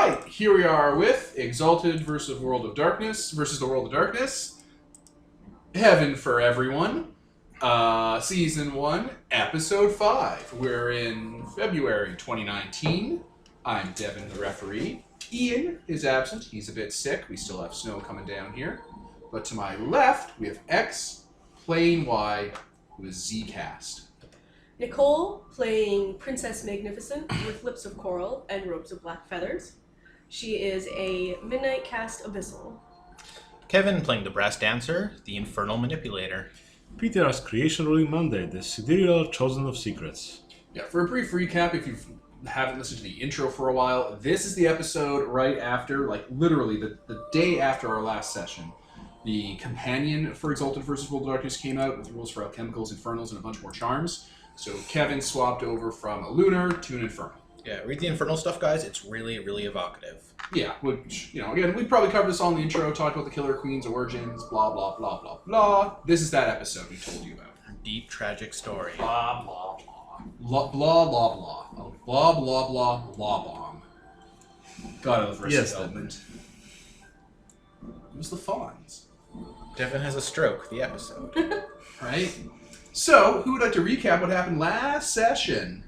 Alright, here we are with Exalted versus World of Darkness versus the World of Darkness. Heaven for Everyone. Season 1, Episode 5. We're in February 2019. I'm Devin, the referee. Ian is absent. He's a bit sick. We still have snow coming down here. But to my left, we have X playing Y, who is Z-cast. Nicole playing Princess Magnificent with lips of coral and robes of black feathers. She is a midnight cast abyssal. Kevin playing the brass dancer, the infernal manipulator. Peter as Creation Ruling Monday, the sidereal chosen of secrets. Yeah, for a brief recap, if you haven't listened to the intro for a while, this is the episode right after, like literally the day after our last session. The companion for Exalted vs. World of Darkness came out with rules for alchemicals, infernals, and a bunch more charms. So Kevin swapped over from a lunar to an infernal. Yeah, read the infernal stuff, guys. It's really, really evocative. Yeah, which, you know, again, we probably covered this all in the intro, talked about the Killer Queen's origins, blah, blah, blah, blah, blah. This is that episode we told you about. Deep, tragic story. Blah, blah, blah. Blah, blah, blah, blah. Oh, blah, blah, blah, blah, bomb. God, I love Versus Element. It was the Fawns. Devin has a stroke, the episode. Right? So, who would like to recap what happened last session?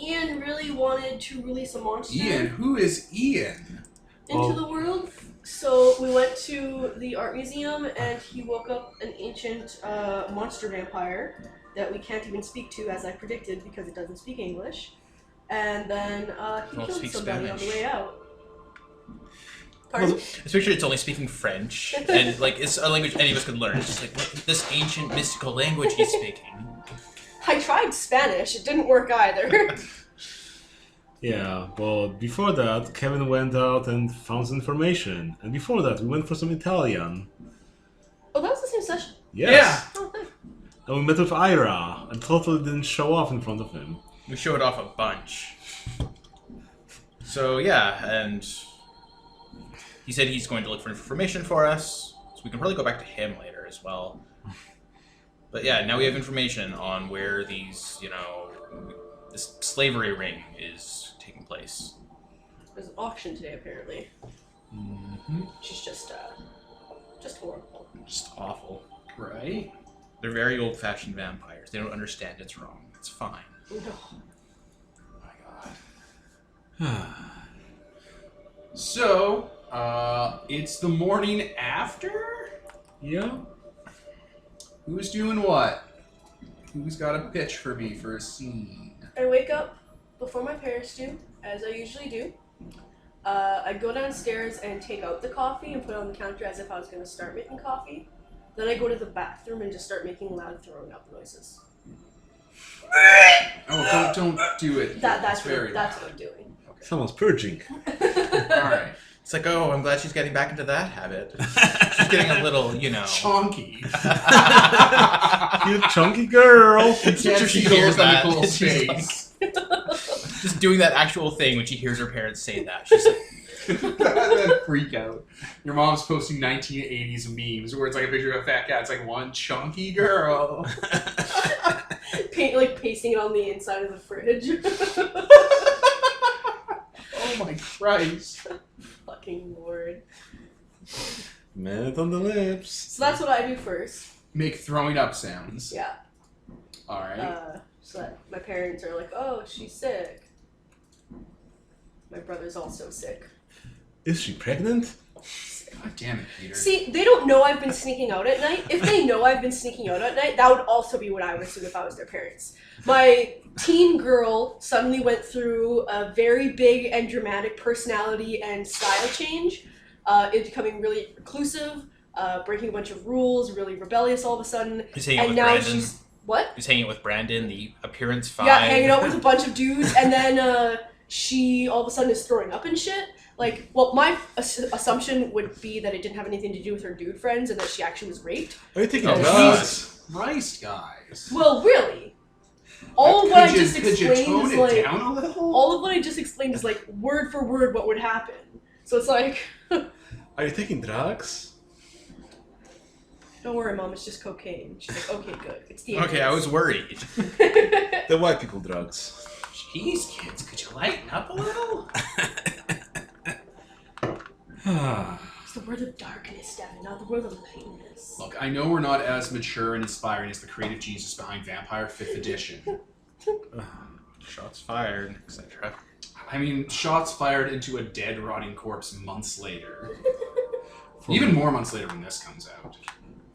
Ian really wanted to release a monster Ian? Who is Ian? into the world. So we went to the art museum and he woke up an ancient monster vampire that we can't even speak to, as I predicted, because it doesn't speak English. And then he killed somebody on the way out. Pardon? This picture, it's only speaking French, and like it's a language any of us could learn. It's just like this ancient mystical language he's speaking. I tried Spanish. It didn't work either. Yeah, but before that, Kevin went out and found some information. And before that, we went for some Italian. Oh, that was the same session. Yes. Oh, thanks. And we met with Ira, and totally didn't show off in front of him. We showed off a bunch. So yeah, and he said he's going to look for information for us, so we can probably go back to him later as well. But yeah, now we have information on where these, you know, this slavery ring is taking place. There's an auction today, apparently. Mm-hmm. She's just horrible. Just awful. Right? They're very old-fashioned vampires. They don't understand it's wrong. It's fine. No. My God. So, it's the morning after? Yeah? Who's doing what? Who's got a pitch for me for a scene? I wake up before my parents do, as I usually do. I go downstairs and take out the coffee and put it on the counter as if I was going to start making coffee. Then I go to the bathroom and just start making loud throwing up noises. Oh, don't do it. That's very what loud. I'm doing. Okay. Someone's purging. Alright. It's like, oh, I'm glad she's getting back into that habit. She's getting a little, you know... Chonky. You chunky girl. Can't Sure see she hears goals on that. Nicole's She's face. just doing that actual thing when she hears her parents say that. She's like... That freak out. Your mom's posting 1980s memes where it's like a picture of a fat cat. It's like one chunky girl. Pasting it on the inside of the fridge. Oh my Christ. Fucking Lord. Minute on the lips. So that's what I do first. Make throwing up sounds. Yeah. Alright. So that my parents are like, oh, she's sick. My brother's also sick. Is she pregnant? God damn it, Peter. See, they don't know I've been sneaking out at night. If they know I've been sneaking out at night, that would also be what I would assume if I was their parents. My teen girl suddenly went through a very big and dramatic personality and style change. It's becoming really reclusive, breaking a bunch of rules, really rebellious all of a sudden. He's hanging out with now Brandon. she's... What? He's hanging out with Brandon, the appearance 5. Yeah, hanging out with a bunch of dudes, and then she all of a sudden is throwing up and shit. Like, well, my assumption would be that it didn't have anything to do with her dude friends and that she actually was raped. Are you taking Oh, drugs? Jesus Christ, guys. Well, really. All of what I just Could you explained tone is it like... down a little? All of what I just explained is like, word for word what would happen. So it's like... Are you taking drugs? Don't worry, Mom, it's just cocaine. She's like, okay, good. It's the Okay, I was worried. The white people drugs. Jeez, kids, could you lighten up a little? It's the world of darkness, Devin, not the world of lightness. Look, I know we're not as mature and inspiring as the creative Jesus behind Vampire 5th Edition. Shots fired, etc. I mean, shots fired into a dead, rotting corpse months later. Even more months later when this comes out.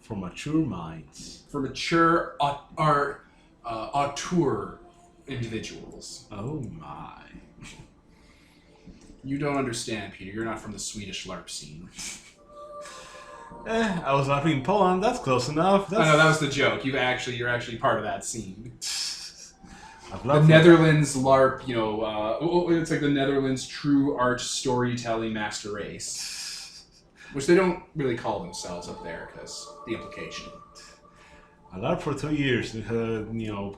For mature minds. For mature, auteur individuals. Oh my. You don't understand, Peter. You're not from the Swedish LARP scene. I was laughing in Poland. That's close enough. I know, that was the joke. You're actually part of that scene. I've The loved Netherlands LARP, it's like the Netherlands true art storytelling master race. Which they don't really call themselves up there, because the implication. I LARP for 2 years. We had a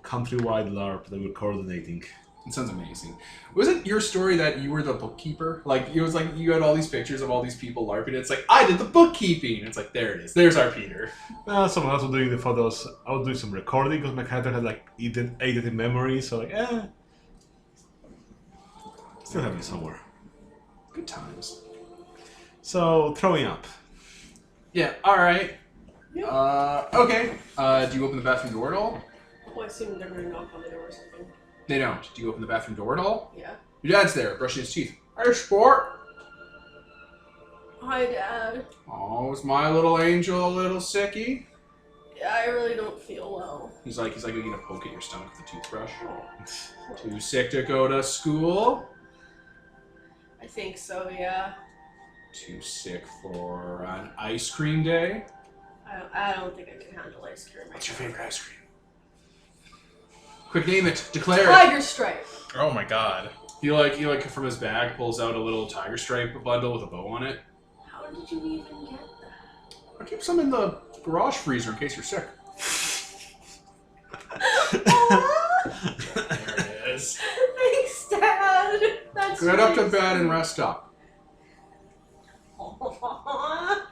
countrywide LARP that we're coordinating. It sounds amazing. Was it your story that you were the bookkeeper? Like, it was like you had all these pictures of all these people LARPing. It's like, I did the bookkeeping. It's like, there it is. There's our Peter. Someone else was doing the photos. I was doing some recording because my character had like edited memory. So like, still have it somewhere. Good times. So throwing up. Yeah, alright. Yeah. Okay. Do you open the bathroom door at all? Well, I assume they're gonna knock on the door or something. They don't. Do you open the bathroom door at all? Yeah. Your dad's there, brushing his teeth. Hey, sport! Hi, Dad. Oh, is my little angel a little sicky? Yeah, I really don't feel well. He's like gonna poke at your stomach with a toothbrush. Oh. Too sick to go to school? I think so, yeah. Too sick for an ice cream day? I don't think I can handle ice cream. What's your favorite ice cream? Quick, name it. Declare it. Tiger Stripe. Oh my god. He from his bag pulls out a little tiger stripe bundle with a bow on it. How did you even get that? I keep some in the garage freezer in case you're sick. There it is. Thanks, Dad. That's Get up to nice. bed and rest up. Aww.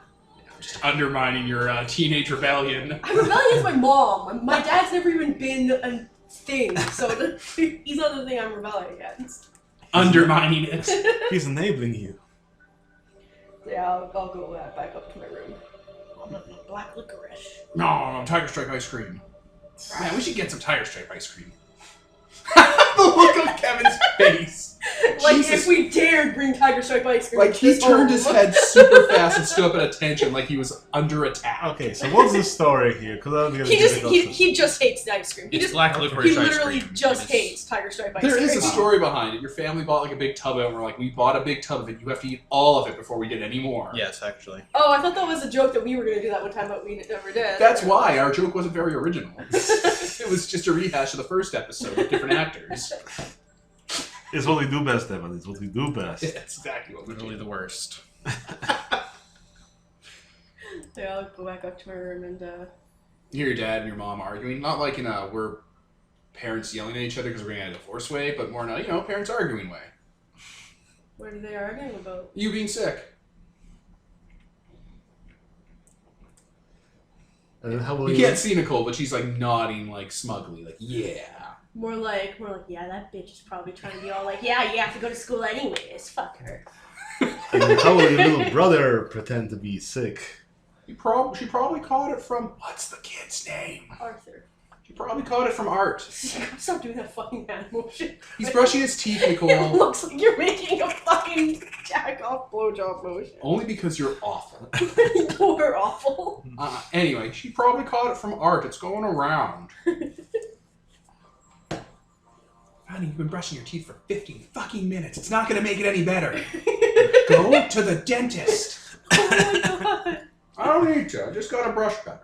Just undermining your teenage rebellion. I'm rebelling against my mom. My dad's never even been a thing, so he's not the thing I'm rebelling against. Undermining it. He's enabling you. Yeah, I'll go back up to my room. I'm not black licorice. No, tiger stripe ice cream. Man, we should get some tiger stripe ice cream. The look on Kevin's face. Like, Jesus. if we dared bring tiger stripe ice cream, Like, he to turned home. his head super fast and stood up at attention like he was under attack. Okay, so what's the story here? Because I don't get He just hates the ice cream. It's black licorice He ice literally cream. just It is- hates tiger stripe ice There cream. is a story behind it. Your family bought like a big tub of it, and we're like, we bought a big tub of it. You have to eat all of it before we get any more. Yes, actually. Oh, I thought that was a joke that we were going to do that one time, but we never did. That's why our joke wasn't very original. It was just a rehash of the first episode with different actors. It's what we do best, Evan. It's what we do best. That's exactly what we Literally do. the worst. Yeah, I'll go back up to my room and, You hear your dad and your mom arguing, not like in a we're parents yelling at each other because we're getting a divorce way, but more in a parents arguing way. what are they arguing about? You being sick. And then how will You can't see Nicole, but she's like nodding like smugly, like yeah. More like, yeah, that bitch is probably trying to be all like, yeah, you have to go to school anyways, fuck her. And then how will your little brother pretend to be sick? She probably caught it from what's the kid's name? Arthur. She probably caught it from Art. Stop doing that fucking hand motion. He's brushing his teeth, It Nicole. looks like you're making a fucking jack-off blowjob motion. Only because you're awful. You're awful. Anyway, she probably caught it from Art. It's going around. Honey, you've been brushing your teeth for 15 fucking minutes. It's not going to make it any better. Go to the dentist. Oh my god. I don't need to. I just got to brush better.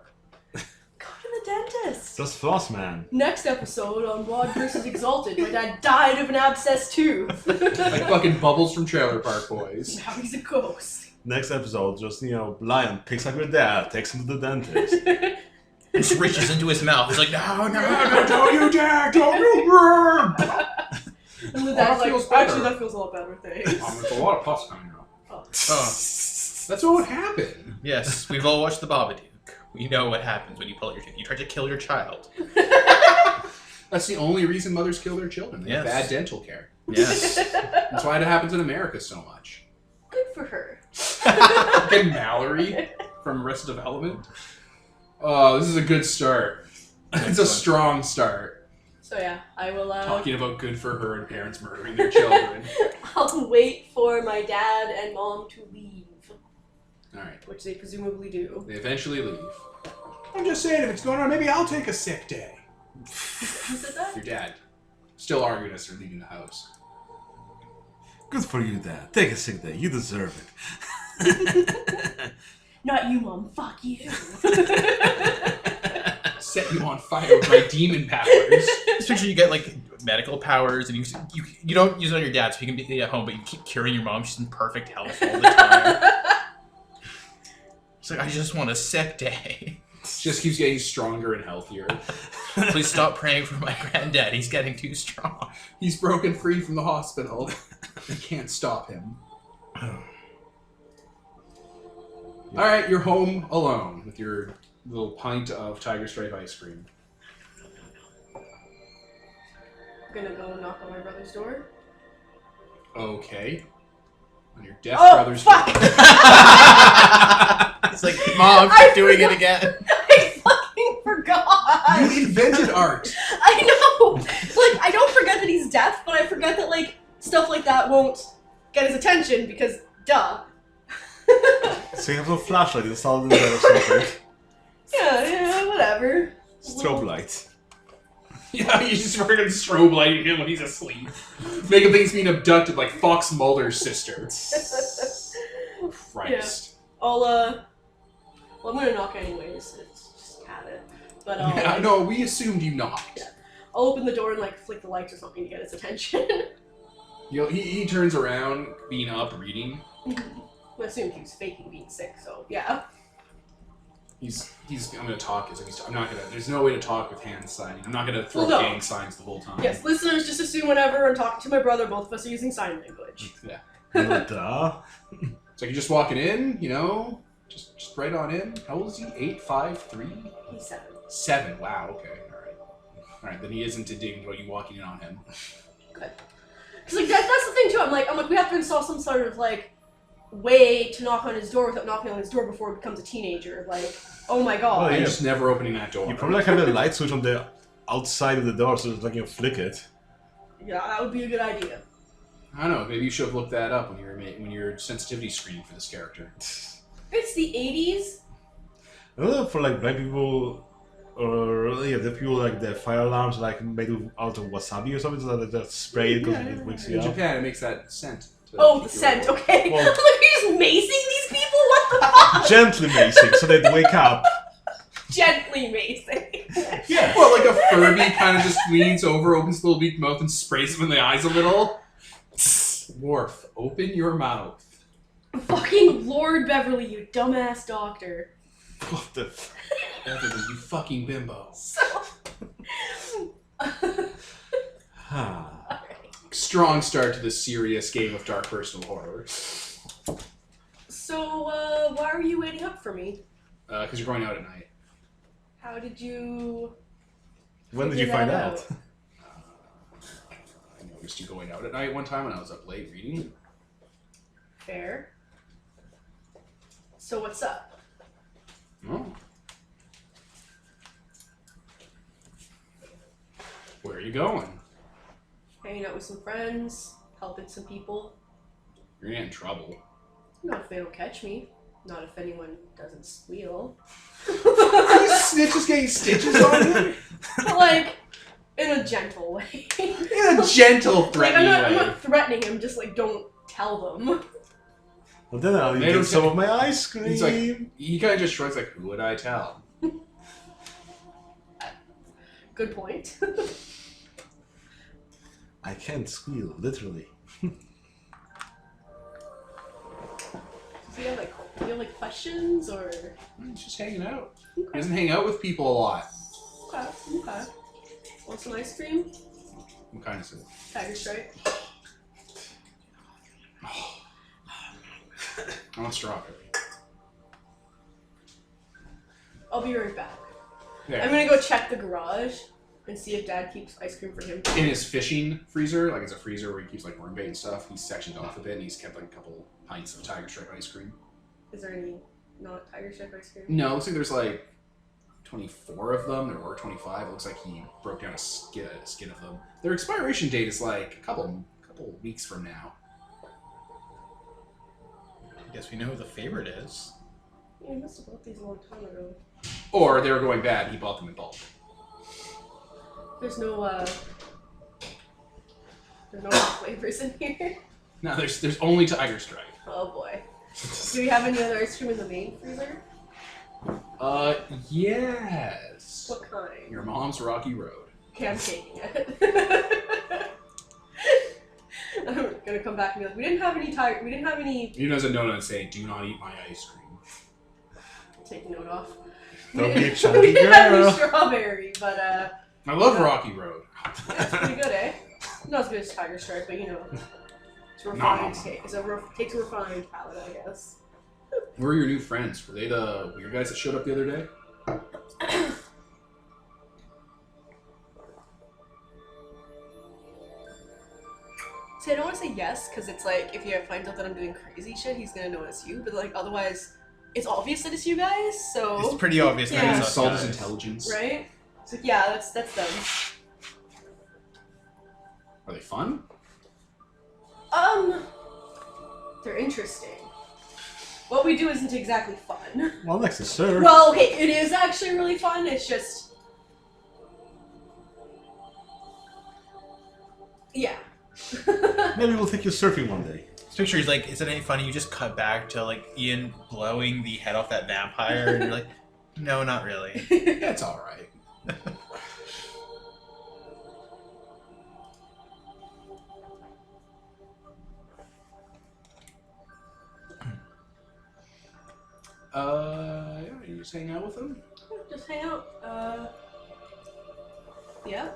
Go to the dentist. Just floss, man. Next episode on Rod vs. Exalted, my dad died of an abscessed tooth. Like fucking Bubbles from Trailer Park Boys. Now he's a ghost. Next episode, just, Lion picks up your dad, takes him to the dentist. And just reaches into his mouth. He's like, no, Don't you dare! Don't you dare! And the that dad's feels like, better. actually, that feels a lot better, thanks. There's a lot of pus coming out. Oh. Oh, That's what would happen. yes, we've all watched The Babadook. We know what happens when you pull out your tooth. You try to kill your child. That's the only reason mothers kill their children. They have Yes. bad dental care. Yes. That's why it happens in America so much. Good for her. Get Mallory from Arrested Development. Oh, this is a good start. It's a strong start. So yeah, I will. Talking about good for her and parents murdering their children. I'll wait for my dad and mom to leave, Alright. which they presumably do. They eventually leave. I'm just saying, if it's going on, maybe I'll take a sick day. Who said that? Your dad. Still arguing as they're leaving the house. Good for you, Dad. Take a sick day. You deserve it. Not you, mom. Fuck you. Set you on fire with my demon powers. Just picture you get like medical powers, and you don't use it on your dad, so he can be at home, but you keep curing your mom. She's in perfect health all the time. It's like, I just want a sick day. Just keeps getting stronger and healthier. Please stop praying for my granddad. He's getting too strong. He's broken free from the hospital. You can't stop him. Alright, you're home alone with your little pint of Tiger Stripe ice cream. I'm gonna go knock on my brother's door. Okay. On your deaf Oh, brother's fuck! door. It's like, Mom, I keep doing it forgot. again. I fucking forgot! You invented art! I know! Like, I don't forget that he's deaf, but I forget that, like, stuff like that won't get his attention because, duh. So you have a flashlight installed in there or something. Yeah, whatever. Strobe light. Yeah, you just fucking strobe lighting him when he's asleep. Making things being abducted like Fox Mulder's sister. Christ. Well, I'm gonna knock anyways. It's just habit. But Yeah, no, we assumed you knocked. Yeah. I'll open the door and like flick the lights or something to get his attention. You know, he turns around, being up, reading. I assumed he was faking being sick, so yeah. I'm gonna talk as if I'm not gonna, there's no way to talk with hand signing. I'm not gonna throw Well, no. gang signs the whole time. Yes, listeners, just assume whenever I'm talking to my brother, both of us are using sign language. Yeah. Duh. So you're just walking in, you know, just right on in. How old is he? 8, 5, 3? He's 7. 7, wow, okay, alright, then he isn't addicted about you walking in on him. Good. Because like that's the thing too. I'm like we have to install some sort of like way to knock on his door without knocking on his door before he becomes a teenager. Like, oh my god. Oh, I'm yeah. just never opening that door. You probably have a light switch on the outside of the door, so it's like you flick it. Yeah, that would be a good idea. I don't know, maybe you should have looked that up when you're sensitivity screening for this character. It's the 80s. I don't know, for like black people, or yeah, the people like the fire alarms like made out of wasabi or something, so that they just spray it because it wakes you In up. Japan, it makes that scent. to Oh, keep the you scent. awake. Okay. Well- I'm like, are you just macing these people? What the fuck? Gently macing, so they'd wake up. Gently macing. Yeah. Well, like a Furby kind of just leans over, opens his little weak mouth, and sprays him in the eyes a little. Worf, open your mouth. Fucking Lord Beverly, you dumbass doctor. What the? You fucking bimbo. So. Ah. Strong start to this serious game of dark personal horror. So, why were you waiting up for me? Because you're going out at night. How did you... When did you figure find that out? I noticed you going out at night one time when I was up late reading. Fair. So what's up? Oh. Where are you going? Hanging out with some friends, helping some people. You're gonna get in trouble. Not if they don't catch me. Not if anyone doesn't squeal. Are you snitches getting stitches on you? But like, in a gentle way. In a gentle, Like, threatening I'm way. not threatening him, just like, don't tell them. Well, then I'll They get don't some say- of my ice cream. He's like, he kind of just shrugs like, who would I tell? Good point. I can't literally. Do you have like questions or? He's just hanging out. He doesn't hang out with people a lot. Okay, okay. Want some ice cream? What kind of soup? Tiger Stripe. I want strawberry. I'll be right back. There. I'm gonna go check the garage. and see if Dad keeps ice cream for him. In his fishing freezer, like it's a freezer where he keeps like worm bait and stuff, he's sectioned off a bit and he's kept like a couple pints of Tiger Stripe ice cream. Is there any not Tiger Stripe ice cream? No, it looks like there's like 24 of them. There were 25. It looks like he broke down a skin of them. Their expiration date is like a couple weeks from now. I guess we know who the favorite is. Yeah, he must have bought these a long time ago. Or they were going bad and he bought them in bulk. There's no flavors in here. No, there's only Tiger Stripe. Oh boy. Do we have any other ice cream in the main freezer? Yes. What kind? Your mom's Rocky Road. Okay, I'm taking it. I'm gonna come back and be like, we didn't have any. He doesn't know and say, "Do not eat my ice cream." Take a note off. Don't be a We chunky didn't have any girl. strawberry, but I love Yeah. Rocky Road. that's pretty good, eh? Not as good as Tiger Stripe, but you know, it's a refined taste. Takes a refined palate, I guess. Who are your new friends? Were they the weird guys that showed up the other day? See, I don't want to say yes, because it's like, if he finds out that I'm doing crazy shit, he's gonna know it's you, but like, otherwise, it's obvious that it's you guys, so... It's pretty obvious that Yeah. it's us Insult his guys. intelligence. Right? It's like, yeah, that's them. Are they fun? They're interesting. What we do isn't exactly fun. Well, next is sir. Well, okay, it is actually really fun, it's just... Yeah. Maybe we'll take you surfing one day. This picture is like, is it any funny? You just cut back to like Ian blowing the head off that vampire, and you're like, no, not really. That's all right. Yeah, you just hang out with them? Just hang out. Yeah.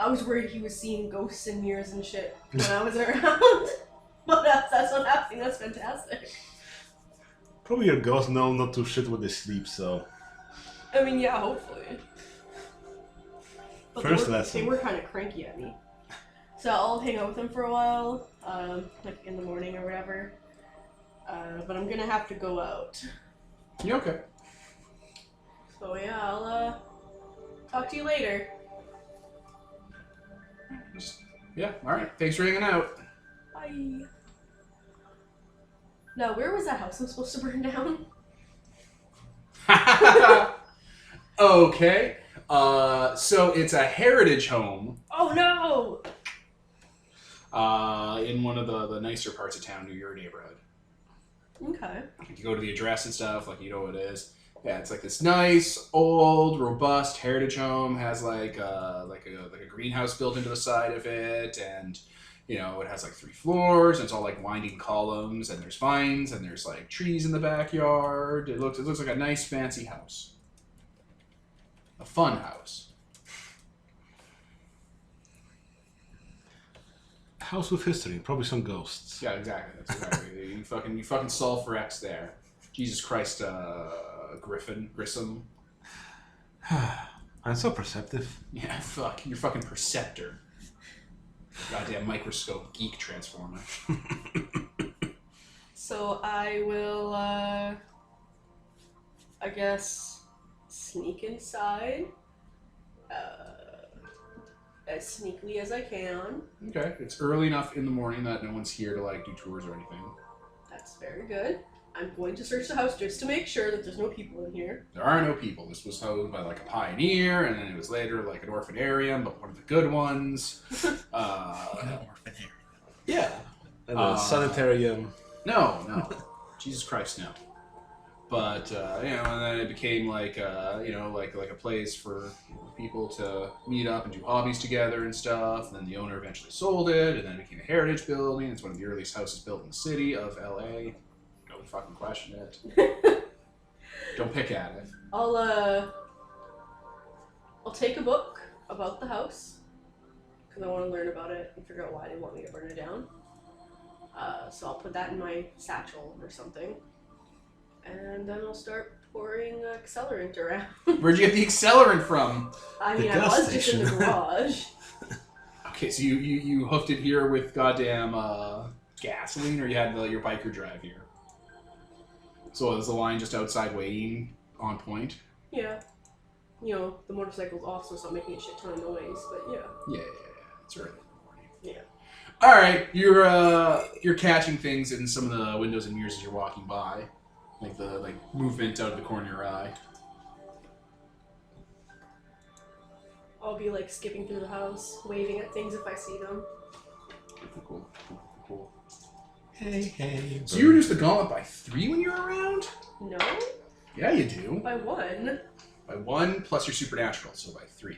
I was worried he was seeing ghosts and mirrors and shit when I was around. But that's not happening. That's fantastic. Probably your ghosts know not to shit when they sleep, so... I mean, yeah, hopefully. But First they lesson. were kind of cranky at me. So I'll hang out with them for a while, like in the morning or whatever. But I'm gonna have to go out. Yeah, okay. So yeah, I'll talk to you later. Yeah, alright. Thanks for hanging out. Bye. Now, where was that house I'm supposed to burn down? Okay. So it's a heritage home Oh no! in one of the nicer parts of town near your neighborhood. Okay. If you go to the address and stuff, like you know what it is. Yeah, it's like this nice, old, robust heritage home. Has like a greenhouse built into the side of it, and you know it has like 3 floors. And it's all like winding columns, and there's vines, and there's like trees in the backyard. It looks like a nice, fancy house, a fun house. House with history, probably some ghosts. Yeah, exactly. That's exactly. you fucking solve for X there. Jesus Christ, Grissom. I'm so perceptive. Yeah, fuck. You're fucking Perceptor. Goddamn microscope geek transformer. So I will, I guess, sneak inside, as sneakily as I can. Okay, it's early enough in the morning that no one's here to like do tours or anything. That's very good. I'm going to search the house just to make sure that there's no people in here. There are no people. This was owned by like a pioneer, and then it was later like an orphanarium, but one of the good ones. Yeah. And a sanitarium. No. Jesus Christ, no. But you know, and then it became like you know, like a place for people to meet up and do hobbies together and stuff. And then the owner eventually sold it, and then it became a heritage building. It's one of the earliest houses built in the city of LA. Don't fucking question it. Don't pick at it. I'll take a book about the house because I want to learn about it and figure out why they want me to burn it down. So I'll put that in my satchel or something. And then I'll start pouring accelerant around. Where'd you get the accelerant from? I The mean, I gas was just in the station. garage. Okay, so you hoofed it here with goddamn gasoline, or you had your biker drive here? So is the line just outside waiting on point? Yeah. You know, the motorcycle's off, so it's not making a shit ton of noise, but yeah. Yeah. It's early in the morning. Yeah. All right, you're catching things in some of the windows and mirrors as you're walking by, like the movement out of the corner of your eye. I'll be like skipping through the house, waving at things if I see them. Cool. Hey. So you reduced the gauntlet by 3 when you're around? No? Yeah, you do. By 1? By 1 plus your supernatural, so by 3.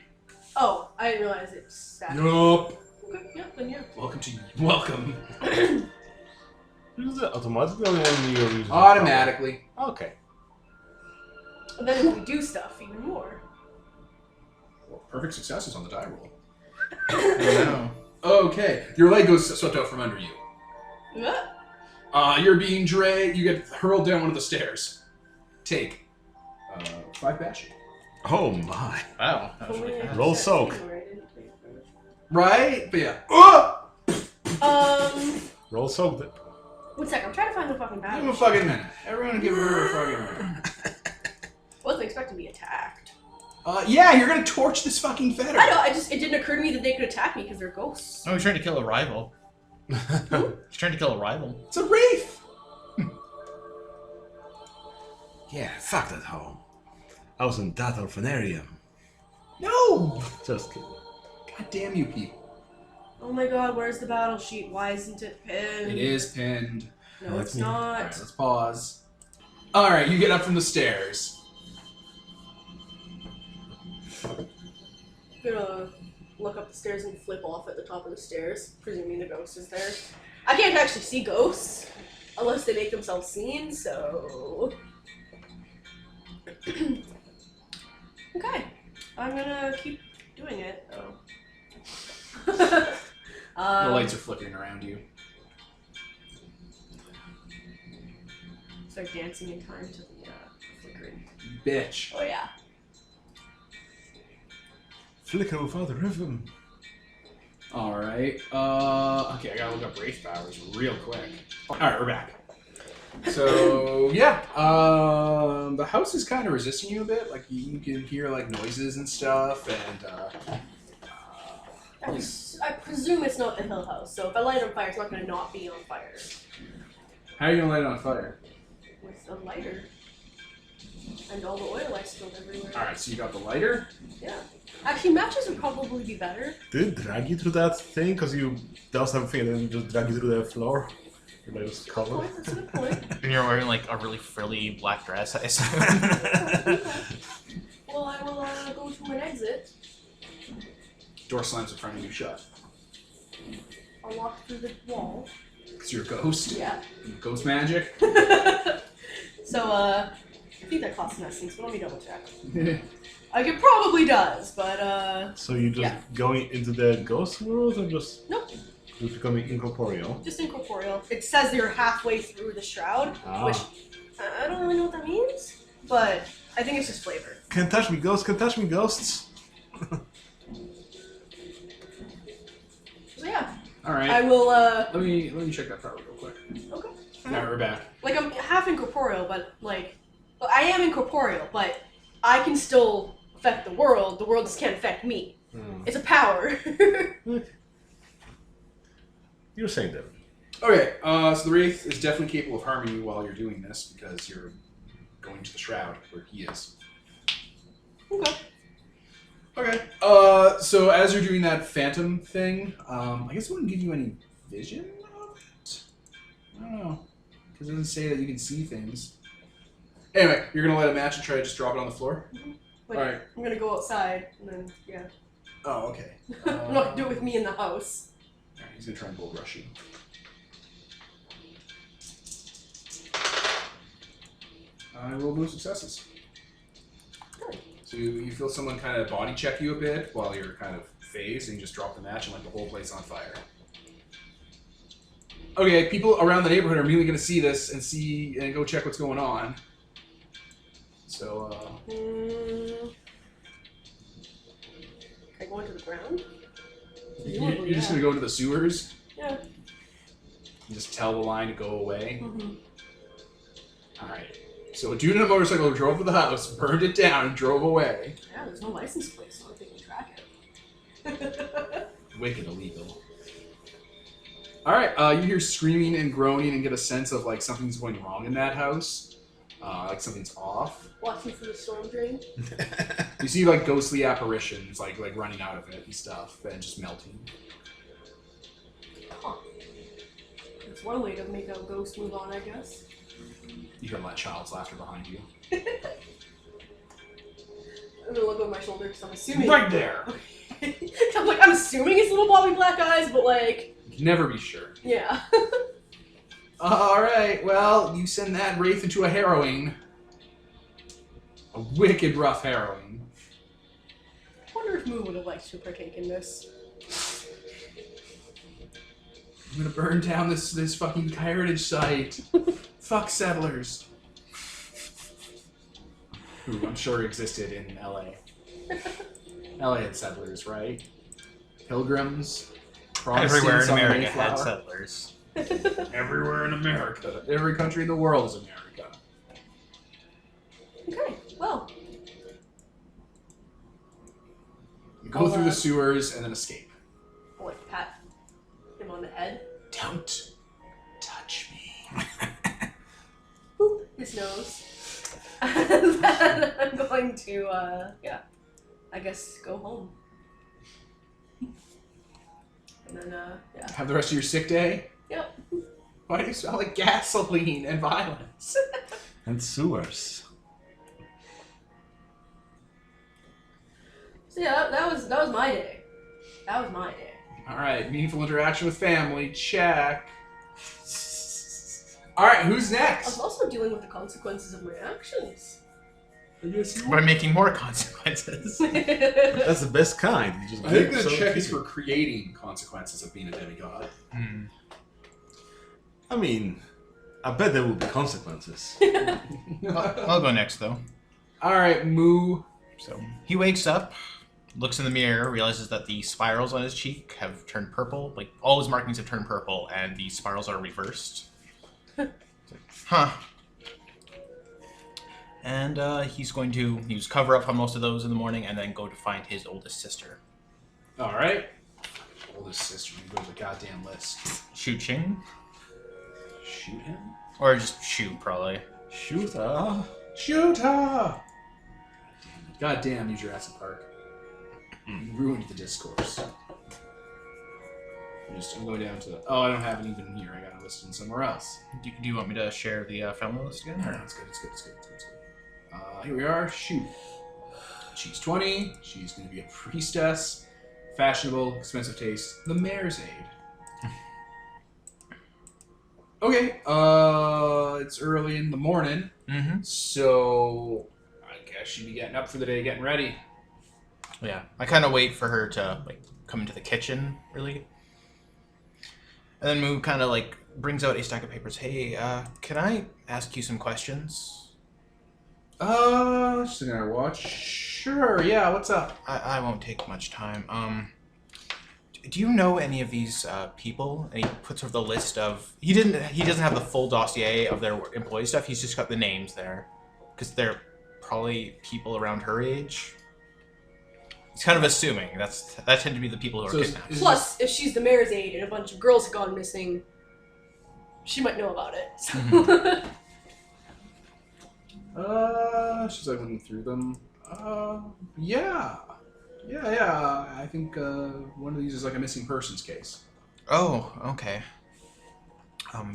Oh, I didn't realize it's stacked. Yup. Okay, yeah, then yeah. Welcome. Is it automatically or when you're using Automatically. Okay. And then if we do stuff, even more. Well, perfect success is on the die roll. No. Okay, your leg goes swept out from under you. You're being dragged. You get hurled down one of the stairs. Take 5 bashing. Oh my. Wow. That was really Only fast. Roll set soak. thing where I didn't take it. Right? But yeah. Roll soaked it. 1 sec, I'm trying to find the fucking Give battle. him a fucking minute. Everyone give her a fucking minute. Wasn't expecting to be attacked. Yeah, you're gonna torch this fucking fetter. I know, it didn't occur to me that they could attack me because they're ghosts. Oh, he's trying to kill a rival. He's trying to kill a rival. It's a wraith. Yeah, fuck that hole. I was in that orphanarium. No. Just kidding. God damn you people. Oh my god, where's the battle sheet? Why isn't it pinned? It is pinned. No, it's All not. right, let's pause. All right, you get up from the stairs. I'm gonna look up the stairs and flip off at the top of the stairs, presuming the ghost is there. I can't actually see ghosts unless they make themselves seen, so... Okay, I'm gonna keep doing it. The lights are flickering around you. Start dancing in time to the flickering. Bitch. Oh yeah. Flicker without a rhythm. All right. Okay, I gotta look up wraith powers real quick. All right, we're back. So yeah, the house is kind of resisting you a bit. Like you can hear like noises and stuff, and I presume it's not the Hill House, so if I light it on fire, it's not gonna not be on fire. how are you gonna light it on fire? With a lighter. And all the oil I spilled everywhere. All right, so you got the lighter. Yeah. Actually, matches would probably be better. Did it drag you through that thing? Because you doused everything and then just drag you through the floor? And I just Good covered. point, that's a good point. And you're wearing like a really frilly black dress, I assume. Well, I will go to an exit. Door slams in front of you shut. I'll walk through the wall. It's your ghost. Yeah. Ghost magic. So, I think that costs nothing, so let me double check. Like, it probably does, but, So you just Yeah. going into the ghost world or just Nope. just becoming incorporeal? Just incorporeal. It says you're halfway through the shroud, Ah. which I don't really know what that means, but I think it's just flavor. Can't touch me, ghosts! Can't touch me, ghosts! So yeah, All right. I will, Let me check that power real quick. okay. Now we're back. Like, I'm half incorporeal, but, like, well, I am incorporeal, but I can still affect the world just can't affect me. It's a power. You're saying that. Okay, so the wraith is definitely capable of harming you while you're doing this because you're going to the shroud where he is. Okay. Okay. So as you're doing that phantom thing, I guess it wouldn't give you any vision of it. I don't know, because it doesn't say that you can see things. Anyway, you're gonna light a match and try to just drop it on the floor. Like, All right. I'm gonna go outside, and then, yeah. Oh, okay. I'm not gonna do it with me in the house. All right, he's gonna try and bull rush you. I rolled no successes. Good. So you feel someone kind of body check you a bit while you're kind of phased, and you just drop the match and light the whole place on fire. Okay, people around the neighborhood are immediately going to see this and go check what's going on. So, Can I go into the ground? you're just gonna go into the sewers Yeah. and just tell the line to go away? Mm-hmm. Alright. So a dude in a motorcycle drove to the house, burned it down, and drove away. Yeah, there's no license plate, so I think we can track it. Wicked illegal. Alright, you hear screaming and groaning and get a sense of like something's going wrong in that house. Like something's off. Watching for the storm drain. You see like ghostly apparitions like running out of it and stuff and just melting. Huh. That's one way to make a ghost move on, I guess. You hear that child's laughter behind you. I'm gonna look over my shoulder because I'm assuming. Right there! I'm like, I'm assuming it's little Bobby Black Eyes, but like. You can never be sure. Yeah. Alright, well, you send that wraith into a harrowing. A wicked rough harrowing. I wonder if Moo would have liked to partake in this. I'm gonna burn down this fucking heritage site. Fuck settlers. Who I'm sure existed in LA. LA had settlers, right? Pilgrims. Everywhere in Protestants on the America had Mayflower. settlers. Everywhere in America. Every country in the world is America. Okay, well. You go through the sewers and then escape. I'll like pat him on the head. Don't touch me. Boop, his nose. And then I'm going to, I guess go home. And then, yeah. Have the rest of your sick day? Yep. Why do you smell like gasoline and violence? And sewers. So yeah, that was my day. That was my day. Alright, meaningful interaction with family, check. Alright, who's I was next? also dealing with the consequences of my actions. I guess you By making more consequences. That's the best kind. You just I think give the so check is easy. for creating consequences of being a demigod. Hmm. I mean, I bet there will be consequences. I'll go next, though. Alright, Moo. So he wakes up, looks in the mirror, realizes that the spirals on his cheek have turned purple. Like, all his markings have turned purple, and the spirals are reversed. Huh. And he's going to use cover up on most of those in the morning, and then go to find his oldest sister. Alright. Oldest sister, you go to the goddamn list. Shoot Ching? Shoot him? Or just shoot, probably. Shoot, Shoot her! Goddamn New Jurassic Park. You ruined the discourse. I'm going down to the... Oh, I don't have it even here. I got it listed somewhere else. Do you want me to share the family list again? No, or- it's good, it's good, it's good, it's good, it's good. Here we are. Shoot. She's 20. She's going to be a priestess. Fashionable, expensive taste. The mayor's aide. Okay, it's early in the morning, Mm-hmm. so I guess she'd be getting up for the day, getting ready. Yeah, I kind of wait for her to like come into the kitchen, really. And then Moo kind of like brings out a stack of papers. Hey, can I ask you some questions? Just looking at her watch. Sure, yeah, what's up? I won't take much time. Do you know any of these people? And he puts over the list of. He doesn't have the full dossier of their employee stuff. He's just got the names there, because they're probably people around her age. He's kind of assuming that tend to be the people who are So is- kidnapped. is- Plus, if she's the mayor's aide and a bunch of girls have gone missing, she might know about it. So. She's like looking through them. Yeah. I think one of these is like a missing persons case. Oh, okay.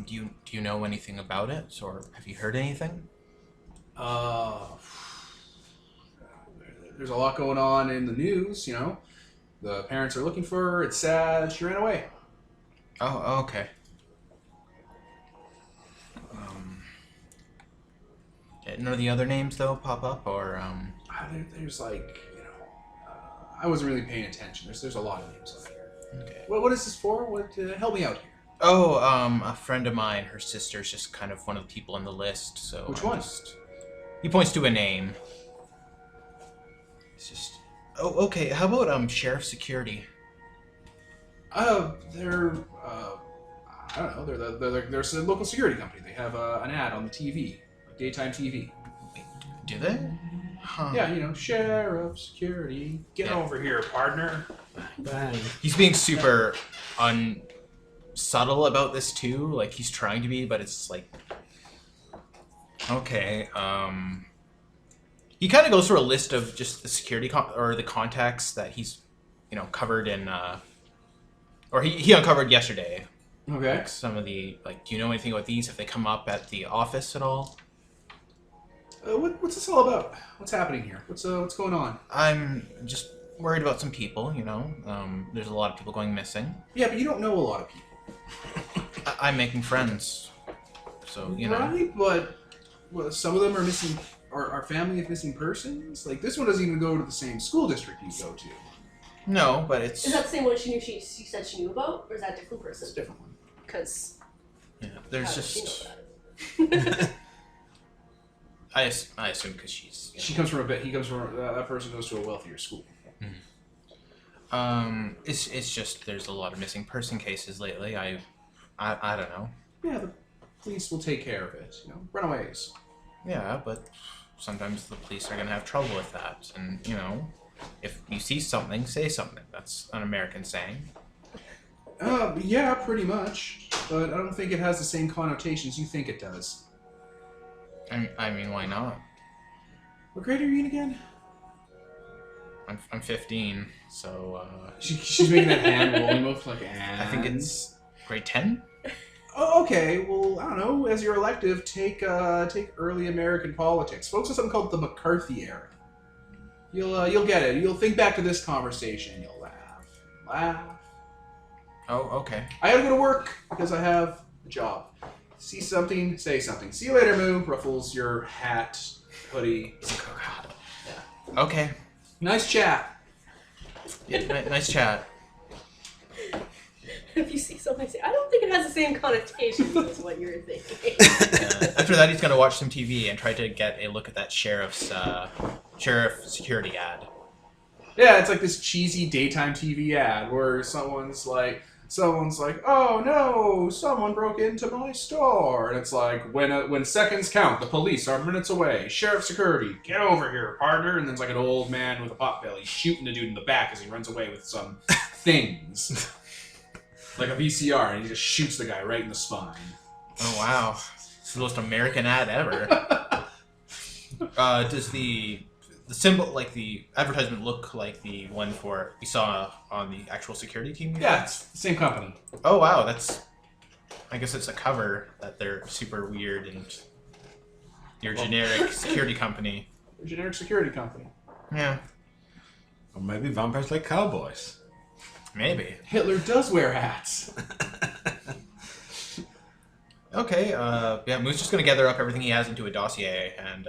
Do you know anything about it, or have you heard anything? There's a lot going on in the news, you know. The parents are looking for her. It's sad. She ran away. Oh, okay. None of the other names though pop up, or There's like, you know, I wasn't really paying attention. There's a lot of names on here. Okay. What is this for? What help me out here? Oh, a friend of mine, her sister's just kind of one of the people on the list. So Which I'm one? just- He points to a name. It's just... Oh, okay. How about sheriff security? They're I don't know. They're a local security company. They have an ad on the TV, daytime TV. Wait, do they? Huh. Yeah, you know, sheriff security. Get over here, partner. Bang. He's being super subtle about this too. Like he's trying to be, but it's like okay. He kind of goes through a list of just the security or the contacts that he's, covered in, or he uncovered yesterday. Okay. Like some of the do you know anything about these? If they come up at the office at all? What's this all about? What's happening here? What's going on? I'm just worried about some people. There's a lot of people going missing. Yeah, but you don't know a lot of people. I'm making friends, so you know. Right, but some of them are missing. Our family of missing persons. Like this one doesn't even go to the same school district you go to. No, but it's. Is that the same one she said she knew about, or is that a different person? It's a different one. Because there's how does she just. know about it? I assume because she's. She comes from a bit. He comes from that person goes to a wealthier school. It's just there's a lot of missing person cases lately. I don't know. Yeah, the police will take care of it. Runaways. Yeah, but sometimes the police are gonna have trouble with that, and if you see something, say something. That's an American saying. Yeah, pretty much. But I don't think it has the same connotations you think it does. I mean, why not? What grade are you in again? I'm 15, so She's making that hand rolling move like and. I think it's grade 10. Oh, okay. Well, I don't know. As your elective, take early American politics. Focus on something called the McCarthy era. You'll get it. You'll think back to this conversation. You'll laugh. Oh, okay. I gotta go to work because I have a job. See something, say something. See you later, Moo. Ruffles your hat, hoodie. Yeah. Okay. Nice chat. Yeah, nice chat. If you see something, say, I don't think it has the same connotations as what you're thinking. After that, he's gonna watch some TV and try to get a look at that sheriff security ad. Yeah, it's like this cheesy daytime TV ad where someone's like, oh no, someone broke into my store. And it's like, when seconds count, the police are minutes away. Sheriff security, get over here, partner. And then it's like an old man with a potbelly shooting the dude in the back as he runs away with some things. Like a VCR, and he just shoots the guy right in the spine. Oh, wow. It's the most American ad ever. Does the symbol, like the advertisement, look like the one we saw on the actual security team? Yeah, it's the same company. Oh, wow. I guess it's a cover that they're super weird and your generic security company. A generic security company. Yeah. Or maybe vampires like cowboys. Maybe. Hitler does wear hats. Okay, yeah, Moo's just gonna gather up everything he has into a dossier, and,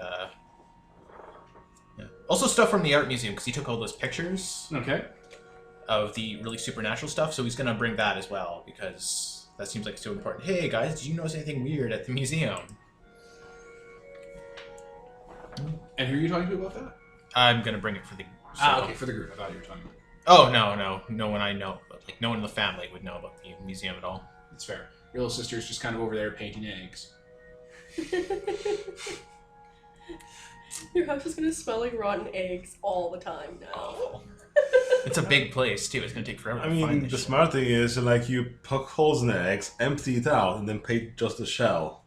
yeah. Also stuff from the art museum, because he took all those pictures Okay. of the really supernatural stuff, so he's gonna bring that as well, because that seems like it's so important. Hey, guys, did you notice anything weird at the museum? And who are you talking to about that? I'm gonna bring it for the... Okay, for the group. I thought you were talking about. Oh, no one I know, like, no one in the family would know about the museum at all. That's fair. Your little sister's just kind of over there painting eggs. Your house is gonna smell like rotten eggs all the time now. Awful. It's a big place, too. It's gonna take forever I to find mean, this the shit. smart thing is, like, you poke holes in the eggs, empty it out, and then paint just the shell.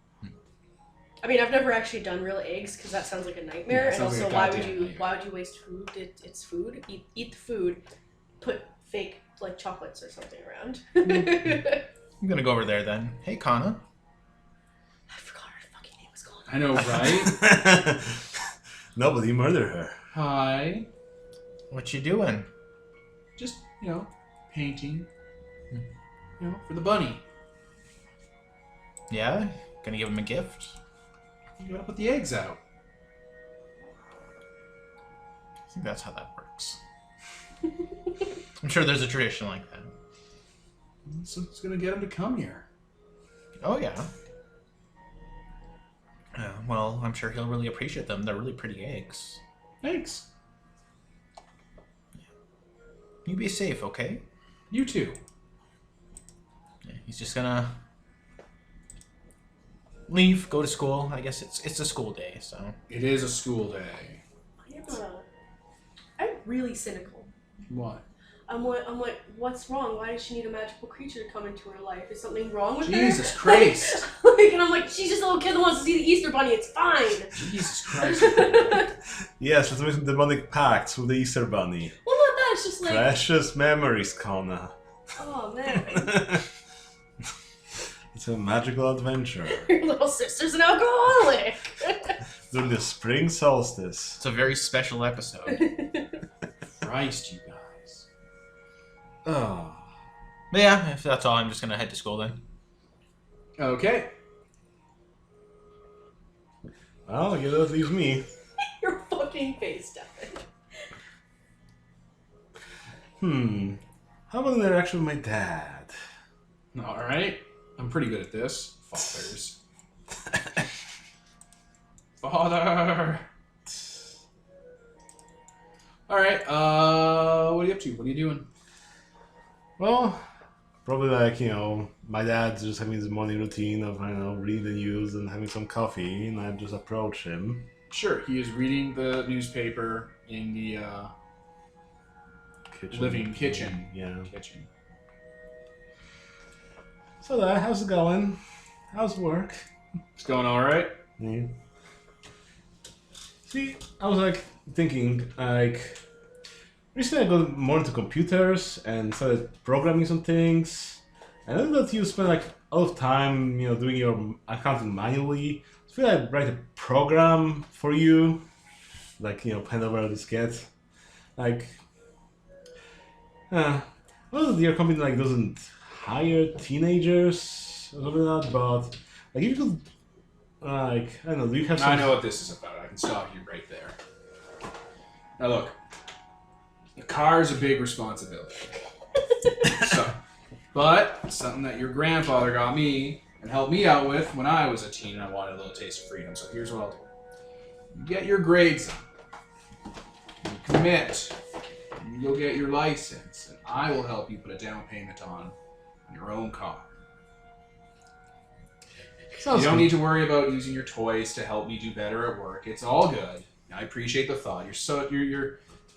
I mean, I've never actually done real eggs because that sounds like a nightmare. Yeah, it and sounds also, like a why would goddamn you nightmare. waste food? It's food. Eat the food. Put fake like chocolates or something around. I'm gonna go over there, then. Hey, Kana. I forgot her fucking name was called. I know, right? Nobody murdered her. Hi. What you doing? Just, painting. For the bunny. Yeah? Gonna give him a gift? You gotta put the eggs out. I think that's how that works. I'm sure there's a tradition like that. So it's gonna get him to come here. Oh, yeah. Well, I'm sure he'll really appreciate them. They're really pretty eggs. Thanks. You be safe, okay? You too. Yeah, he's just gonna leave, go to school. I guess it's a school day, so. It is a school day. I'm really cynical. What? I'm like, what's wrong? Why does she need a magical creature to come into her life? Is something wrong with her? Jesus Christ! And I'm like, she's just a little kid that wants to see the Easter Bunny. It's fine. Jesus Christ! Yes, let's make some demonic pacts with the Easter Bunny. Well, not that. It's just like, Precious memories, Kona. oh man, It's a magical adventure your little sister's an alcoholic. during the spring solstice. It's a very special episode. Christ, you guys. Oh. But yeah, if that's all, I'm just gonna head to school then. Okay. Well, I guess that leaves me. Your fucking face, Devin. How about an interaction with my dad? All right. I'm pretty good at this. Fathers. Father. All right. What are you up to? What are you doing? Well, probably like, my dad's just having his morning routine of, reading the news and having some coffee, and I just approach him. Sure. He is reading the newspaper in the living kitchen. Yeah. Kitchen. So how's it going? How's work? It's going all right. Yeah. See, I was thinking, recently I got more into computers and started programming some things. And I know that you spend a lot of time, doing your accounting manually. So I feel like I'd write a program for you, hand over a diskette. Well, your company doesn't hire teenagers or something like that, but if you could, I don't know, do you have some... I know what this is about. I can stop you right there. Now look, a car is a big responsibility. But something that your grandfather got me and helped me out with when I was a teen and I wanted a little taste of freedom. So here's what I'll do. You get your grades up. You commit. And you'll get your license. And I will help you put a down payment on your own car. You don't need to worry about using your toys to help me do better at work. It's all good. I appreciate the thought. You're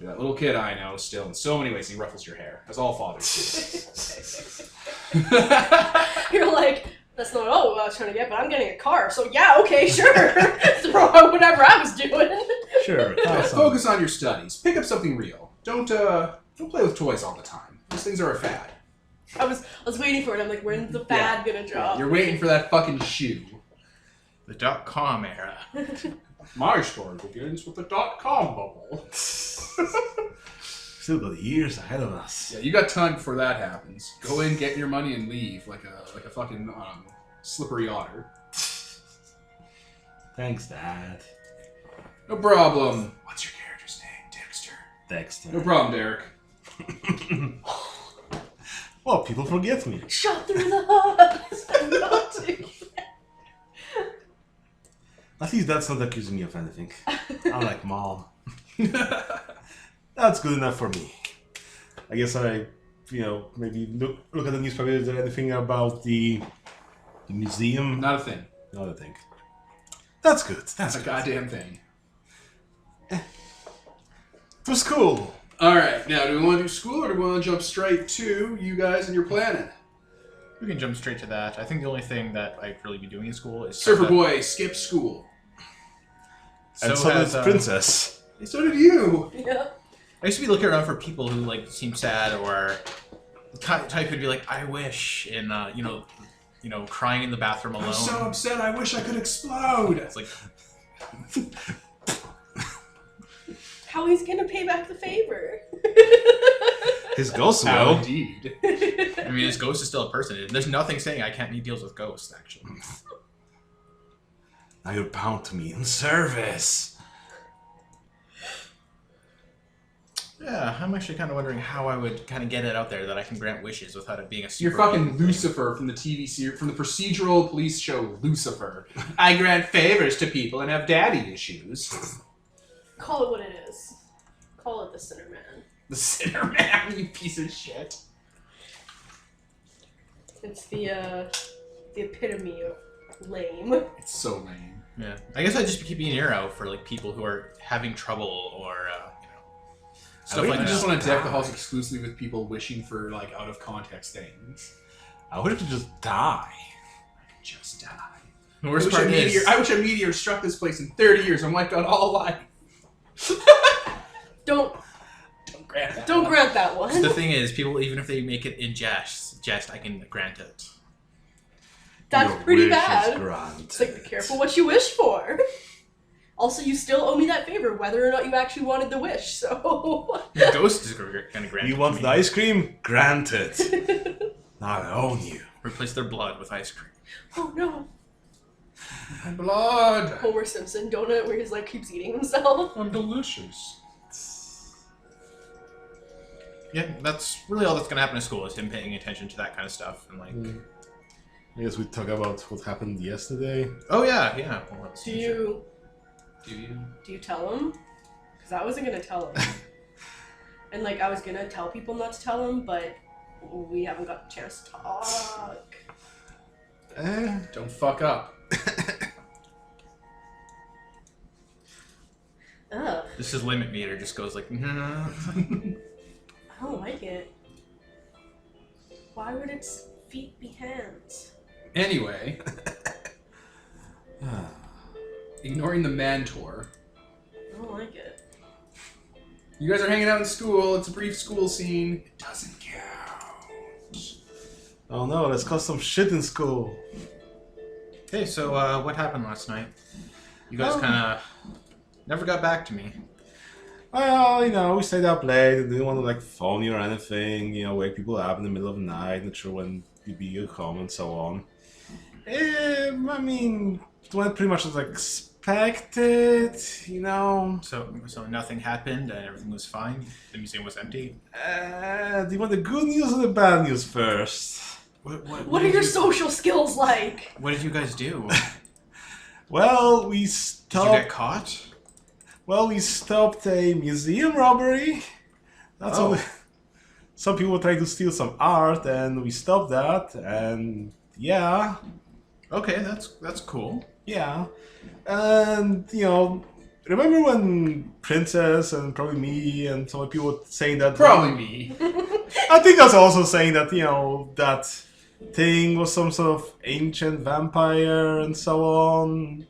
that little kid I know still in so many ways. He ruffles your hair, as all fathers do. You're like, that's not all I was trying to get, but I'm getting a car, so yeah, okay, sure. Throw out whatever I was doing. Sure. Focus on your studies. Pick up something real. Don't play with toys all the time. These things are a fad. I was waiting for it. I'm like, when's the fad gonna drop? You're waiting for that fucking shoe. The .com era. My story begins with the .com bubble. Still got years ahead of us. Yeah, you got time before that happens. Go in, get your money, and leave like a fucking slippery otter. Thanks, Dad. No problem. What's your character's name? Dexter. Dexter. No problem, Derek. Well, people forget me. Shot through the heart. At least that's not accusing me of anything. I'm like, Mom. That's good enough for me. I guess I, maybe look at the newspaper. Is there anything about the museum? Not a thing. Not a thing. That's good. That's a good. goddamn thing. To school. Alright, now do we want to do school or do we want to jump straight to you guys and your planet? We can jump straight to that. I think the only thing that I'd really be doing in school is... Surfer Boy, skip school. And so did Princess. And so did you. Yeah. I used to be looking around for people who seem sad or type who'd be like, I wish, and crying in the bathroom alone. I'm so upset, I wish I could explode. It's like... How he's gonna pay back the favor? His ghost How will. indeed. I mean, his ghost is still a person. There's nothing saying I can't make deals with ghosts, actually. Now you're bound to me in service. Yeah, I'm actually kind of wondering how I would kind of get it out there that I can grant wishes without it being a super... You're fucking Lucifer from the TV series, from the procedural police show Lucifer. I grant favors to people and have daddy issues. Call it what it is. Call it the Sinner Man. The Sinner Man, you piece of shit. It's the epitome of lame. It's so lame. Yeah. I guess I'd just be keeping an ear out for like people who are having trouble or, stuff like I that. just want to deck the halls exclusively with people wishing for, like, out-of-context things. I wish I could just die. Just die. The worst part is... I wish a meteor struck this place in 30 years and wiped out all life. Don't grant that. Don't grant that one. The thing is, people, even if they make it in jest, I can grant it. That's Your pretty wish is bad. granted. It's like, be careful what you wish for. Also, you still owe me that favor, whether or not you actually wanted the wish, so... The ghost is going to grant You it want to the me. ice cream? Granted. Now I own you. Replace their blood with ice cream. Oh no. My blood. Homer Simpson donut where he's like keeps eating himself. I'm delicious. Yeah, that's really all that's going to happen in school, is him paying attention to that kind of stuff. And like, I guess we talk about what happened yesterday. oh yeah. Well, let's Do see. you Do you? tell him? Because I wasn't gonna tell him. And like I was gonna tell people not to tell him, but we haven't got the chance to talk. Don't fuck up. Ugh. This is limit meter just goes like, I don't like it. Why would its feet be hands? Anyway, ignoring the Mantor, I don't like it. you guys are hanging out in school. It's a brief school scene. It doesn't count. Oh no, let's cause some shit in school. hey, so what happened last night? You guys kind of never got back to me. Well, you know, we stayed up late, didn't want to like phone you or anything, you know, wake people up in the middle of the night, not sure when you'd be home and so on. I mean, it went pretty much as expected, you know. So nothing happened and everything was fine? The museum was empty? Do you want the good news or the bad news first? What are your social skills like? What did you guys do? Well, we Did you stopped. get caught? Well, we stopped a museum robbery. That's Oh. all. Some people were trying to steal some art, and we stopped that. And yeah, Okay, that's cool. yeah, and you know, remember when Princess and probably me and some people were saying that? Probably me. I think that's also saying that you know that thing was some sort of ancient vampire and so on.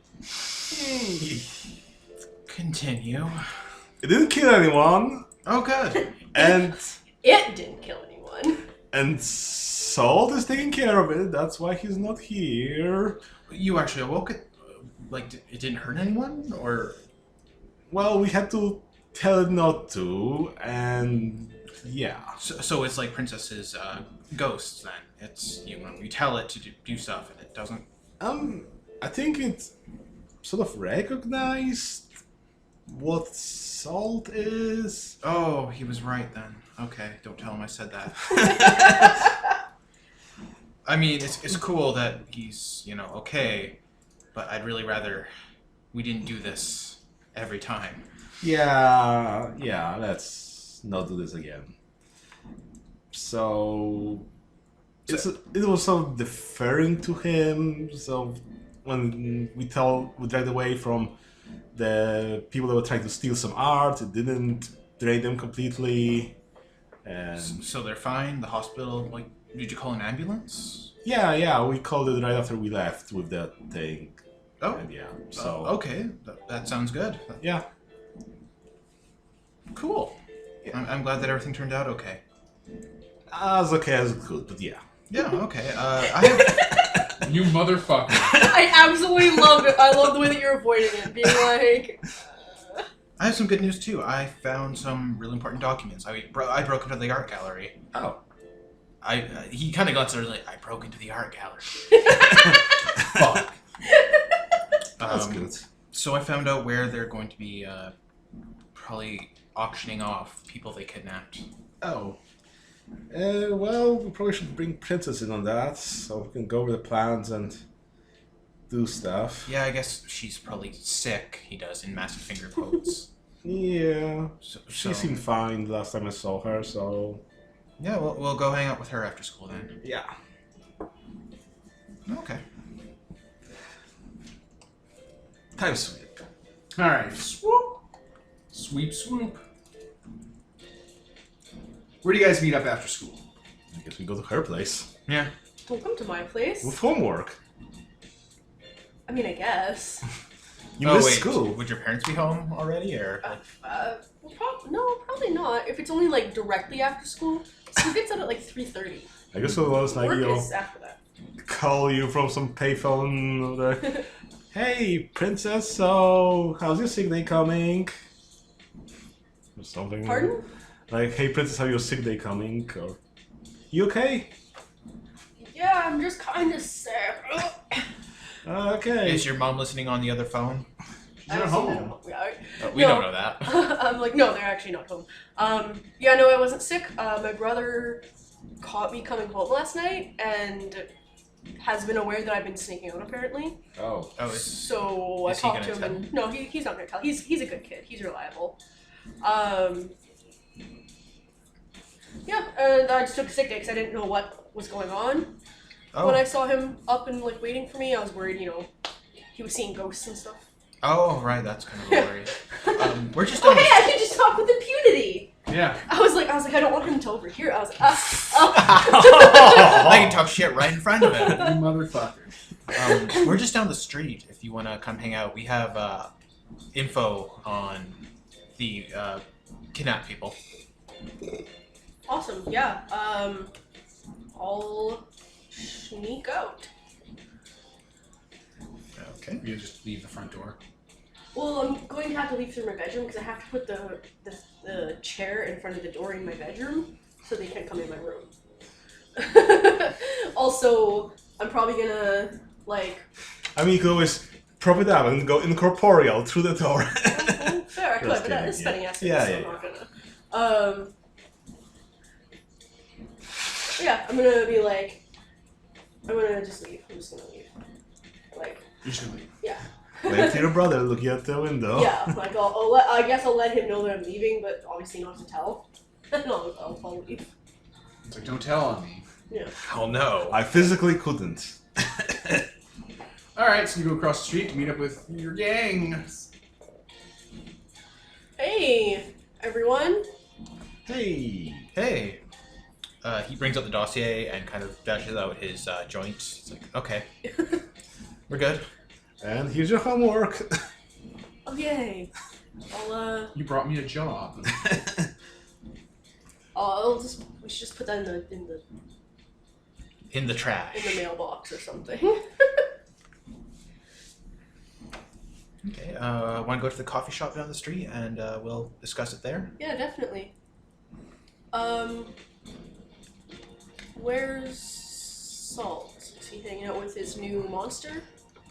Continue. It didn't kill anyone, Oh, good. and It didn't kill anyone. and Salt is taking care of it. That's why he's not here. You actually awoke it? Like, it didn't hurt anyone? Or... Well, we had to tell it not to, and yeah. So it's like Princess's ghosts, then. It's, you know, you tell it to do stuff, and it doesn't... I think it sort of recognized what Salt is. Oh, he was right, then. Okay, don't tell him I said that. I mean, it's cool that he's, you know, okay, but I'd really rather we didn't do this every time. Yeah, let's not do this again. So, it was sort of deferring to him. So when we dragged away from the people that were trying to steal some art, it didn't drain them completely. And So they're fine? The hospital, like, did you call an ambulance? yeah, we called it right after we left with that thing. Oh, And yeah, so okay, that sounds good. yeah. Cool. I'm glad that everything turned out okay. As okay as it could, but yeah. Yeah, okay. I have... You motherfucker. I absolutely love it. I love the way that you're avoiding it, being like... I have some good news too. I found some really important documents. I broke into the art gallery. Oh. He kind of got sort of like, I broke into the art gallery. Fuck. That's good. So I found out where they're going to be Probably auctioning off people they kidnapped. Oh. Well, we probably should bring Princess in on that, so we can go over the plans and do stuff. Yeah, I guess she's probably sick, he does, in massive finger quotes. Yeah. So, She seemed fine the last time I saw her, so... Yeah, we'll go hang out with her after school then. Yeah. Okay. Time sweep. All right, swoop, sweep, swoop. Where do you guys meet up after school? I guess we go to her place. Yeah. Don't come to my place. With homework. I mean, I guess. You missed wait, school. would your parents be home already, or? No, probably not. If it's only like directly after school, school gets out at like 3:30. I guess it was like, Work you know, is after that. call you from some payphone. Like, hey, Princess, so how's your sick day coming? Or something. Pardon? Like, hey, Princess, how's your sick day coming? Or, you okay? Yeah, I'm just kind of sick. Okay. Is your mom listening on the other phone? You're home. We No. don't know that. I'm like, no, they're actually not home. Yeah, no, I wasn't sick. My brother caught me coming home last night and has been aware that I've been sneaking out apparently. Oh. Oh, is So I is he talked to gonna him tell? and no, he's not gonna tell. He's a good kid. He's reliable. Yeah, and I just took a sick day because I didn't know what was going on. oh. When I saw him up and like waiting for me, I was worried, you know, he was seeing ghosts and stuff. Oh, right, that's kind of a worry. We're just Oh on hey, I can just talk with impunity. Yeah. I was like, I don't want him to overhear. I was like, I can talk shit right in front of You him. motherfucker. We're just down the street. If you want to come hang out, we have info on the kidnapped people. Awesome, yeah. I'll sneak out. Okay. You just leave the front door. Well, I'm going to have to leave through my bedroom because I have to put the chair in front of the door in my bedroom so they can't come in my room. Also, I'm probably gonna like. I mean, you could always prop it up and go incorporeal through the door. Well, fair, I could, Just but that kidding, is spending assets, Yeah, so yeah, I'm not gonna. Yeah, I'm gonna be like, I'm gonna just leave. I'm just gonna leave. Like, You're just gonna leave. yeah. Wait to your brother looking out the window. Yeah, like I guess I'll let him know that I'm leaving, but obviously not to tell. No, I'll leave. It's like, don't tell on me. Yeah. Oh no. I physically couldn't. All right, so you go across the street to meet up with your gang. Hey, everyone. Hey. Hey. He brings up the dossier and kind of dashes out his joint. It's like, okay, we're good. And here's your homework. Oh yay. You brought me a job. We should just put that in the In the trash. in the mailbox or something. Okay. Want to go to the coffee shop down the street and we'll discuss it there. Yeah, definitely. Where's Salt? Is he hanging out with his new monster?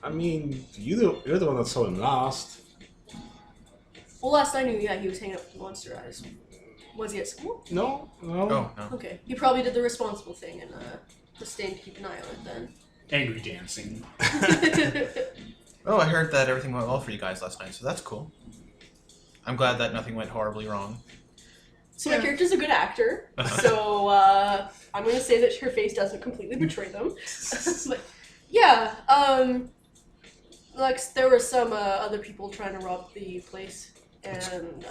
I mean, you're the one that saw him last. Well, last I knew, yeah, he was hanging out with the monster eyes. Was he at school? No? No? Oh no. Okay, he probably did the responsible thing and was staying to keep an eye on it Angry dancing. then. Oh, I heard that everything went well for you guys last night, so that's cool. I'm glad that nothing went horribly wrong. So my character's a good actor, so I'm going to say that her face doesn't completely betray them. But yeah, like there were some other people trying to rob the place, and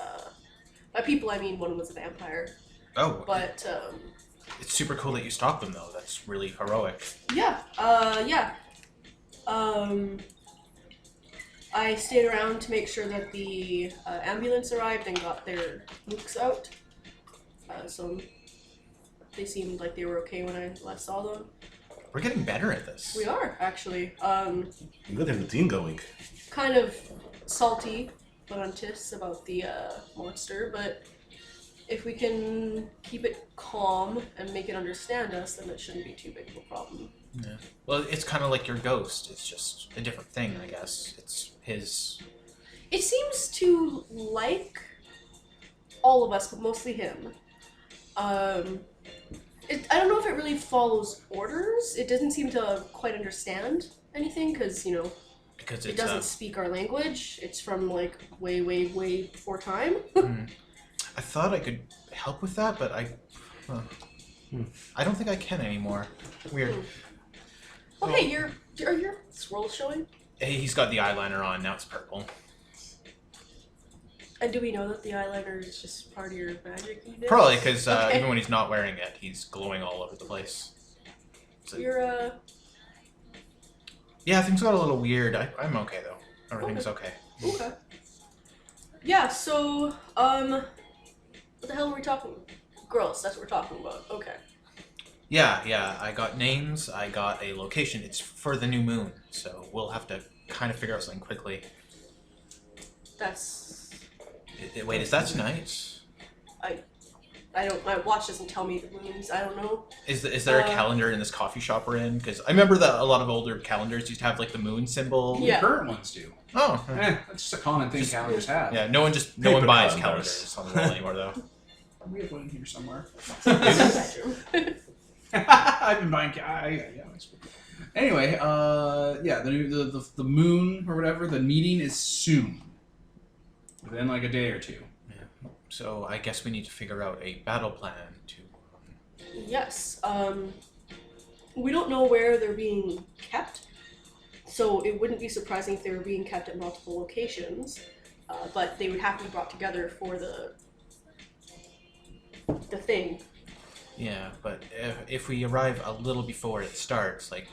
by people I mean one was a vampire. Oh, But it's super cool that you stopped them, though. That's really heroic. yeah. I stayed around to make sure that the ambulance arrived and got their nukes out. So they seemed like they were okay when I last saw them. We're getting better at this. We are, actually. You got to have the team going. Kind of salty, but on tiss about the monster, but if we can keep it calm and make it understand us, then it shouldn't be too big of a problem. Yeah. Well, it's kind of like your ghost. It's just a different thing, I guess. It's his It seems to like all of us, but mostly him. I don't know if it really follows orders. It doesn't seem to quite understand anything because, Because it it's doesn't speak our language. It's from like way, way, way before time. I thought I could help with that, but I don't think I can anymore. Weird. Okay, are your swirls showing? Hey, he's got the eyeliner on, now it's purple. And do we know that the eyeliner is just part of your magic? Probably, because Okay. even when he's not wearing it, he's glowing all over the place. So, You're yeah, things got a little weird. I'm okay, though. Everything's okay. okay. Yeah, so, what the hell are we talking about? Girls, that's what we're talking about. Okay. Yeah, I got names, I got a location. It's for the new moon, so we'll have to kind of figure out something quickly. That's... Wait, is that tonight? I don't... My watch doesn't tell me the moons. I don't know. Is there a calendar in this coffee shop we're in? Because I remember that a lot of older calendars used to have, like, the moon symbol. Yeah. The current ones do. Oh. That's just a common thing calendars have. Yeah, no one Paper buys calendars. calendars on the wall anymore, though. We have one in here somewhere. Bedroom. I've been buying. Anyway, the moon or whatever. The meeting is soon, within like a day or two. Yeah. So I guess we need to figure out a battle plan to. Yes. We don't know where they're being kept, so it wouldn't be surprising if they were being kept at multiple locations. But they would have to be brought together for the thing. Yeah, but if we arrive a little before it starts, like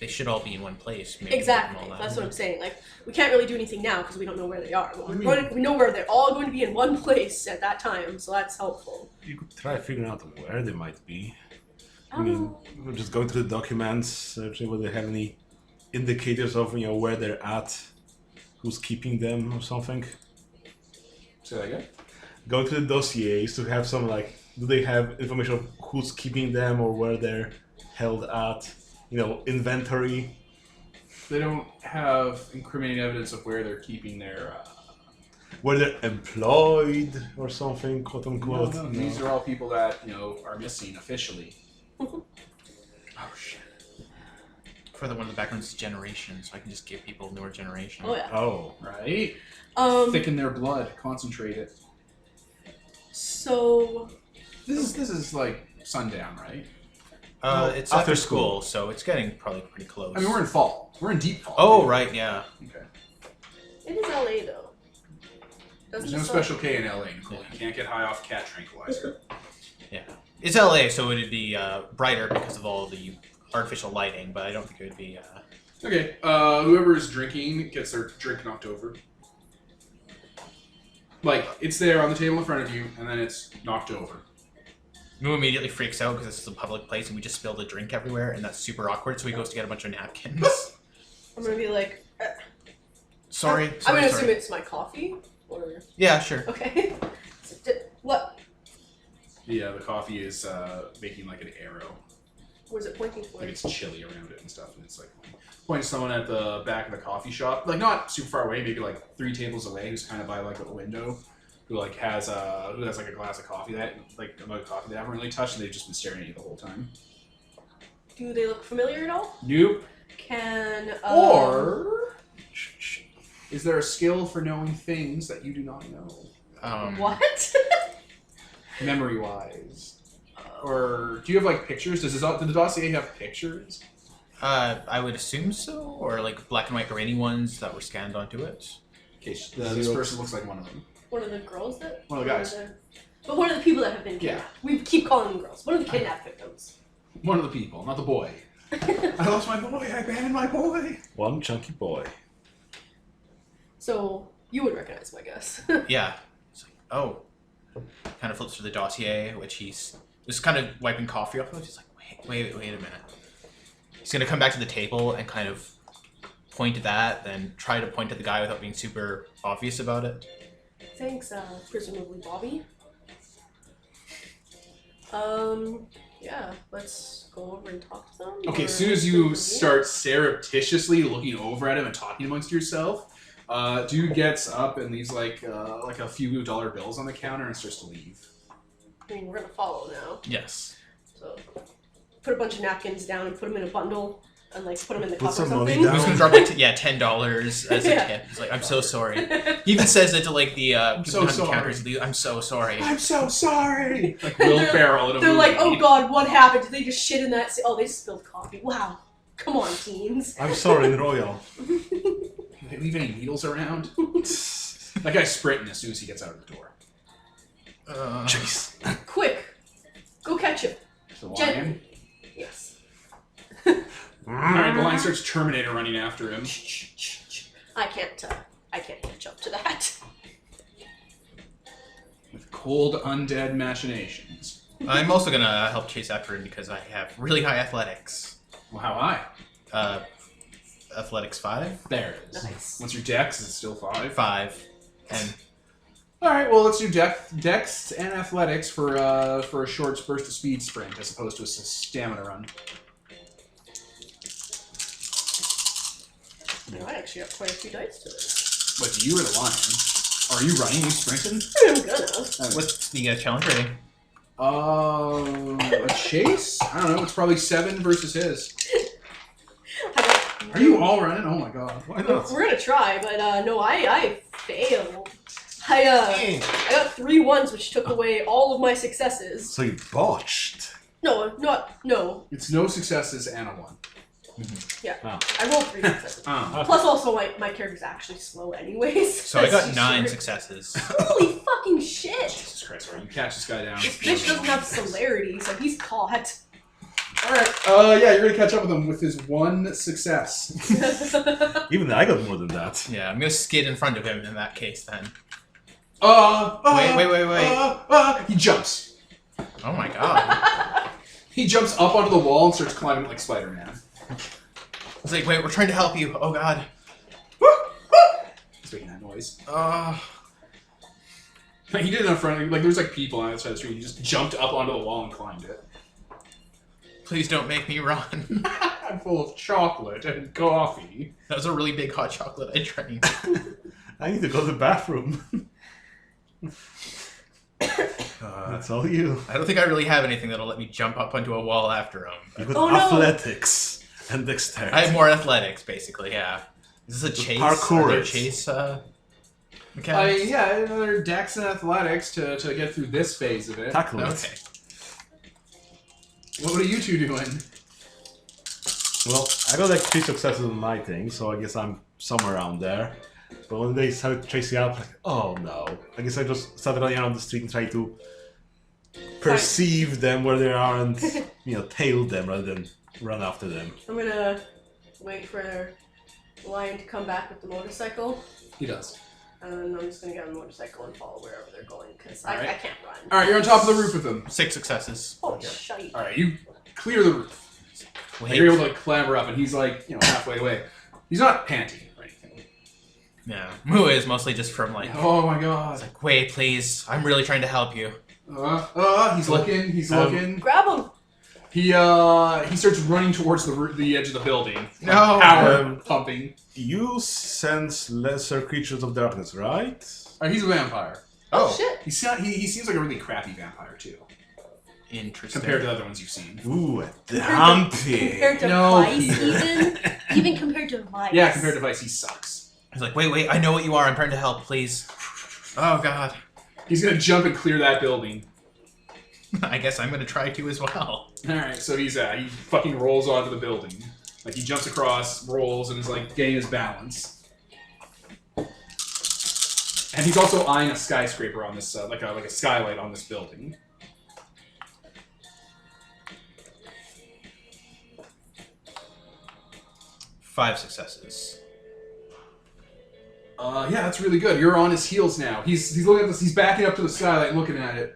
they should all be in one place. Maybe Exactly. and all that. That's what I'm saying. Like, we can't really do anything now because we don't know where they are. But we know where they're all going to be in one place at that time, so that's helpful. You could try figuring out where they might be. I don't know. Just going through the documents, searching whether they have any indicators of where they're at, who's keeping them or something. Say that again. Going through the dossiers to have some do they have information of who's keeping them or where they're held at? Inventory. They don't have incriminating evidence of where they're keeping their. Where they're employed or something, quote unquote. No. These are all people that are missing officially. Oh shit. For the one in the background is generation, so I can just give people newer generation. Oh yeah. Oh, right. Thicken their blood, concentrate it. So This is like sundown, right? It's after school, so it's getting probably pretty close. I mean, we're in fall. We're in deep fall. Oh, right, yeah. Okay. it is LA though. There's no special K in LA, Nicole. You can't get high off cat tranquilizer. Yeah. It's LA, so it'd be brighter because of all the artificial lighting, but I don't think it would be. Okay. Whoever's drinking gets their drink knocked over. Like, it's there on the table in front of you, and then it's knocked over. Moo immediately freaks out because this is a public place and we just spilled a drink everywhere, and that's super awkward, so he goes to get a bunch of napkins. I'm gonna be like. Sorry. I'm gonna assume it's my coffee. Or Yeah, sure. okay. What? Yeah, the coffee is making like an arrow. Was it pointing Like towards? it's chilly around it and stuff, and it's like pointing to someone at the back of the coffee shop, like not super far away, maybe like 3 tables away, who's kind of by like a window, who like has like a glass of coffee that like a mug of coffee they haven't really touched, and they've just been staring at you the whole time. Do they look familiar at all? Nope. Can Or is there a skill for knowing things that you do not know, what? memory wise? Or do you have like pictures? Does the dossier have pictures? I would assume so, or like black and white grainy ones that were scanned onto it. Okay, this person looks like one of them. One of the girls that. One of the guys. But one of the people that have been kidnapped. Yeah. We keep calling them girls. One of the kidnapped victims. One of the people, not the boy. I lost my boy. I abandoned my boy. One chunky boy. So you would recognize my guess. Yeah. It's like, oh. Kind of flips through the dossier, which he's just kind of wiping coffee off of it. He's like, wait a minute. He's gonna come back to the table and kind of point at that, then try to point at the guy without being super obvious about it. Thanks, presumably Bobby. Yeah, let's go over and talk to them. Okay, or as soon as wait you for me. start surreptitiously looking over at him and talking amongst yourself, Dude gets up and leaves like a few dollar bills on the counter and starts to leave. I mean, we're gonna follow now. Yes. So, put a bunch of napkins down and put them in a bundle and like put them in the Put cup or some money something. down. He's gonna drop like $10 as a Yeah. tip. He's like, I'm so sorry. He even says it to like the people so behind the sorry. counters. I'm so sorry. I'm so sorry. Like Will Ferrell in a They're movie. like, oh god, what happened? Did they just shit in that? Oh, they spilled coffee. Wow. Come on, teens. I'm sorry, Royal. Did they leave any needles around? That guy's sprinting as soon as he gets out of the door. Jeez. Quick, go catch him. The lion. Yes. Alright, the lion starts Terminator running after him. I can't catch up to that. With cold undead machinations. I'm also gonna help chase after him because I have really high athletics. Well, how high? Athletics 5? There it is. Nice. What's your dex? Is it still 5? 5. And Alright, well let's do dex and athletics for a short burst of speed sprint as opposed to a stamina run. I actually have quite a few dice to this. What, you or the lion? Are you running? You sprinting? I'm gonna. what's the challenge rating? A chase? I don't know. It's probably 7 versus his. I Are you all running? Oh my god. Why don't- not? We're gonna try, but no, I failed. I got 3 1s, which took away all of my successes. So you botched. No. It's no successes and a 1. Yeah, Oh. I rolled 3 successes. Plus, also my character's actually slow, anyways. So I got That's 9 short. successes. Holy fucking shit! Jesus Christ, alright, you catch this guy down. This bitch doesn't have celerity, so he's caught. Alright, yeah, you're gonna catch up with him with his 1 success. Even I got more than that. Yeah, I'm gonna skid in front of him in that case then. Wait. He jumps. Oh my god. He jumps up onto the wall and starts climbing like Spider-Man. It's like, wait, we're trying to help you. Oh god. He's making that noise. Uh, He did it in front of, like, there's like people on the side of the street. He just jumped up onto the wall and climbed it. please don't make me run. I'm full of chocolate and coffee. That was a really big hot chocolate I drank. I need to go to the bathroom. That's all you. I don't think I really have anything that'll let me jump up onto a wall after him. You got Oh, no. athletics and dexterity. I have more athletics, basically, yeah. Is this a chase? parkour Are there it. chase mechanics? Yeah, another dex and athletics to get through this phase of it. Tackle it. Okay. What are you two doing? Well, I got like 3 successes on my thing, so I guess I'm somewhere around there. But when they started chasing out, like, oh no. I guess I just started running around the street and try to perceive them where they are and, tail them rather than run after them. I'm gonna wait for the lion to come back with the motorcycle, He does. and then I'm just gonna get on the motorcycle and follow wherever they're going, because Alright. I can't run. Alright, you're on top of the roof with him. 6 successes. Oh, shite. Alright, you clear the roof. Wait. And you're able to like, clamber up, and he's like, halfway away. He's not panting or anything. Yeah. Moo is mostly just from like, Oh my god. like, wait, please. I'm really trying to help you. He's looking, he's looking. Grab him! He starts running towards the edge of the building. No. Power pumping. You sense lesser creatures of darkness, right? He's a vampire. Oh, shit! He seems like a really crappy vampire too, Interesting. compared to the other ones you've seen. Ooh, a dumpy. Compared to No, Vice, Peter. even compared to Vice. Yeah, compared to Vice, he sucks. He's like, wait, I know what you are. I'm trying to help, please. Oh god. He's gonna jump and clear that building. I guess I'm gonna try to as well. Alright, so he fucking rolls onto the building. Like, he jumps across, rolls, and is like getting his balance. And he's also eyeing a skyscraper on this, like a skylight on this building. Five successes. Yeah, that's really good. You're on his heels now. He's looking at this. He's backing up to the skylight and looking at it.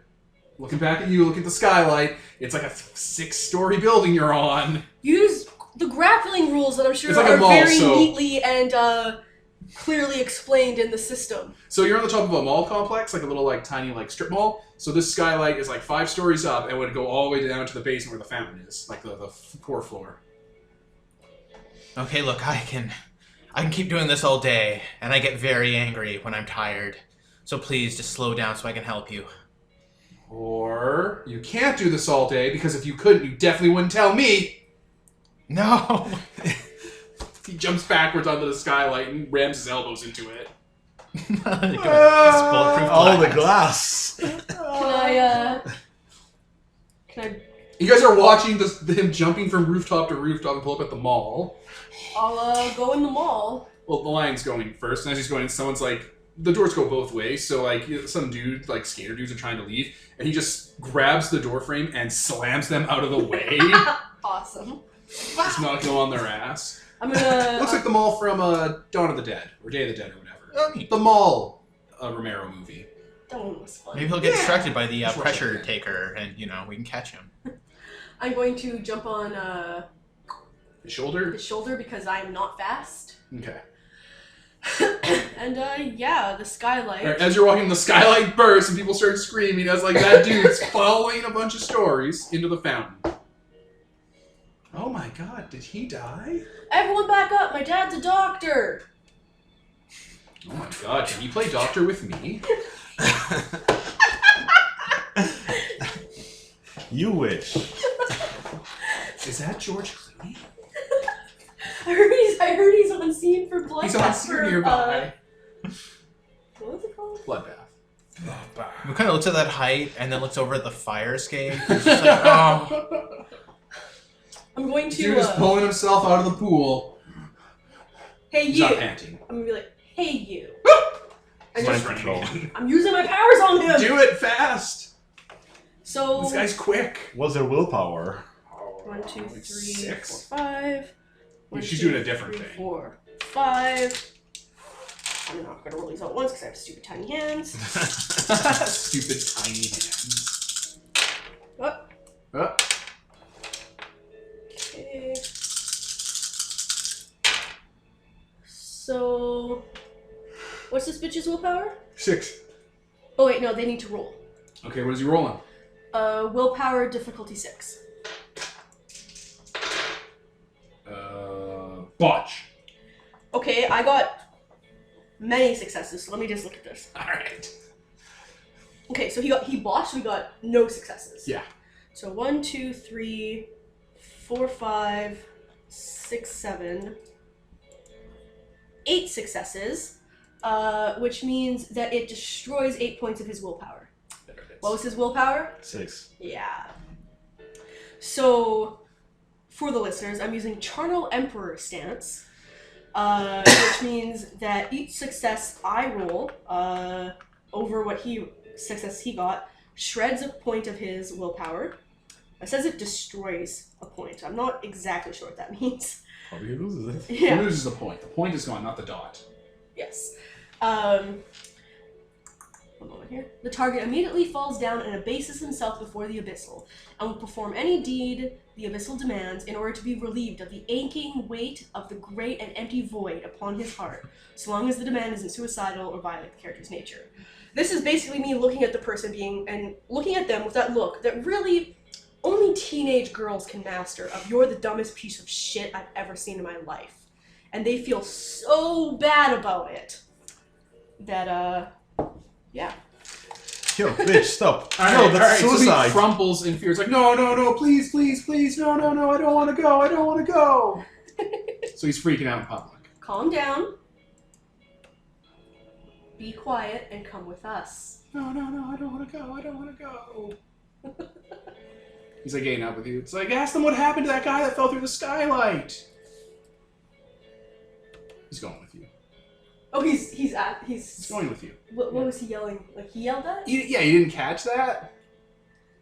Looking back at you, look at the skylight. It's like a 6-story building you're on. Use the grappling rules that I'm sure It's like a are mall, very so- neatly and clearly explained in the system. So you're on the top of a mall complex, like a little tiny strip mall. So this skylight is like 5 stories up and would go all the way down to the basement where the fountain is, like the core floor. Okay, look, I can I can keep doing this all day, and I get very angry when I'm tired. So please, just slow down so I can help you. Or you can't do this all day, because if you couldn't, you definitely wouldn't tell me. No! He jumps backwards onto the skylight and rams his elbows into it. It's bulletproof All the glass. glass. Can I? You guys are watching him jumping from rooftop to rooftop and pull up at the mall. I'll go in the mall. Well, the lion's going first, and as he's going, someone's like, the doors go both ways, so like some dude, like skater dudes are trying to leave, and he just grabs the door frame and slams them out of the way. Awesome. Just knocking them on their ass. I'm gonna. Looks like the mall from Dawn of the Dead, or Day of the Dead, or whatever. Oh, neat. The mall Romero movie. That one was fun. Maybe he'll get distracted by the Just watch pressure it. taker, and, we can catch him. I'm going to jump on His shoulder? his shoulder because I'm not fast. Okay. And yeah, the skylight. Alright, as you're walking, the skylight bursts and people start screaming as like that dude's following a bunch of stories into the fountain. Oh my god, did he die? Everyone back up! My dad's a doctor! Oh my god, can you play doctor with me? You wish. Is that George Clooney? I heard he's on scene for Bloodbath. He's on scene nearby. What was it called? Bloodbath. He kind of looks at that height, and then looks over at the fire escape. He's just like, oh. I'm going Dude to. is pulling himself out of the pool. Hey He's you! not panting. I'm gonna be like, hey you! And Mind just, control. I'm using my powers on him! Do it fast! So. This guy's quick. What's their willpower? 1, 2, 3, Like 6. 4, 5. She's doing a different 3, thing. 4, 5. I'm not gonna roll these all at once because I have stupid tiny hands. Stupid tiny hands. Oh, Oh. okay. So, what's this bitch's willpower? 6. Oh wait, no, they need to roll. Okay, what is he rolling? Willpower difficulty 6. Botch. Okay, I got many successes, so let me just look at this. Alright. Okay, so he botched, so he got no successes. Yeah. So 1, 2, 3, 4, 5, 6, 7, 8 successes, which means that it destroys 8 points of his willpower. There it is. What was his willpower? 6. Yeah. So, for the listeners, I'm using Charnel Emperor stance, which means that each success I roll over what success he got shreds a point of his willpower. It says it destroys a point. I'm not exactly sure what that means. Probably loses it. He Yeah. loses the point. The point is gone, not the dot. Yes. One moment here. The target immediately falls down and abases himself before the abyssal, and will perform any deed the abyssal demands in order to be relieved of the aching weight of the great and empty void upon his heart, so long as the demand isn't suicidal or violate the character's nature. This is basically me looking at the person and looking at them with that look that really only teenage girls can master of "you're the dumbest piece of shit I've ever seen in my life." And they feel so bad about it that, yeah. Yo, bitch, stop. All No, right, that's So suicide. he crumples in fear. It's like, no, no, no, please, please, please, no, no, no, I don't want to go, I don't want to go. So he's freaking out in public. Calm down. Be quiet and come with us. No, no, no, I don't want to go, I don't want to go. He's like getting up with you. It's like, ask them what happened to that guy that fell through the skylight. He's going with you. Oh, he's He's going with you. What was he yelling? Like he yelled at? Yeah, you didn't catch that?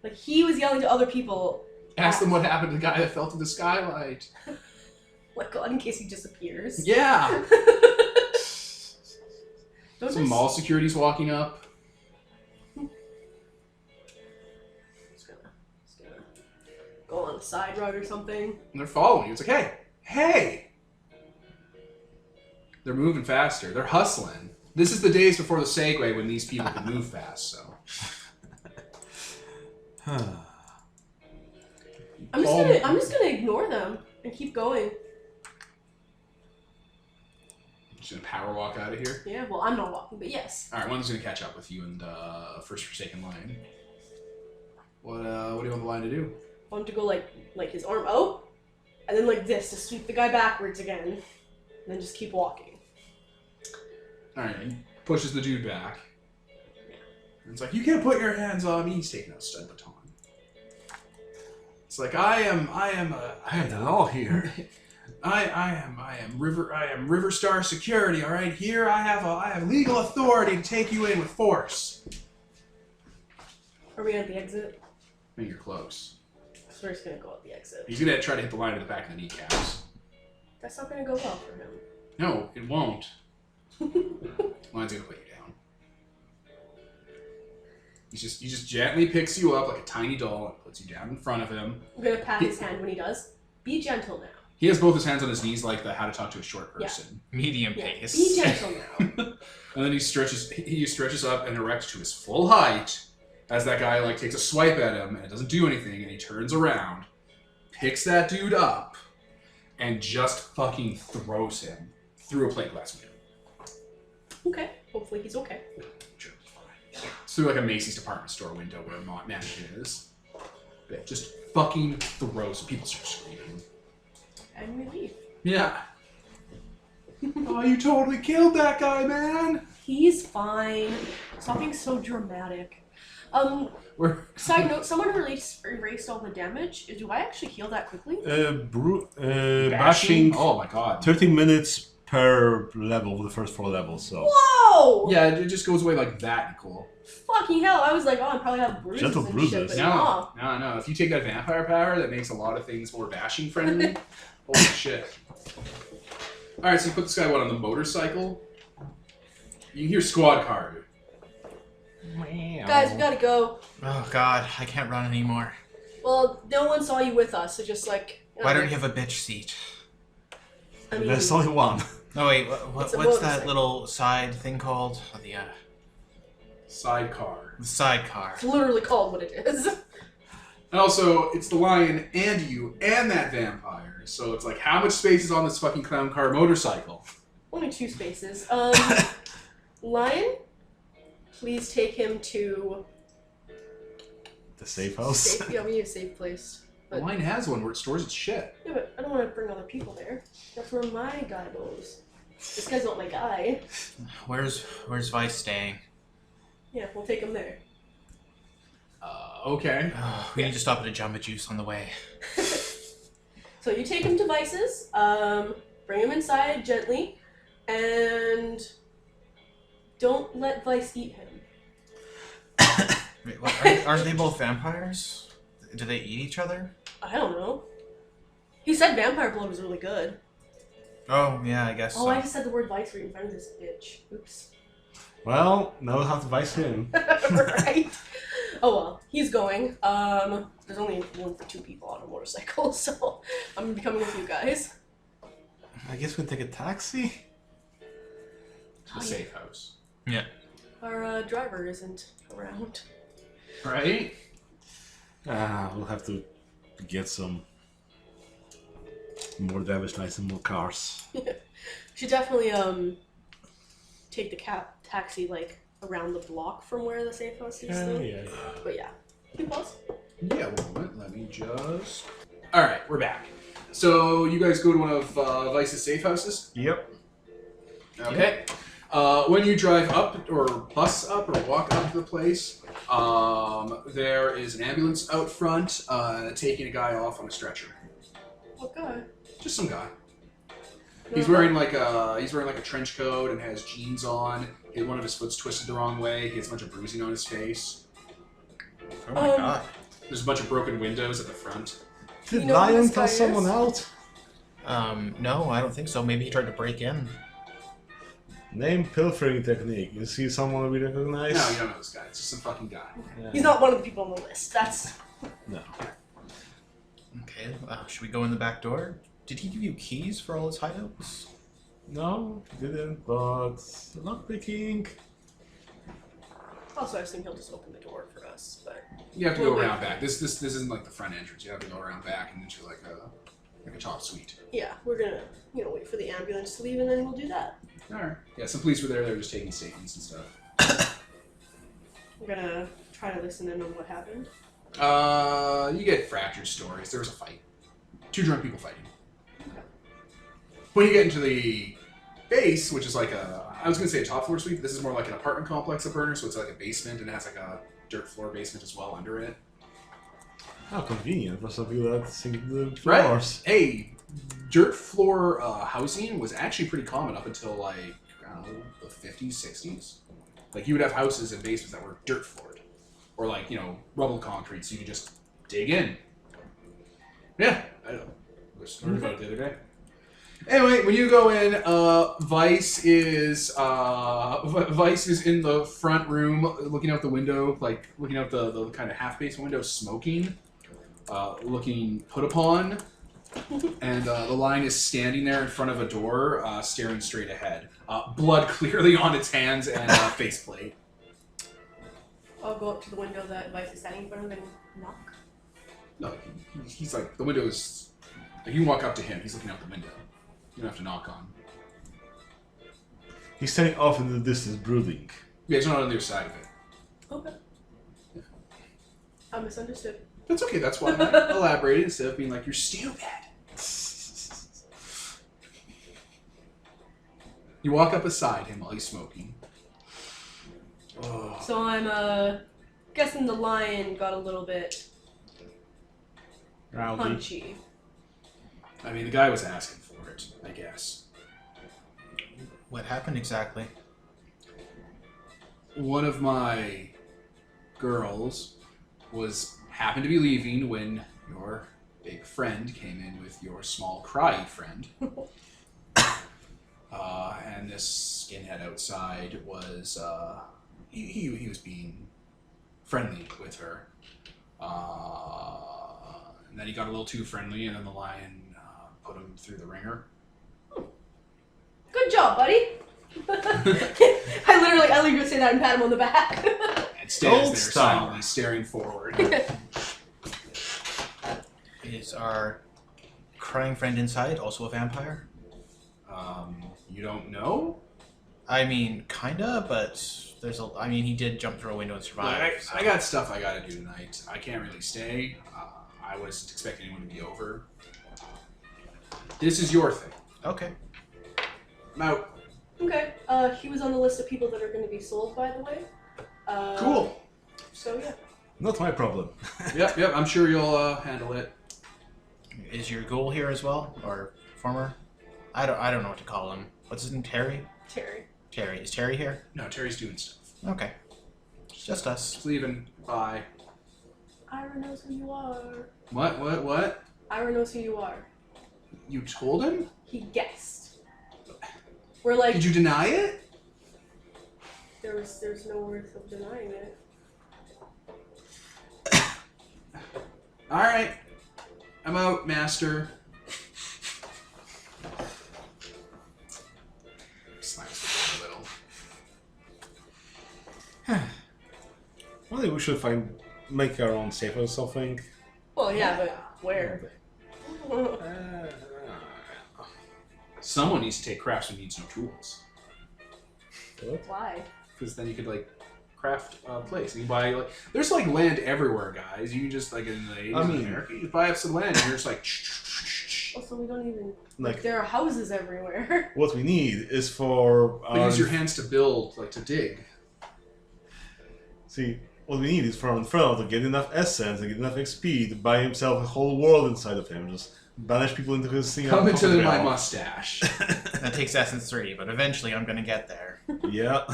Like he was yelling to other people. Ask them what happened to the guy that fell through the skylight. Like God, in case he disappears. Yeah. Don't Some just- mall security's walking up. Just gonna go on a side road or something. And they're following you. It's like, hey, hey! They're moving faster. They're hustling. This is the days before the Segway when these people can move fast, so. I'm just gonna ignore them and keep going. Just gonna power walk out of here. Yeah, well, I'm not walking, but yes. All right, one's gonna catch up with you and first Forsaken Lion. What do you want the lion to do? I want him to go like his arm out, and then like this to sweep the guy backwards again, and then just keep walking. All right, he pushes the dude back. And it's like, you can't put your hands on me. He's taking out stud baton. It's like, I am the law here. I am River Star Security. All right, here I have legal authority to take you in with force. Are we at the exit? I think you're close. So we're just gonna go out the exit. He's gonna try to hit the line in the back of the kneecaps. That's not gonna go well for him. No, it won't. Line's gonna put you down. He just gently picks you up like a tiny doll and puts you down in front of him. I'm gonna pat his hand when he does. Be gentle now. He has both his hands on his knees like the How to Talk to a Short Person. Medium Yeah. pace. Be gentle now. And then he stretches up and erects to his full height as that guy like takes a swipe at him and it doesn't do anything, and he turns around, picks that dude up, and just fucking throws him through a plate glass window. Okay. Hopefully he's okay. Sure, fine. It's through like a Macy's department store window where a mannequin is. But just fucking throws him. People start screaming. And we leave. Yeah. Oh, you totally killed that guy, man! He's fine. Stop being so dramatic. We're Side note, someone erased all the damage. Do I actually heal that quickly? Bashing. Oh my god. 13 minutes per level of the first 4 levels. So Whoa! Yeah, it just goes away like that, Nicole. Fucking hell, I was like, oh, I probably have bruises Gentle and bruises. shit, but No, nah. no. If you take that vampire power, that makes a lot of things more bashing friendly. Holy shit. Alright, so you put this guy, on the motorcycle? You can hear squad car, dude. Guys, we gotta go. Oh god, I can't run anymore. Well, no one saw you with us, so just like... Why don't you have a bitch seat? I mean, there's only one. Oh wait, It's a what's that motorcycle. little side thing called? Oh, the Sidecar. sidecar. it's literally called what it is. And also, it's the lion and you and that vampire. So it's like, how much space is on this fucking clown car motorcycle? Only 2 spaces. Lion, please take him to... The safe house. Safe, yeah, we need a safe place. The lion has one where it stores its shit. Yeah, but I don't want to bring other people there. That's where my guy goes. This guy's not my guy. Where's Vice staying? Yeah, we'll take him there. Okay. Oh, we need to stop at a Jamba Juice on the way. So you take him to Vice's, bring him inside gently, and don't let Vice eat him. Wait, what, aren't they both vampires? Do they eat each other? I don't know. He said vampire blood was really good. Oh, yeah, I guess Oh, so. I just said the word Vice right in front of this bitch. Oops. Well, now we'll have to vice him. Right? Oh well, he's going. There's only room for 2 people on a motorcycle, so I'm gonna be coming with you guys. I guess we'll take a taxi. The safe house. Yeah. Our driver isn't around. Right? We'll have to get some more damage knights and more cars. Should definitely take the taxi like around the block from where the safe house is. Though. Yeah. But yeah, be close. Yeah, one moment. Let me just... Alright, we're back. So, you guys go to one of Vice's safe houses? Yep. Okay. When you drive up, or bus up, or walk up to the place, there is an ambulance out front taking a guy off on a stretcher. What guy? Just some guy. He's wearing like a trench coat and has jeans on. One of his foot's twisted the wrong way. He has a bunch of bruising on his face. Oh my god. There's a bunch of broken windows at the front. Did You know who Lion this tell guy someone is? out? No, I don't think so. Maybe he tried to break in. Name pilfering technique. You see someone we recognize? No, you don't know this guy. It's just some fucking guy. Yeah. He's not one of the people on the list. That's No. Okay, should we go in the back door? Did he give you keys for all his hideouts? No, didn't, but lockpicking. also I assume he'll just open the door for us. But You have to We'll go wait. around back. This isn't like the front entrance. You have to go around back and into like a top suite. yeah, we're gonna wait for the ambulance to leave and then we'll do that. Alright. Yeah, some police were there. They were just taking statements and stuff. I'm gonna try to listen in on what happened. You get fractured stories. There was a fight. 2 drunk people fighting. When you get into the base, which is like I was going to say a top floor suite, but this is more like an apartment complex of Burner, so it's like a basement, and it has like a dirt floor basement as well under it. How convenient for some people that sink the Right? floors. Hey, dirt floor housing was actually pretty common up until like, I don't know, the 50s, 60s. Like you would have houses and basements that were dirt floored. Or like, rubble concrete, so you could just dig in. Yeah, I don't know. I was learning about it the other day. Anyway, when you go in, Vice is in the front room, looking out the window, like looking out the kind of half-basement window, smoking, looking put upon, and the Lion is standing there in front of a door, staring straight ahead. Blood clearly on its hands and faceplate. I'll go up to the window that Vice is standing in front of and knock. No, he's like the window is. Like you can walk up to him. He's looking out the window. You don't have to knock on. He's standing off in the distance, brooding. Yeah, he's not on the other side of it. Okay. Yeah. I misunderstood. That's okay. That's why I elaborated instead of being like, you're stupid. You walk up beside him while he's smoking. Oh. So I'm guessing the Lion got a little bit Rowdy. punchy. I mean, the guy was asking for it, I guess. What happened exactly? One of my girls happened to be leaving when your big friend came in with your small cry friend. And this skinhead outside was he was being friendly with her. And then he got a little too friendly, and then the Lion put him through the ringer. Good job, buddy. I literally would say that and pat him on the back. And stands Gold there star. silently staring forward. Is our crying friend inside also a vampire? You don't know? I mean, kinda, but he did jump through a window and survive. Look, so- I got stuff I gotta do tonight. I can't really stay. I wasn't expecting anyone to be over. This is your thing. Okay. I'm out. Okay. He was on the list of people that are going to be sold, by the way. Cool. So yeah. Not my problem. Yep. I'm sure you'll handle it. Is your ghoul here as well, or former? I don't know what to call him. What's his name? Terry. Terry. Is Terry here? No, Terry's doing stuff. Okay. Just us. Just leaving. Bye. Ira knows who you are. What? Ira knows who you are. You told him? He guessed. We're like, Did you deny it? there's no worth of denying it. Alright. I'm out, master. Slaps the door a little. Well, we should make our own safe or something. Well, yeah, but where? Someone needs to take crafts who needs no tools. Why? Because then you could craft a place. You can buy there's land everywhere, guys. You can just in the 80s in America, you just buy up some land and you're just Also, we don't even Like, there are houses everywhere. what we need is for... but use your hands to build, to dig. See, what we need is for Inferno to get enough essence and get enough XP to buy himself a whole world inside of him. Just banish people into his thing. Come into my mustache. That takes Essence 3, but eventually I'm gonna get there. Yeah.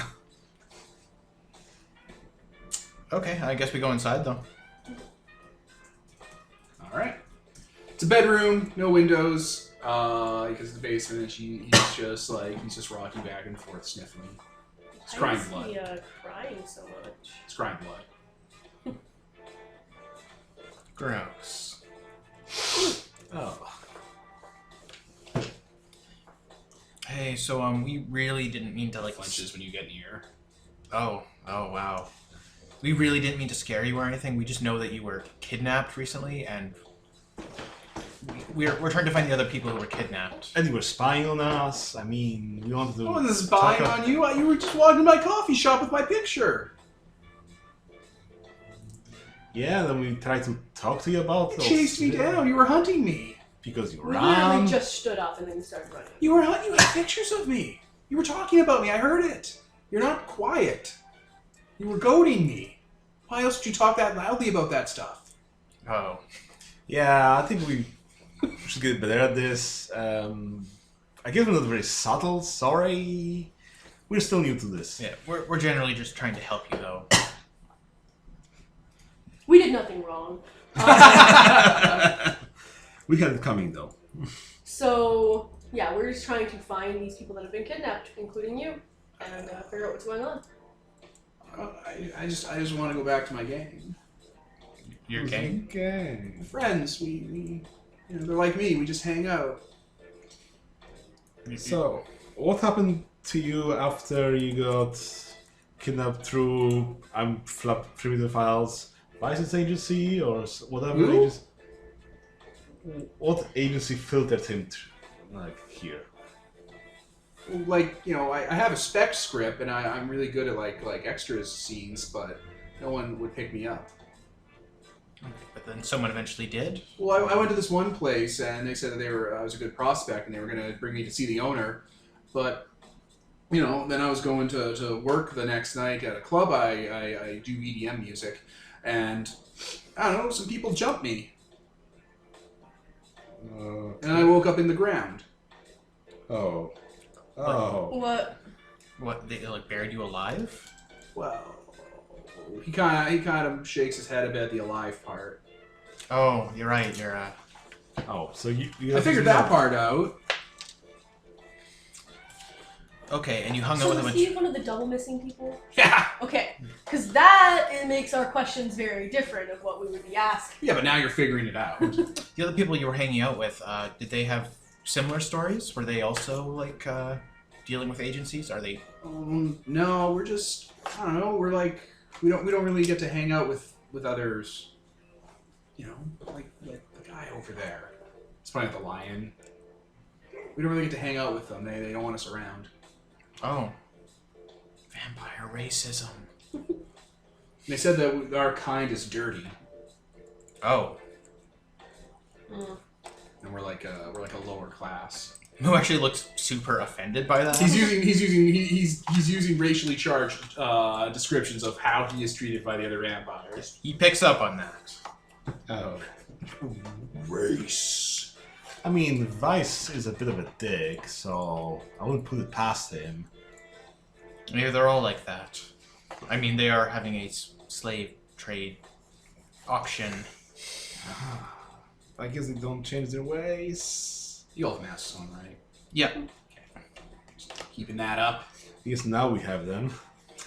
Okay, I guess we go inside though. Alright. It's a bedroom, no windows, because it's the basement, and he's just rocking back and forth, sniffling. He's crying Why is blood. he crying so much? He's crying blood. Gross. Oh. Hey, so we really didn't mean to Flinches when you get near. Oh wow. We really didn't mean to scare you or anything. We just know that you were kidnapped recently, and we're trying to find the other people who were kidnapped. And you were spying on us. I mean, we wanted to. I wasn't spying on you. You were just walking to my coffee shop with my picture. Yeah, then we tried to talk to you about. You chased me down. You were hunting me. Because you We ran. literally just stood up and then started running. You had pictures of me. You were talking about me. I heard it. You're not quiet. You were goading me. Why else would you talk that loudly about that stuff? Oh. Yeah, I think we should get better at this. I guess we're not very subtle. Sorry, we're still new to this. Yeah, we're generally just trying to help you, though. We did nothing wrong. We had it coming though. So, yeah, we're just trying to find these people that have been kidnapped, including you, and figure out what's going on. I just want to go back to my gang. Your gang? Okay. My friends, we they're like me. We just hang out. So, what happened to you after you got kidnapped through primitive files, license agency or whatever Who? agency? What agency filtered him here? Like, I have a spec script and I'm really good at like extras scenes, but no one would pick me up. But then someone eventually did. Well, I went to this one place and they said that I was a good prospect and they were going to bring me to see the owner, but then I was going to work the next night at a club. I do EDM music, and I don't know, some people jumped me. And I woke up in the ground. Oh. What, they like buried you alive? Well, he kind of shakes his head about the alive part. Oh, you're right. Oh, so you I figured that part out. Okay, and you hung out So with a was bunch. he one of the double missing people? Yeah. Okay, because that makes our questions very different of what we would be asking. Yeah, but now you're figuring it out. The other people you were hanging out with, did they have similar stories? Were they also like dealing with agencies? Are they? No, we're just, I don't know. We're like, we don't really get to hang out with others. Like the guy over there. It's pointing at the lion. We don't really get to hang out with them. They don't want us around. Oh, vampire racism. They said that our kind is dirty, Oh, and we're like a lower class. who actually looks super offended by that? He's using racially charged descriptions of how he is treated by the other vampires. He picks up on that. Oh. Race. I mean, Vice is a bit of a dick, so I wouldn't put it past him. Maybe they're all like that. I mean, they are having a slave trade auction. I guess they don't change their ways. You all have masks on, right? Yep. Just keeping that up. I guess now we have them.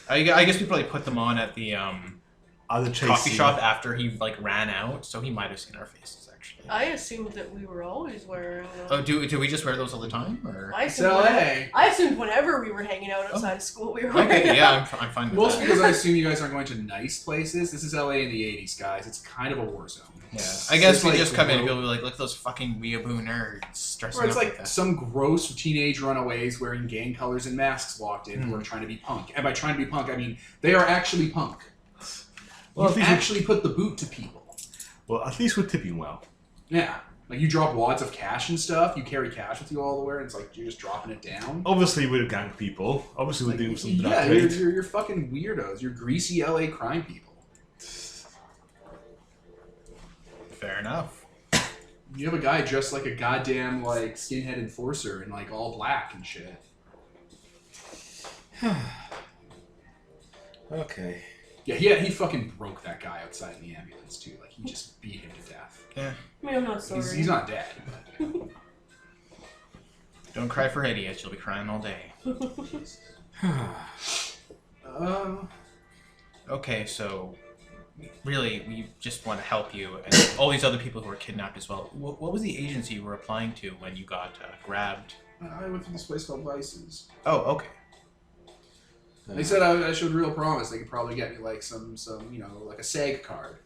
I guess we probably put them on at the Other chase coffee scene. shop after he like ran out, so he might have seen our faces actually. I assumed that we were always wearing. Oh, do we just wear those all the time, or? I It's assumed, LA. I assumed whenever we were hanging out outside of school, we were wearing. Okay, yeah, I'm fine with Mostly that. because I assume you guys aren't going to nice places. This is LA in the 80s, guys. It's kind of a war zone. Yeah, I guess It's we like just come in and gro- people be like, look at those fucking weeaboo nerds dressing Or it's up like that. some gross teenage runaways wearing gang colors and masks walked in who are trying to be punk. And by trying to be punk, I mean they are actually punk. Well, You at least actually put the boot to people. Well, at least we're tipping well. Yeah. Like you drop wads of cash and stuff. You carry cash with you all the way. And it's like you're just dropping it down. Obviously, we're gang people. Obviously, we're Like, doing some yeah, drug you're, trade. you're fucking weirdos. You're greasy LA crime people. Fair enough. You have a guy dressed like a goddamn like skinhead enforcer in like all black and shit. Okay. Yeah, he fucking broke that guy outside in the ambulance too. Like he just beat him to death. Yeah. I mean, I'm not sorry. He's not dead. But... Don't cry for idiots. You'll be crying all day. Okay, so really, we just want to help you and all these other people who were kidnapped as well. What was the agency you were applying to when you got grabbed? I went to this place called Vices. Oh, okay. They said I showed real promise. They could probably get me like some like a SAG card.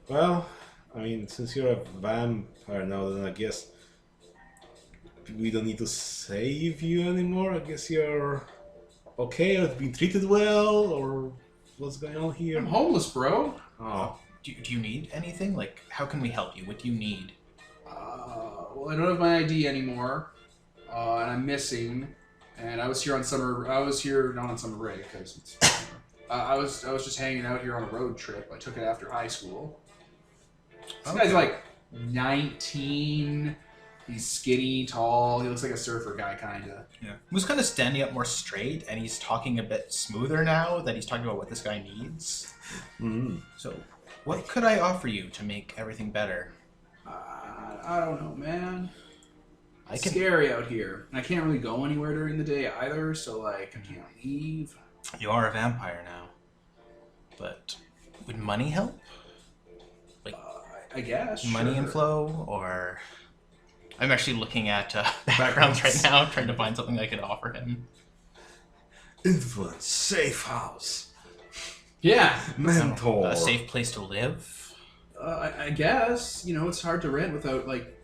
Well, I mean, since you're a vampire now, then I guess we don't need to save you anymore. I guess you're okay, or being treated well, or what's going on here? I'm homeless, bro. Oh, Do you need anything? Like, how can we help you? What do you need? Well, I don't have my ID anymore, and I'm missing. And I was here on summer. I was here not on summer break because I was just hanging out here on a road trip. I took it after high school. This guy's like 19. He's skinny, tall. He looks like a surfer guy, kinda. Yeah. He was kind of standing up more straight, and he's talking a bit smoother now that he's talking about what this guy needs. So, what could I offer you to make everything better? I don't know, man. I It's can. scary out here. And I can't really go anywhere during the day either, so like I can't leave. You are a vampire now, but would money help? I guess. Money sure. inflow, or I'm actually looking at backgrounds right now, trying to find something I could offer him. Influence, safe house, Yeah. mentor. A safe place to live. I guess. You know, it's hard to rent without like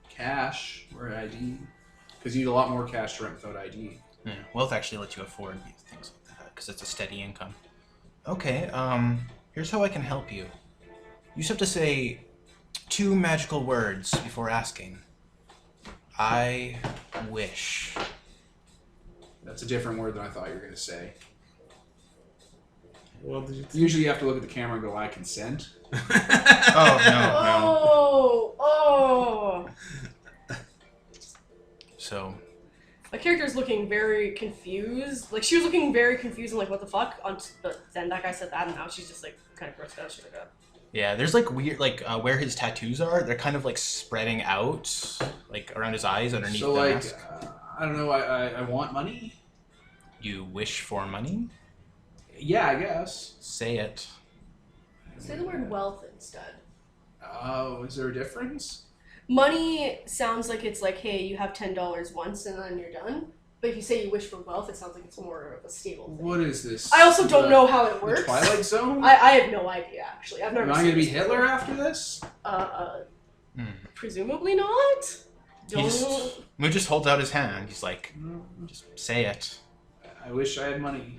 cash or ID, because you need a lot more cash to rent without ID. Yeah, wealth actually lets you afford things like that because it's a steady income. Okay, here's how I can help you. You just have to say 2 magical words before asking. I wish. That's a different word than I thought you were gonna say. what did you think? Usually, you have to look at the camera and go, "I consent." Oh, no. Oh. So, My character's looking very confused. Like, she was looking very confused and like, what the fuck? But then that guy said that, and now she's just like kind of grossed out. She's like, yeah, there's like weird, like where his tattoos are, they're kind of like spreading out, like around his eyes underneath So the like, mask. I don't know. I want money. You wish for money? Yeah, I guess. Say it. say the word wealth instead. Oh, is there a difference? Money sounds like it's like, hey, you have $10 once and then you're done. But if you say you wish for wealth, it sounds like it's more of a stable thing. What is this? I also don't The- know how it The works. Twilight Zone? I have no idea, actually. I've never Am I seen gonna be this Hitler before. after this? Presumably not. He just, Moo just holds out his hand. He's like, just say it. I wish I had money.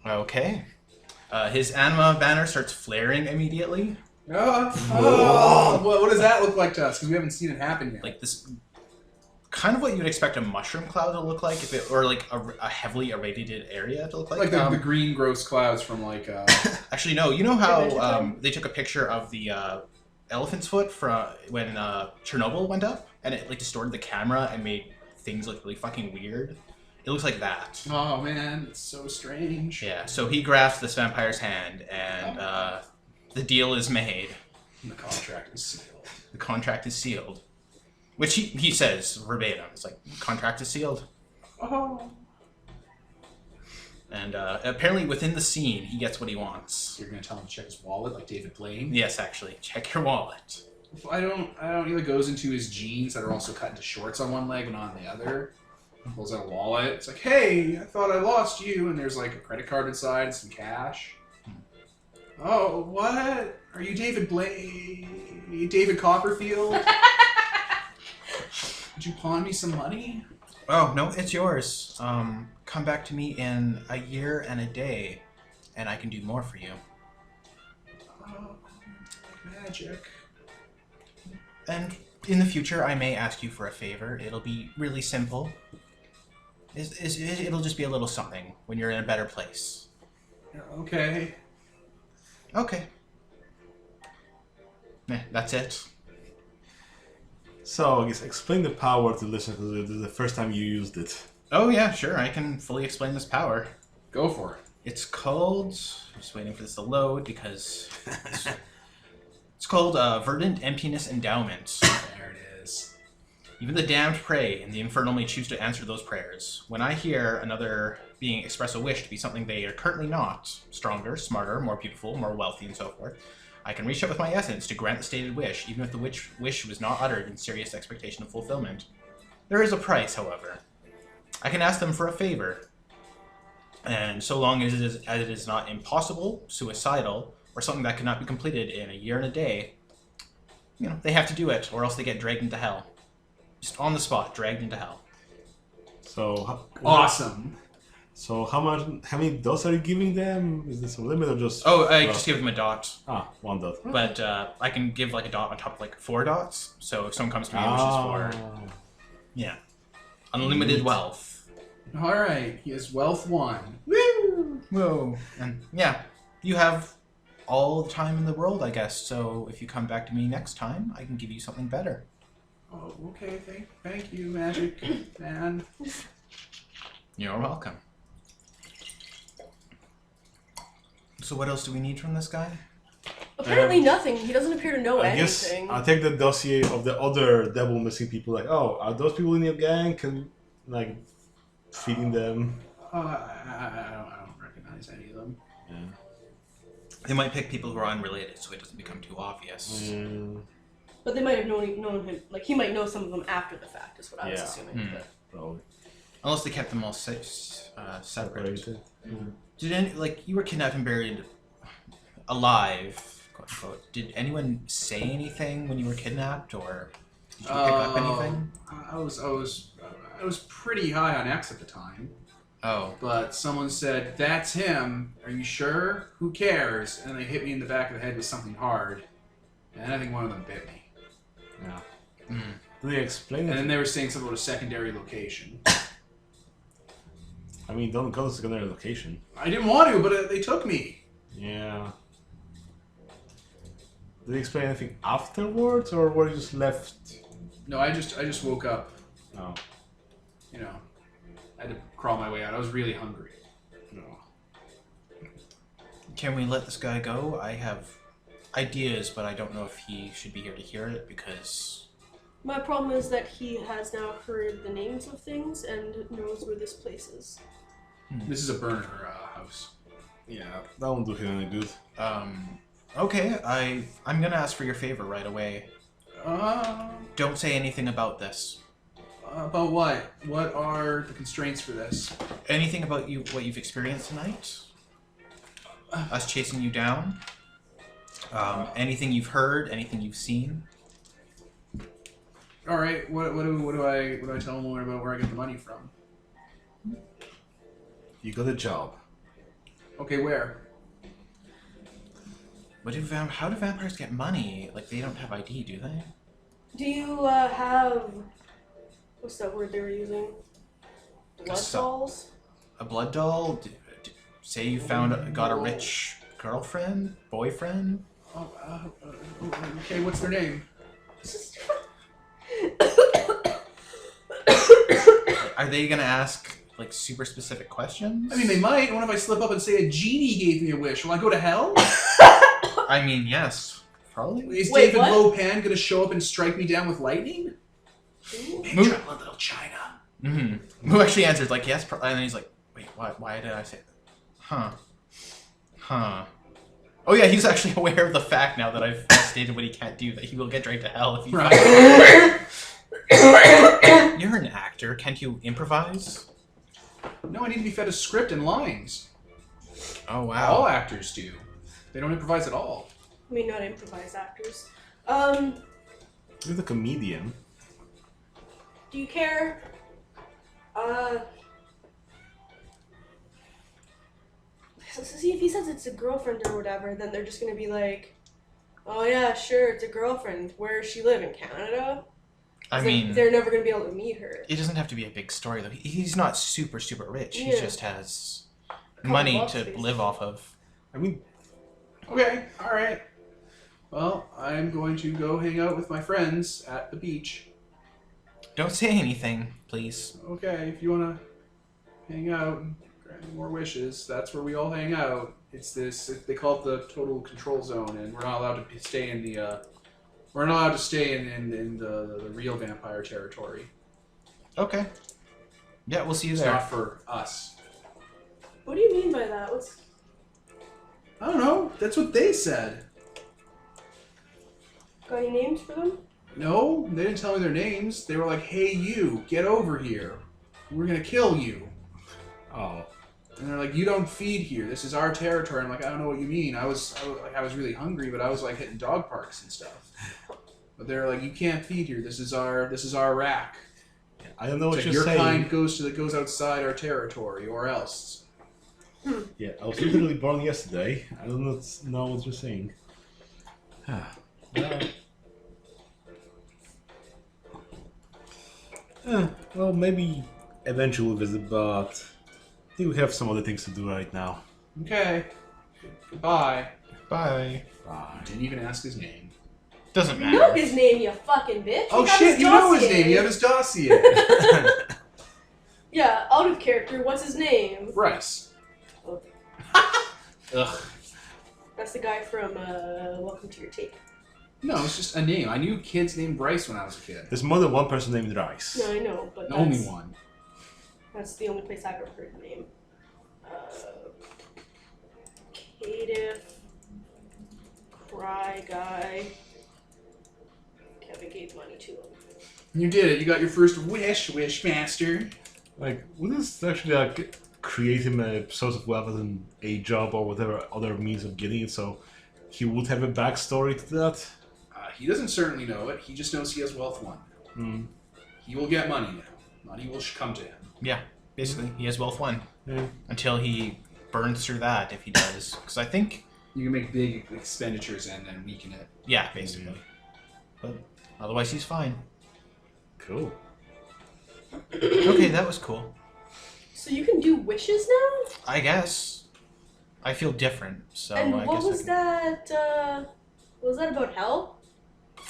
Okay. His anima banner starts flaring immediately. What does that look like to us? Because we haven't seen it happen yet. Like this, kind of what you'd expect a mushroom cloud to look like, if it, or like a heavily irradiated area to look like. Like the green gross clouds from like. Actually, no. You know Adventure how Time? they took a picture of the elephant's foot from when Chernobyl went up, and it like distorted the camera and made things look really fucking weird. It looks like that. Oh man, it's so strange. Yeah. So he grasps this vampire's hand, and the deal is made. And the contract is sealed. The contract is sealed. Which he says verbatim. It's like, contract is sealed. Oh. And apparently within the scene, he gets what he wants. You're gonna tell him to check his wallet like David Blaine? Yes, actually. Check your wallet. I don't. He like goes into his jeans that are also cut into shorts on one leg and on the other. Pulls out a wallet. It's like, hey, I thought I lost you. And there's like a credit card inside and some cash. Oh, what? Are you David Blaine? David Copperfield? Would you pawn me some money? Oh, no, it's yours. Come back to me in a year and a day, and I can do more for you. Oh, magic. And in the future, I may ask you for a favor. It'll be really simple. It'll just be a little something when you're in a better place. Okay. Okay. That's it. So, I guess explain the power to listen to the first time you used it. Oh, yeah, sure. I can fully explain this power. Go for it. It's called... I'm just waiting for this to load because... It's called Verdant Emptiness Endowment. There it is. Even the damned pray, and the infernal may choose to answer those prayers. When I hear another being express a wish to be something they are currently not, stronger, smarter, more beautiful, more wealthy, and so forth, I can reach out with my essence to grant the stated wish, even if the wish was not uttered in serious expectation of fulfillment. There is a price, however. I can ask them for a favor, and so long as it is not impossible, suicidal, or something that cannot be completed in a year and a day, they have to do it, or else they get dragged into hell. Just on the spot, dragged into hell. So Awesome. So how many dots are you giving them? Is this a limit or just? Oh, I just give them a dot. One dot. But I can give like a dot on top of like 4 dots. So if someone comes to me and wishes for, yeah, unlimited wealth. All right, he has wealth 1. Woo! Whoa! And yeah, you have all the time in the world, I guess. So if you come back to me next time, I can give you something better. Oh, okay. Thank you, Magic Man. You're welcome. So what else do we need from this guy? Apparently nothing. He doesn't appear to know I guess anything. I'll take the dossier of the other devil missing people. Like, oh, are those people in your gang? Can like feeding them? I don't recognize any of them. Yeah. They might pick people who are unrelated, so it doesn't become too obvious. But they might have known him. Like, he might know some of them after the fact, is what I was assuming. But. Probably. Unless they kept them all separated. Mm. Did you were kidnapped and buried alive, quote unquote. Did anyone say anything when you were kidnapped, or did you pick up anything? I was pretty high on X at the time. Oh. But someone said, "That's him. Are you sure? Who cares?" And they hit me in the back of the head with something hard. And I think one of them bit me. Yeah. Mm. Do they explain And it? then they were saying something about a secondary location. I mean, don't go to secondary location. I didn't want to, but they took me. Yeah. Did they explain anything afterwards, or were you just left? No, I just woke up. No. You know, I had to crawl my way out. I was really hungry. No. Can we let this guy go? I have ideas, but I don't know if he should be here to hear it because... My problem is that he has now heard the names of things and knows where this place is. This is a burner house. Yeah, that won't do him any good. Okay, I'm gonna ask for your favor right away. Uh, Don't say anything about this. About what? What are the constraints for this? Anything about what you've experienced tonight? Us chasing you down? Anything you've heard? Anything you've seen? All right. What do I tell them about where I get the money from? You got a job. Okay, where? How do vampires get money? Like, they don't have ID, do they? Do you have... What's that word they were using? Blood dolls? A blood doll? Say you got a rich girlfriend? Boyfriend? Okay, what's their name? Are they gonna ask, like, super specific questions? I mean, they might. What if I slip up and say a genie gave me a wish? Will I go to hell? I mean, yes. Probably. Is Wait, David what? Lopan gonna show up and strike me down with lightning? Moo- Picture a little China. Mm-hmm. Who actually answers, like, yes, and then he's like, wait, why did I say that? Huh. Oh yeah, he's actually aware of the fact now that I've stated what he can't do, that he will get dragged to hell if he You're an actor, can't you improvise? No, I need to be fed a script and lines. Oh wow. All actors do. They don't improvise at all. I mean, not improvised actors. You're the comedian. Do you care? See, if he says it's a girlfriend or whatever, then they're just gonna be like, oh yeah, sure, it's a girlfriend. Where does she live? In Canada? I mean, they're never gonna be able to meet her. it doesn't have to be a big story though. He's not super rich. He Yeah. just has Couple money bucks, to basically. live off of. I mean, Okay, alright. Well, I'm going to go hang out with my friends at the beach. Don't say anything, please. Okay, if you want to hang out and grant more wishes, that's where we all hang out. It's this, they call it the total control zone, and we're not allowed to stay in the, we're not allowed to stay in the real vampire territory. Okay. Yeah, we'll see you It's there. not for us. What do you mean by that? What's... I don't know, that's what they said. Got any names for them? No, they didn't tell me their names. They were like, hey you, get over here. We're gonna kill you. oh, And they're like, you don't feed here. This is our territory. I'm like, I don't know what you mean. I was really hungry, but I was like hitting dog parks and stuff. But But they're like, you can't feed here. This is our rack. I don't know what It's you're like, your saying. kind goes outside our territory, or else. Yeah, I was literally born yesterday. I do not know what you're saying. Well, maybe eventually we'll visit, but I think we have some other things to do right now. Okay. Goodbye. Bye. I didn't even ask his name. Doesn't You matter. know his name, you fucking bitch. Oh You have shit! his You know his dossier. name. You have his dossier. Yeah, out of character. What's his name? Bryce. Ugh. That's the guy from Welcome to Your Tape. No, it's just a name. I knew kids named Bryce when I was a kid. There's more than one person named Rice. No, I know, but that's, Only one. that's the only place I've ever heard the name. Caitiff, Cry Guy. Kevin gave money to him. You did it. You got your first wish, Wishmaster. Like, would this actually like create him a source of wealth and a job or whatever other means of getting it? So he would have a backstory to that. He doesn't certainly know it. He just knows he has wealth won. Hmm. He will get money now. Money will come to him. Yeah, basically, he has wealth one Yeah. until he burns through that. If he does, because I think, You can make big expenditures and then weaken it. yeah, basically. But otherwise, he's fine. Cool. Okay, that was cool. So you can do wishes now? I guess. I feel different, so And I what guess was I can... that, was that about hell?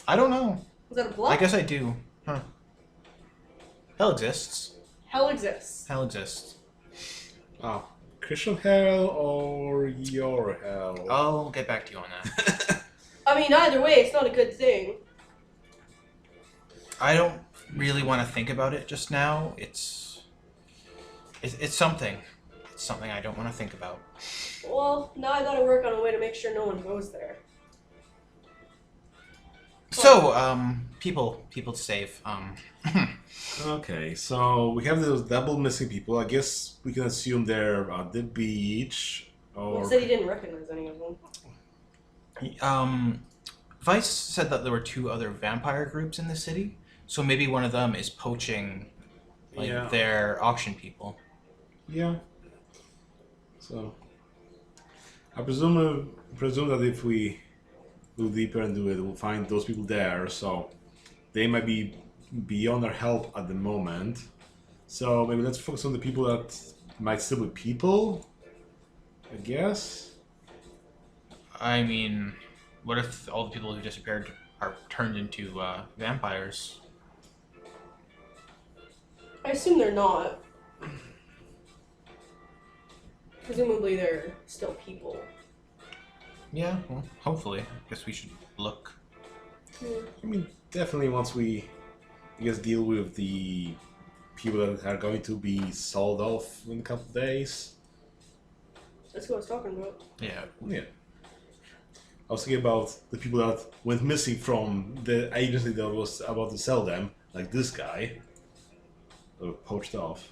I don't know. Was that a bluff? I guess I do. Huh. Hell exists. Hell exists. Hell exists. Oh, Christian hell or your hell? I'll get back to you on that. I mean, either way, it's not a good thing. I don't really want to think about it just now. It's something. It's something I don't want to think about. Well, now I gotta work on a way to make sure no one goes there. So, people to save. Okay, so we have those double missing people. I guess we can assume they're at the beach. He Or said he didn't recognize any of them. Vice said that there were 2 other vampire groups in the city, so maybe one of them is poaching, like, Yeah. their auction people. yeah. So I presume that if we go deeper into it, we'll find those people there. So they might be beyond our help at the moment. So maybe let's focus on the people that might still be people. I guess. I mean, what if all the people who disappeared are turned into vampires? I assume they're not. Presumably they're still people. Yeah, well, hopefully. I guess we should look. I mean, definitely once we, I guess, deal with the people that are going to be sold off in a couple of days. That's what I was talking about. Yeah. Yeah. I was thinking about the people that went missing from the agency that was about to sell them, like this guy, that were poached off.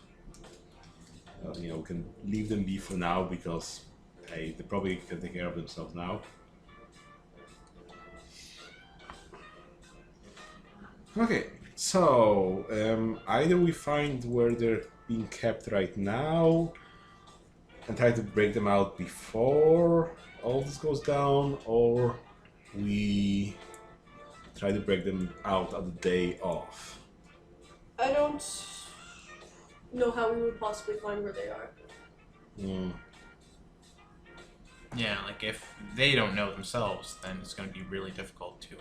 You know, we can leave them be for now because, hey, they probably can take care of themselves now. Okay, so either we find where they're being kept right now and try to break them out before all this goes down, or we try to break them out at the day off. I don't know how we would possibly find where they are. Mm. Yeah, like if they don't know themselves, then it's going to be really difficult to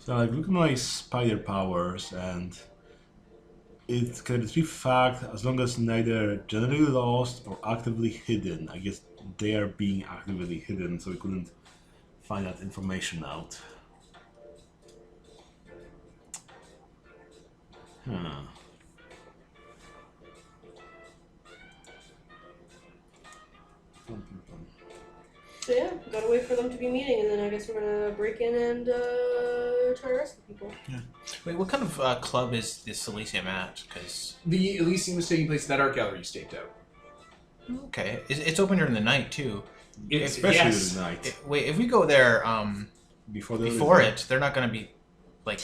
So I look at my spider powers, and it can retrieve fact as long as neither generally lost or actively hidden. I guess they are being actively hidden, so we couldn't find that information out. Huh. So yeah, gotta wait for them to be meeting, and then I guess we're gonna break in and try to arrest the people. Wait, what kind of club is this Elysium at? Because The Elysium was taking place at that art gallery you staked out. okay, it's open during the night too. Especially yes. at night. Wait, if we go there Before it, they're not going to be like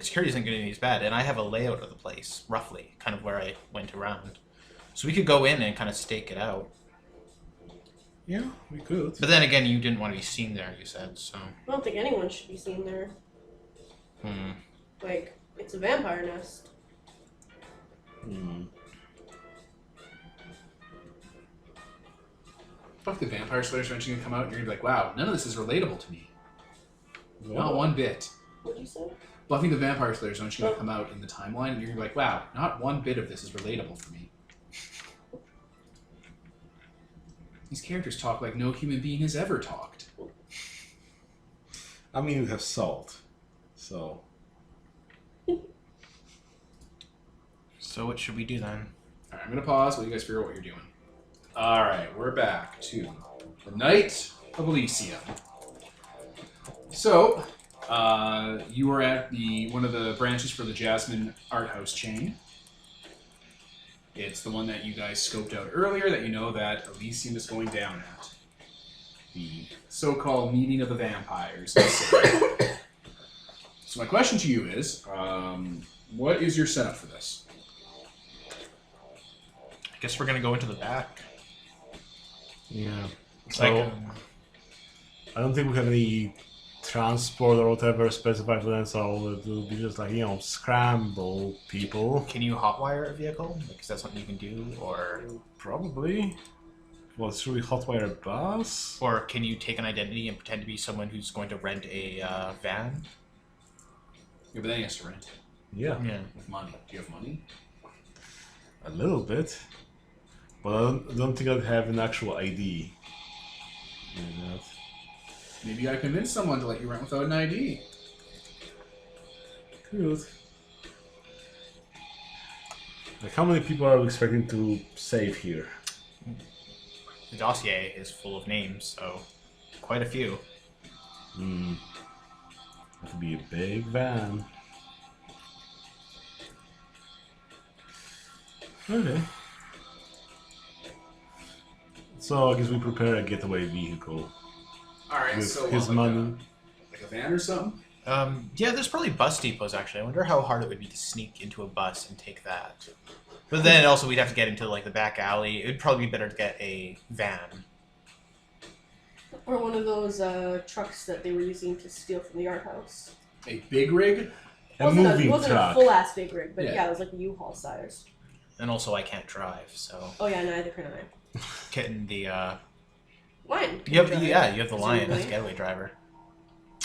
security isn't going to be as bad, and I have a layout of the place roughly, kind of where I went around, so we could go in and kind of stake it out. Yeah, we could. But then again, you didn't want to be seen there, you said, so. I don't think anyone should be seen there. Like, it's a vampire nest. Fuck, the vampire slayers eventually gonna come out and you're gonna be like, wow, none of this is relatable to me. Not one bit. What'd you say? Buffy the Vampire Slayer is eventually gonna come out in the timeline and you're gonna be like, wow, not one bit of this is relatable for me. These characters talk like no human being has ever talked. I mean, we have Salt, so... So what should we do then? Alright, I'm gonna pause while you guys figure out what you're doing. Alright, we're back to the Night of Elysium. So, you were at one of the branches for the Jasmine Art House chain. It's the one that you guys scoped out earlier that you know that Elysium is going down at. The so-called meeting of the vampires. So my question to you is, what is your setup for this? I guess we're going to go into the back. Yeah. It's So, like, I don't think we have any transport or whatever specified for them, so it will be just like, you know, scramble people. can you hotwire a vehicle? Like, is that something you can do? Probably. Well, should we hotwire a bus? Or can you take an identity and pretend to be someone who's going to rent a van? Yeah, but then he has to rent Yeah, Yeah. with money. Do you have money? a little bit. But I don't think I'd have an actual ID. Yeah, that. Maybe I convince someone to let you rent without an ID. Good. Like, how many people are we expecting to save here? The dossier is full of names, so quite a few. That could be a big van. Okay. So I guess we prepare a getaway vehicle Alright, with so his like money. like a van or something? Yeah, there's probably bus depots, actually. I wonder how hard it would be to sneak into a bus and take that. But then also we'd have to get into, like, the back alley. It would probably be better to get a van. Or one of those trucks that they were using to steal from the art house. A big rig? A moving It wasn't truck. a full-ass big rig, but Yeah. yeah, it was like a U-Haul size. And also I can't drive, so Oh yeah, neither can I. getting the Lion. you have the lion as Presumably. getaway driver.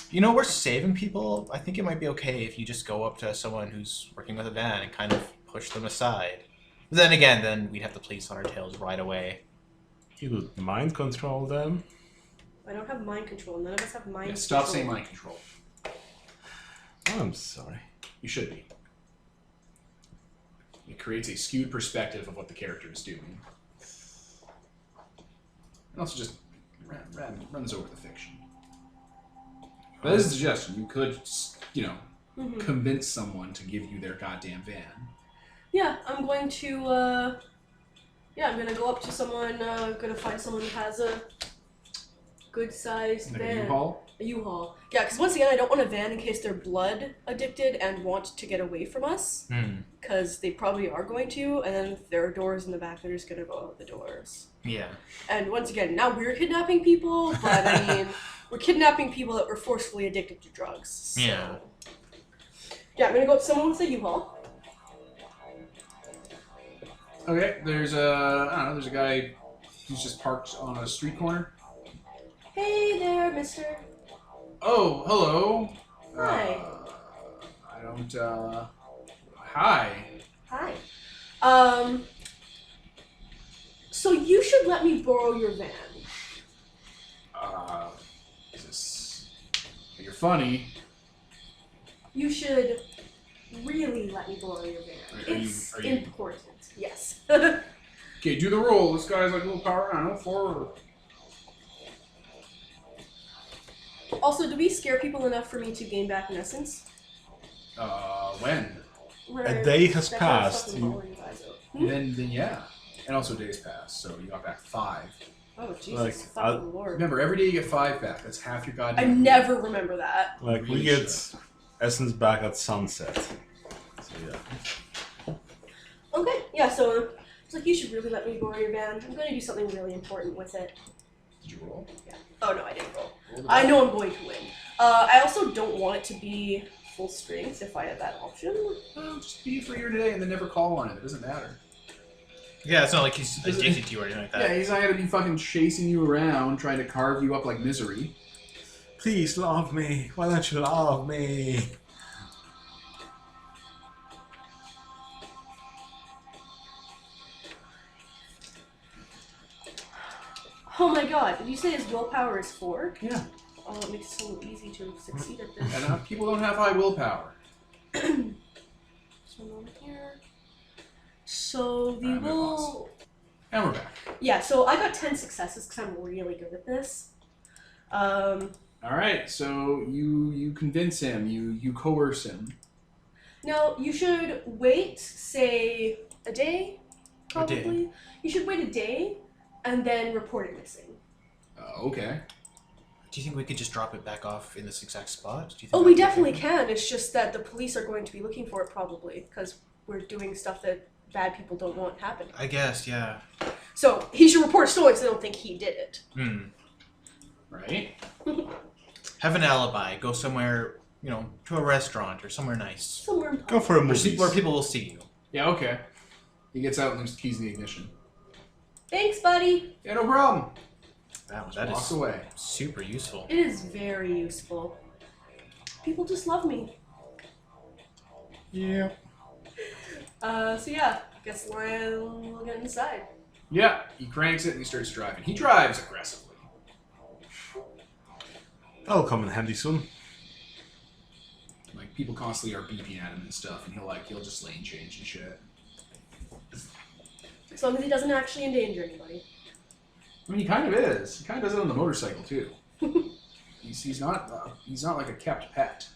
You know, we're saving people. I think it might be okay if you just go up to someone who's working with a van and kind of push them aside. But then again, then we'd have the police on our tails right away. You could mind control them. I don't have mind control. None of us have mind Yeah, control. stop saying mind control. Oh, I'm sorry. You should be. It creates a skewed perspective of what the character is doing. And also just runs over the fiction. But as a suggestion, you could, you know, convince someone to give you their goddamn van. Yeah, I'm going to, I'm gonna go up to someone, gonna find someone who has a good-sized Like a van. U-Haul? A U-Haul. Yeah, because once again, I don't want a van in case they're blood addicted and want to get away from us. Because they probably are going to, and then if there are doors in the back, they're just gonna go out the doors. Yeah. And once again, now we're kidnapping people, but I mean, we're kidnapping people that were forcefully addicted to drugs. So. Yeah. Yeah, I'm gonna go up to someone with a U-Haul. Okay, there's a guy who's just parked on a street corner. Hey there, mister. Oh, hello. Hi. I don't, hi. Hi. So you should let me borrow your van. Is this... You're funny. You should really let me borrow your van. Are you- It's are you- important. Yes. Okay, do the roll. This guy's like a little power around. Forward. Also, do we scare people enough for me to gain back an essence? When? A day has That kind of passed. stuff will follow you guys out. Then yeah. And also days pass, so you got back 5. Oh, Jesus Like, fucking Lord. Remember, every day you get 5 back. That's half your I goddamn. never remember that. Like, we Really get should. essence back at sunset. So, yeah. Okay, yeah, so it's like, you should really let me borrow your van. I'm going to do something really important with it. Did you roll? Oh, no, I didn't roll. Roll the I die. know I'm going to win. I also don't want it to be full strength if I have that option. Well, just be for here today and then never call on it. It doesn't matter. Yeah, it's not like he's addicted to you or anything like that. Yeah, he's not gonna be fucking chasing you around trying to carve you up like misery. Please love me. Why don't you love me? Oh my god, did you say his willpower is 4? Yeah. Oh, it makes it so easy to succeed at this. And people don't have high willpower. So over here. So the Alright, will... And we're back. Yeah, so I got 10 successes because I'm really good at this. Alright, so you convince him, you coerce him. Now, you should wait, say, a day, probably. You should wait a day, and then report it missing. Okay. Do you think we could just drop it back off in this exact spot? Do you think Oh, that we would be definitely okay? can. It's just that the police are going to be looking for it, probably, because we're doing stuff that bad people don't want happening. I guess, yeah. So, he should report stolen because I don't think he did it. Right? Have an alibi. Go somewhere, to a restaurant or somewhere nice. Somewhere in Go for a Where, movie. where people will see you. Yeah, okay. He gets out and leaves the keys in the ignition. Thanks, buddy. Yeah, no problem. Wow, that Walks is away. super useful. It is very useful. People just love me. Yeah. So yeah, I guess Lion will get inside. Yeah, he cranks it and he starts driving. He drives aggressively. That'll come in handy soon. Like, people constantly are beeping at him and stuff, and he'll just lane change and shit. As long as he doesn't actually endanger anybody. I mean, he kind of is. He kind of does it on the motorcycle too. he's not like a kept pet.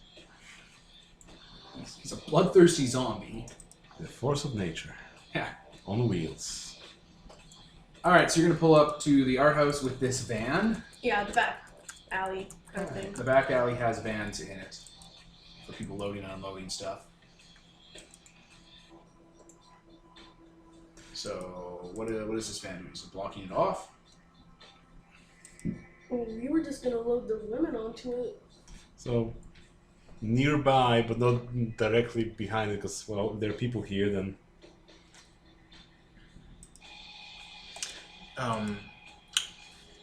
He's a bloodthirsty zombie. The force of nature. Yeah. On wheels. All right, so you're gonna pull up to the art house with this van. Yeah, the back alley kind of thing. The back alley has vans in it for people loading and unloading stuff. So what is this van doing? Is it blocking it off? Oh, we were just gonna load the women onto it. So, nearby, but not directly behind it, because, well, if there are people here, then...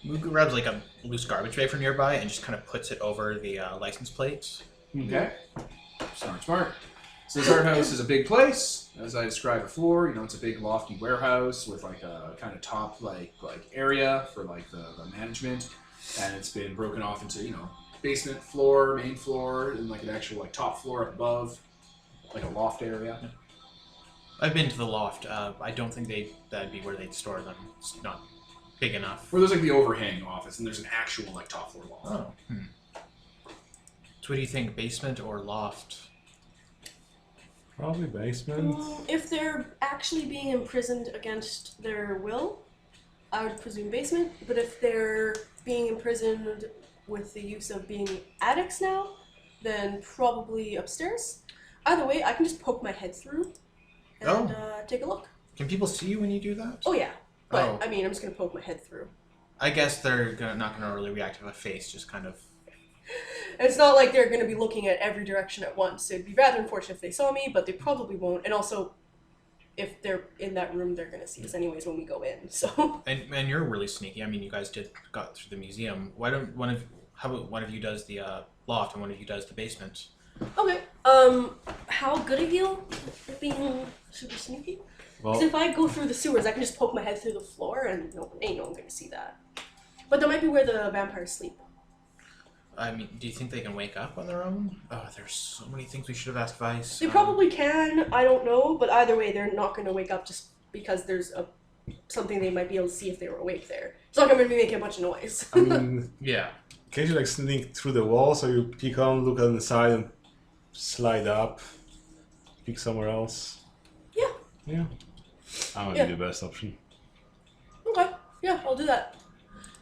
Mugu grabs like a loose garbage bag from nearby and just kind of puts it over the license plates. Okay. Smart. So this art house is a big place, as I described before. It's a big lofty warehouse with like a kind of top like area for like the management, and it's been broken off into basement floor, main floor, and like an actual like top floor up above, like a loft area. I've been to the loft. I don't think that'd be where they'd store them. It's not big enough. Where there's like the overhang office, and there's an actual like top floor loft. Oh. So what do you think, basement or loft? Probably basement. If they're actually being imprisoned against their will, I would presume basement. But if they're being imprisoned with the use of being addicts now, then probably upstairs. Either way, I can just poke my head through and take a look. Can people see you when you do that? Oh yeah, but Oh. I mean, I'm just gonna poke my head through. I guess they're not gonna really react to a face, just kind of. It's not like they're going to be looking at every direction at once. It'd be rather unfortunate if they saw me, but they probably won't. And also, if they're in that room, they're going to see us anyways when we go in. So. And you're really sneaky. I mean, you guys got through the museum. Why don't how about one of you does the loft and one of you does the basement? Okay. How good are you at being super sneaky? Because Well, if I go through the sewers, I can just poke my head through the floor, and ain't no one going to see that. But that might be where the vampires sleep. I mean, do you think they can wake up on their own? Oh, there's so many things we should have asked Vice. They probably can. I don't know, but either way, they're not going to wake up just because there's something they might be able to see if they were awake there. It's not going to be making a bunch of noise. I mean, Yeah. can't you like sneak through the wall, so you peek on, look on the side, and slide up, peek somewhere else? Yeah. Yeah. That might Yeah. be the best option. Okay. Yeah, I'll do that.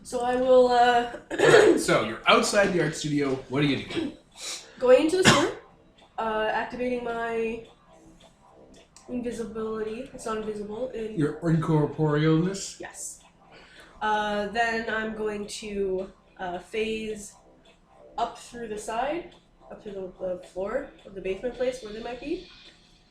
So I will, Alright, so you're outside the art studio. What are you doing? going into the store, activating my invisibility. It's not invisible. Your incorporealness? Yes. Then I'm going to phase up through the side, up to the floor of the basement place where they might be,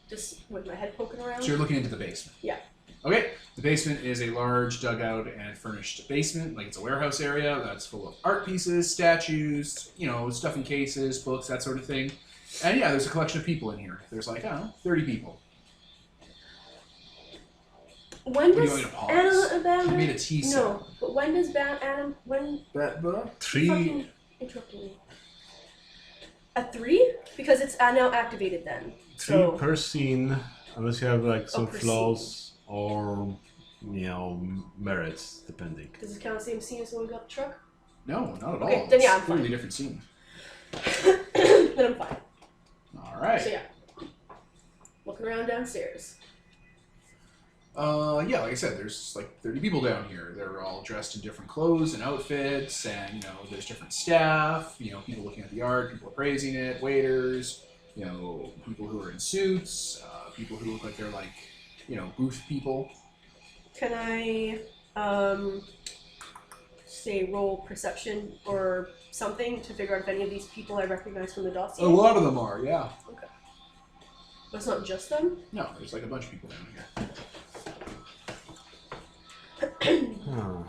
just with my head poking around. So you're looking into the basement? Yeah. Okay, the basement is a large dugout and furnished basement, like it's a warehouse area that's full of art pieces, statues, stuff in cases, books, that sort of thing. And yeah, there's a collection of people in here. There's like, I don't know, 30 people. When What do you does want me to pause? Anna You made a T sound. No, but when does Adam when Three. fucking interrupting me? At 3? Because it's now activated then. Three So per scene, unless you have like some per flaws or merits, depending. does it count the same scene as the one we got the truck? No, not at all. Okay, then yeah, I'm It's a completely fine. different scene. Then I'm fine. Alright. So yeah. Looking around downstairs. Yeah, like I said, there's like 30 people down here. They're all dressed in different clothes and outfits, and there's different staff. People looking at the art, people praising it, waiters. People who are in suits, people who look like they're like, booth people. Can I say roll perception or something to figure out if any of these people I recognize from the dossier? A lot of them are, yeah. Okay. But it's not just them? No, there's like a bunch of people down here. Huh.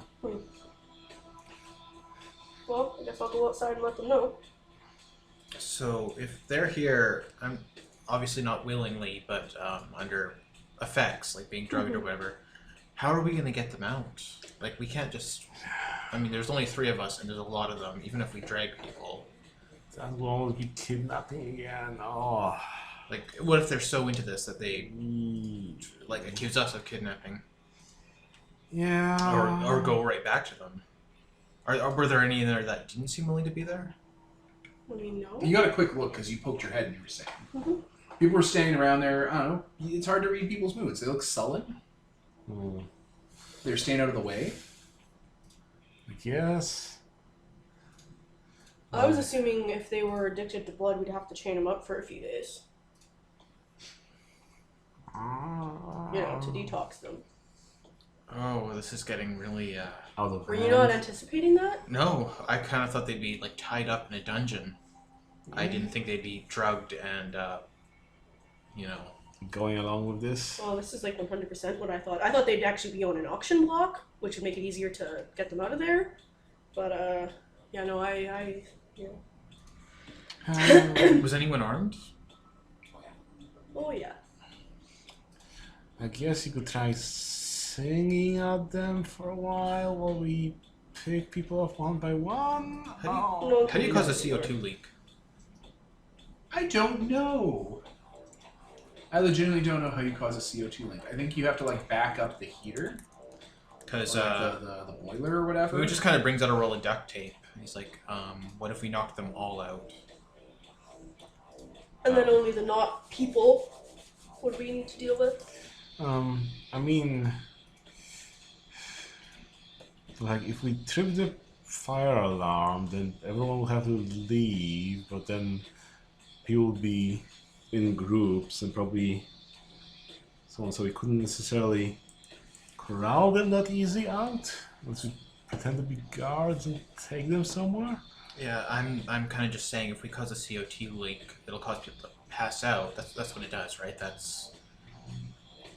Well, I guess I'll go outside and let them know. So if they're here, I'm obviously not willingly, but under effects, like being drugged or whatever, how are we going to get them out? Like, we can't just... I mean, there's only 3 of us, and there's a lot of them, even if we drag people. That will always be kidnapping again. Oh. Like, what if they're so into this that they, like, accuse us of kidnapping? Yeah. Or go right back to them? Were there any in there that didn't seem willing to be there? What do you know? You got a quick look because you poked your head and you were saying. Mhm. People were standing around there, I don't know, it's hard to read people's moods. They look sullen. They're staying out of the way. I guess. I was assuming if they were addicted to blood, we'd have to chain them up for a few days. To detox them. Oh, this is getting really, Out of Were hand. you not anticipating that? No, I kind of thought they'd be, like, tied up in a dungeon. I didn't think they'd be drugged and, Going along with this? Well, this is like 100% what I thought. I thought they'd actually be on an auction block, which would make it easier to get them out of there. But, Was anyone armed? Oh, yeah. I guess you could try singing at them for a while we pick people off one by one. No, How do you cause a CO2 leak? I don't know. I legitimately don't know how you cause a CO2 leak. I think you have to like back up the heater, Because or, like, the boiler or whatever. it just kind of brings out a roll of duct tape. And he's like, what if we knock them all out? And then only the not people would we need to deal with. I mean, like if we trip the fire alarm, then everyone will have to leave, but then people will be in groups and probably so on, so we couldn't necessarily corral them that easy out. Let's pretend to be guards and take them somewhere. Yeah, I'm kind of just saying if we cause a CO2 leak, it'll cause people to pass out. That's what it does, right? That's...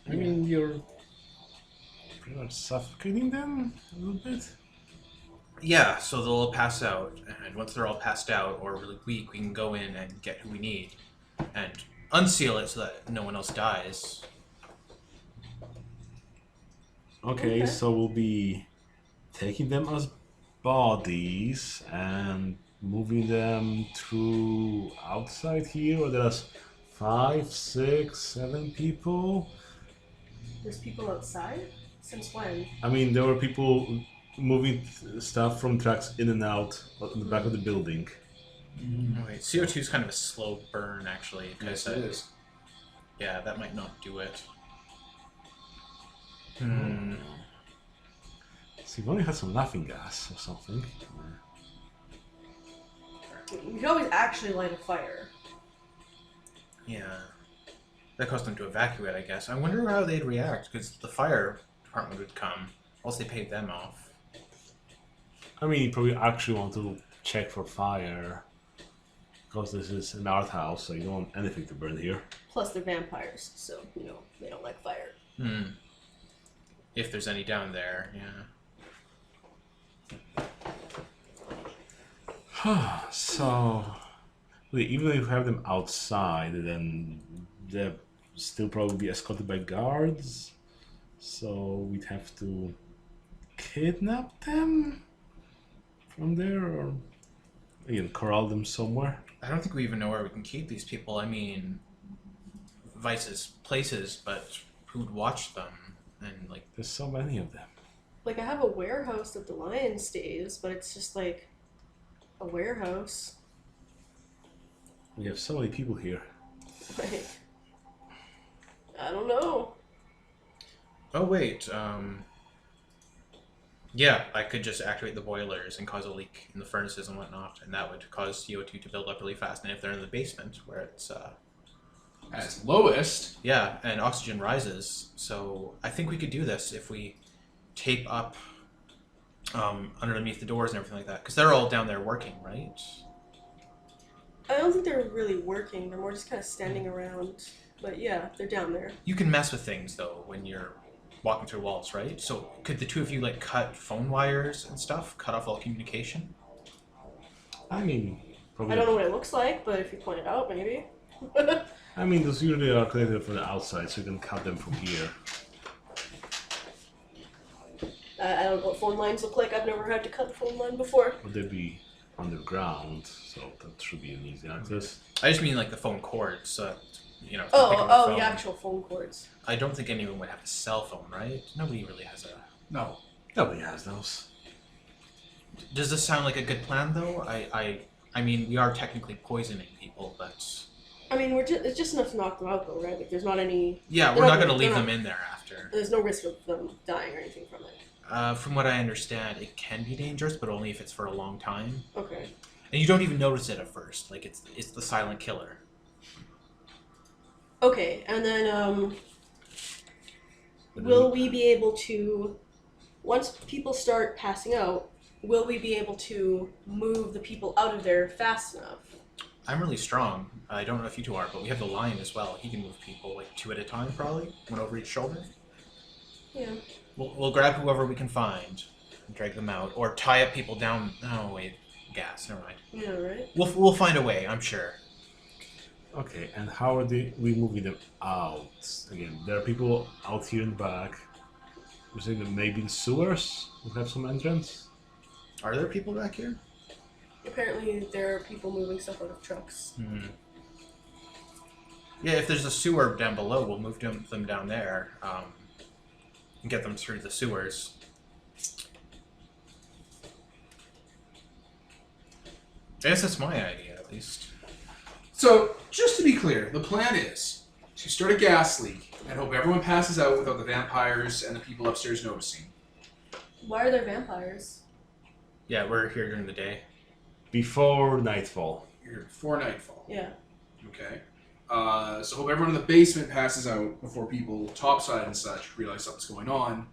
I mean, you're pretty much suffocating them a little bit. Yeah, so they'll all pass out, and once they're all passed out or really weak, we can go in and get who we need and unseal it so that no one else dies. Okay, Okay. so we'll be taking them as bodies and moving them through outside here, or there's 5, 6, 7 people. There's people outside? Since when? I mean, there were people moving stuff from trucks in and out in the back of the building. Oh, wait, CO2 is kind of a slow burn, actually. Yes, Because it is. yeah, that might not do it. So if only had some laughing gas or something. You can always actually light a fire. Yeah. That caused them to evacuate, I guess. I wonder how they'd react, because the fire department would come, once they paid them off. I mean, you probably actually want to check for fire. Because this is an art house, so you don't want anything to burn here. Plus they're vampires, so, they don't like fire. If there's any down there, yeah. So, even if you have them outside, then they'll still probably be escorted by guards. So we'd have to kidnap them from there, or again corral them somewhere. I don't think we even know where we can keep these people. I mean, Vice's places, but who'd watch them? And, like... There's so many of them. Like, I have a warehouse that the lion stays, but it's just, like, a warehouse. We have so many people here. Like, I don't know. Oh, wait, yeah, I could just activate the boilers and cause a leak in the furnaces and whatnot, and that would cause CO2 to build up really fast. And if they're in the basement, where it's, At its lowest. yeah, and oxygen rises, so I think we could do this if we tape up underneath the doors and everything like that, because they're all down there working, right? I don't think they're really working. They're more just kind of standing around. But yeah, they're down there. You can mess with things, though, when you're walking through walls, right? So could the two of you, like, cut phone wires and stuff? Cut off all communication? I mean, probably. I don't know what it looks like, but if you point it out, maybe. I mean, those usually are connected from the outside, so you can cut them from here. I don't know what phone lines look like. I've never had to cut a phone line before. Would they be underground? So that should be an easy access. I just mean, like, the phone cords, so that, you know... if you pick Oh, up a phone. the actual phone cords. I don't think anyone would have a cell phone, right? Nobody really has a... No. Nobody has those. Does this sound like a good plan, though? I mean, we are technically poisoning people, but... I mean, it's just enough to knock them out, though, right? Like, there's not any... Yeah, we're not going to leave them in there after. There's no risk of them dying or anything from it. From what I understand, it can be dangerous, but only if it's for a long time. Okay. And you don't even notice it at first. Like, it's the silent killer. Okay, and then, will we be able to... Once people start passing out, will we be able to move the people out of there fast enough? I'm really strong. I don't know if you two are, but we have the lion as well. He can move people, like, 2 at a time, probably. One over each shoulder. Yeah. We'll grab whoever we can find and drag them out. Or tie up people down... Oh, wait. Gas. Never mind. Yeah, right? We'll find a way, I'm sure. Okay, and how are we moving them out? Again, there are people out here in the back. We're saying that maybe in sewers we have some entrance. Are there people back here? Apparently there are people moving stuff out of trucks. Yeah, if there's a sewer down below, we'll move them down there and get them through the sewers. I guess that's my idea, at least. So, just to be clear, the plan is to start a gas leak and hope everyone passes out without the vampires and the people upstairs noticing. Why are there vampires? Yeah, we're here during the day. Before nightfall. You're before nightfall. Yeah. Okay. So hope everyone in the basement passes out before people topside and such realize something's going on,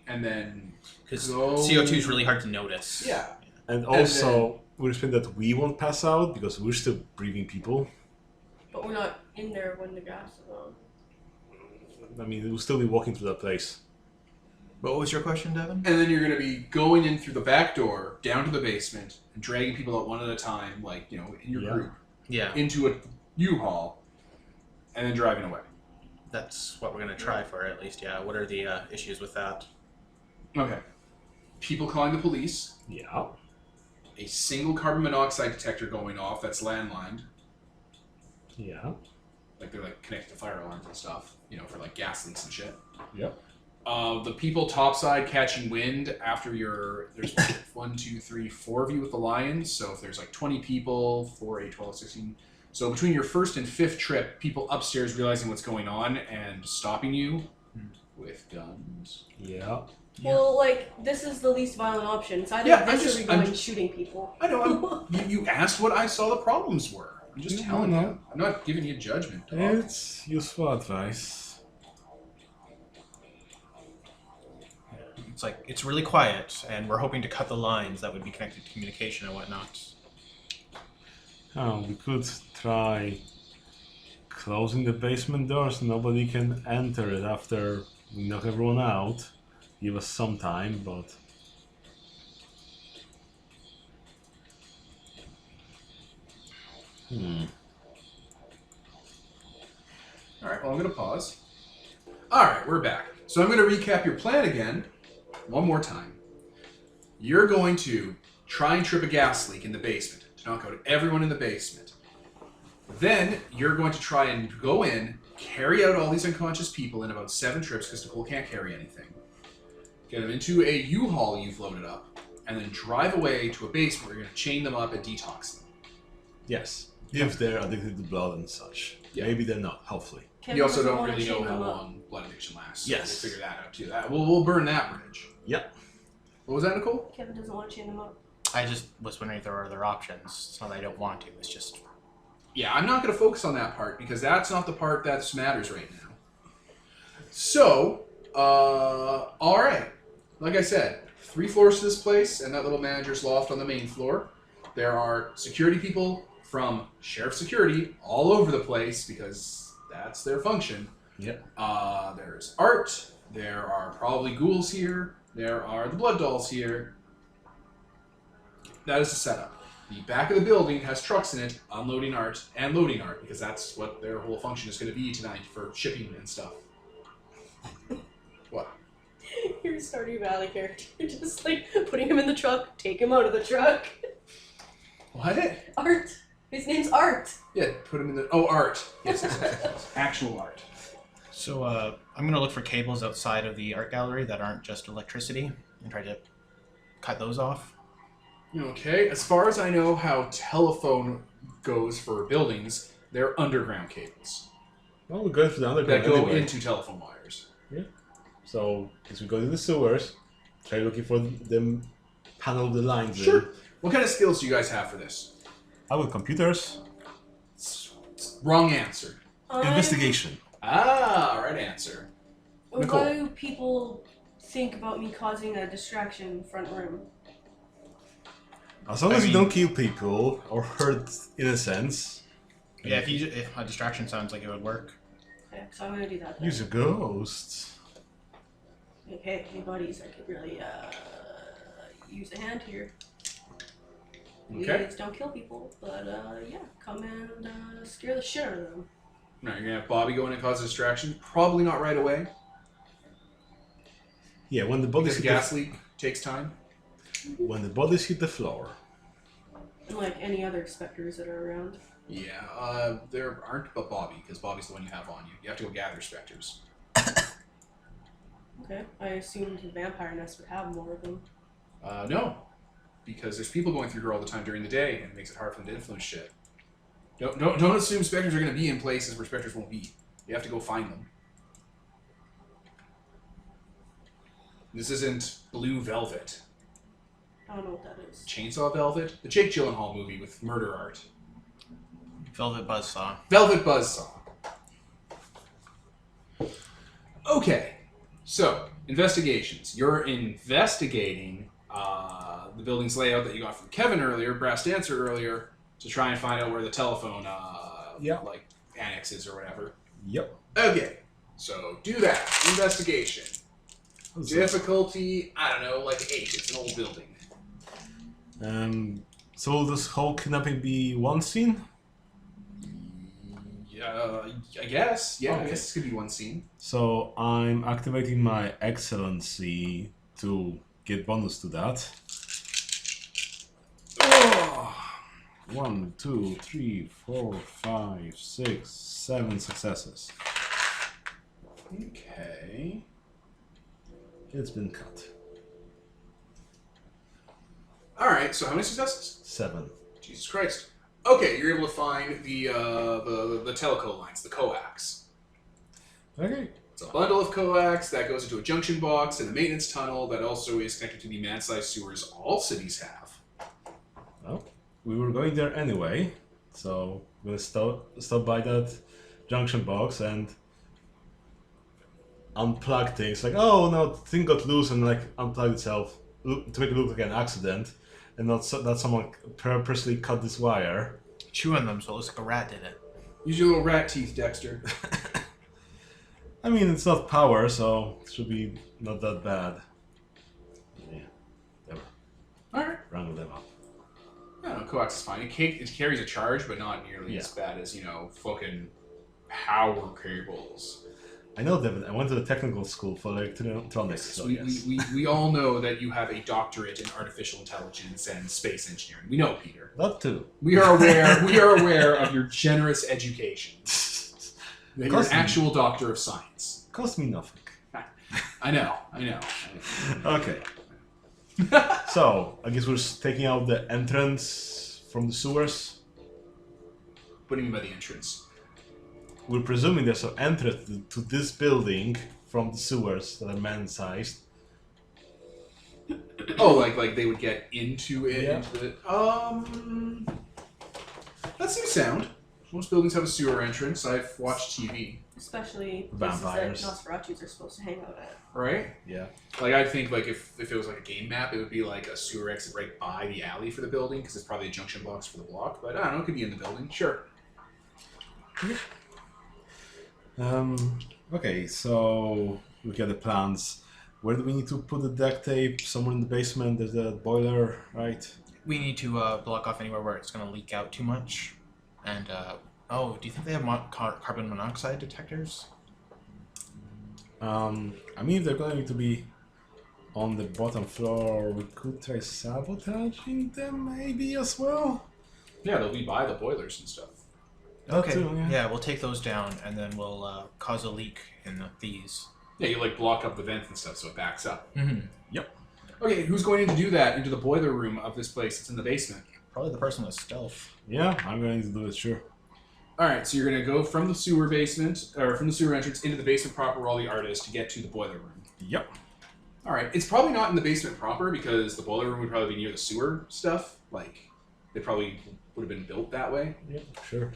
and then Because go... CO2 is really hard to notice. Yeah. And also, we're saying that we won't pass out because we're still breathing people. But we're not in there when the gas is on. I mean, we'll still be walking through that place. What was your question, Devin? And then you're going to be going in through the back door, down to the basement, and dragging people out one at a time, like, you know, in your group, Yeah, into a U-Haul, and then driving away. that's what we're going to try for, at least, yeah. What are the issues with that? Okay. People calling the police. Yeah. A single carbon monoxide detector going off that's landlined. Yeah. Like, they're, like, connected to fire alarms and stuff, you know, for, like, gas leaks and shit. Yep. The people topside catching wind after there's 1, 2, 3, 4 of you with the lions. So if there's like 20 people, 4, 8, 12, 16. So between your first and fifth trip, people upstairs realizing what's going on and stopping you with guns. Yeah. Well, like, this is the least violent option. It's either Yeah, this or we go and shooting people. I know. You asked what I saw the problems were. I'm just telling no. you. I'm not giving you judgment, dog. It's useful advice. It's like, it's really quiet, and we're hoping to cut the lines that would be connected to communication and whatnot. Oh, we could try closing the basement door so nobody can enter it after we knock everyone out. Give us some time, but... Alright, well, I'm going to pause. Alright, we're back. So I'm going to recap your plan again, one more time. You're going to try and trip a gas leak in the basement to knock out everyone in the basement. Then you're going to try and go in, carry out all these unconscious people in about 7 trips because Nicole can't carry anything. Get them into a U-Haul you've loaded up, and then drive away to a basement where you're going to chain them up and detox them. Yes, if they're addicted to blood and such. Yeah. Maybe they're not, hopefully. Kevin You also doesn't don't wanna really know chain how them up. long blood addiction lasts. Yes. So we'll figure that out too. We'll burn that bridge. Yep. What was that, Nicole? Kevin doesn't want to chain them up. I just was wondering if there were other options. It's not that I don't want to, it's just... Yeah, I'm not going to focus on that part because that's not the part that matters right now. So, all right. Like I said, 3 floors to this place and that little manager's loft on the main floor. There are security people from Sheriff Security all over the place because that's their function. Yep. There's art. There are probably ghouls here. There are the blood dolls here. That is the setup. The back of the building has trucks in it, unloading art and loading art, because that's what their whole function is going to be tonight for shipping and stuff. What? You're starting Valley character. Just like putting him in the truck, take him out of the truck. What? Art. His name's Art. Yeah, put him in the... Oh, art. Yes, exactly. Actual art. So, I'm gonna look for cables outside of the art gallery that aren't just electricity, and try to cut those off. Okay, as far as I know how telephone goes for buildings, they're underground cables Well, we're going for the underground that go anyway. into telephone wires. So, as we go to the sewers, try looking for them, panel the lines in. Sure. What kind of skills do you guys have for this? How with computers? Wrong answer. Investigation. Ah, right answer. Nicole. Why do people think about me causing a distraction in the front room? As long as you don't kill people or hurt innocents. Yeah, if a distraction sounds like it would work. Okay, so I'm gonna do that then. Use a ghost. Okay, hey buddies, I could really use a hand here. Okay. Please don't kill people, but yeah, come and scare the shit out of them. No, you're gonna have Bobby go in and cause a distraction. Probably not right away. Yeah, when the Because bodies the gas leak takes time. when the bodies hit the floor. And like any other specters that are around. Yeah, there aren't but Bobby, because Bobby's the one you have on you. You have to go gather specters. Okay, I assumed the vampire nest would have more of them. No, because there's people going through here all the time during the day, and it makes it hard for them to influence shit. Don't assume specters are going to be in places where specters won't be. You have to go find them. This isn't Blue Velvet. I don't know what that is. Chainsaw Velvet? The Jake Gyllenhaal movie with murder art. Velvet Buzzsaw. Velvet Buzzsaw. Okay, so investigations. You're investigating the building's layout that you got from Kevin earlier, Brass Dancer earlier, to try and find out where the telephone, like, annex is or whatever. Yep. Okay, so do that. Investigation. Difficulty, I don't know, like 8. It's an old building. So will this whole kidnapping be one scene? I guess. Yeah, Okay. I guess this could be one scene. So I'm activating my excellency to get bonus to that. Oh. 1, 2, 3, 4, 5, 6, 7 successes. Okay. It's been cut. Alright, so how many successes? 7. Jesus Christ. Okay, you're able to find the teleco lines, the coax. Okay. It's a bundle of coax that goes into a junction box in a maintenance tunnel that also is connected to the man-sized sewers all cities have. Well, we were going there anyway, so we'll stop by that junction box and unplug things. Like, oh no, thing got loose and like unplugged itself to make it look like an accident, and not that someone purposely cut this wire. Chewing them, so it looks like a rat did it. Use your little rat teeth, Dexter. I mean, it's not power, so it should be not that bad. Yeah, never. Alright. Wrangle them up. Yeah, no, coax is fine. It carries a charge, but not nearly as bad as, fucking power cables. I know, Devin. I went to the technical school for electronics. Yes, So we all know that you have a doctorate in artificial intelligence and space engineering. We know, Peter. That too. We are aware of your generous education. That you're an actual doctor of science. Cost me nothing. I know. Okay. So, I guess we're taking out the entrance from the sewers. What do you mean by the entrance? We're presuming there's an entrance to this building from the sewers that are man-sized. Oh, like they would get into it? Yeah. Into the, that seems sound. Most buildings have a sewer entrance. I've watched TV. Especially Vampires. places that Nosferatus are supposed to hang out at. Right? Yeah. Like, I think, like, if it was like a game map, it would be like a sewer exit right by the alley for the building, because it's probably a junction box for the block. But I don't know, it could be in the building. Sure. Okay, so we got the plans. Where do we need to put the duct tape? Somewhere in the basement. There's the boiler, right? We need to block off anywhere where it's going to leak out too much. And, do you think they have carbon monoxide detectors? I mean, if they're going to be on the bottom floor, we could try sabotaging them maybe as well. Yeah, they'll be by the boilers and stuff. Okay, too, yeah, we'll take those down, and then we'll cause a leak in these. Yeah, you like block up the vents and stuff so it backs up. Mm-hmm. Yep. Okay, who's going to do that into the boiler room of this place? It's in the basement. Probably the person with stealth. Yeah, I'm going to do it, sure. Alright, so you're going to go from the sewer basement, or from the sewer entrance into the basement proper where all the art is to get to the boiler room. Yep. Alright, it's probably not in the basement proper because the boiler room would probably be near the sewer stuff. Like, they probably would have been built that way. Yep, sure.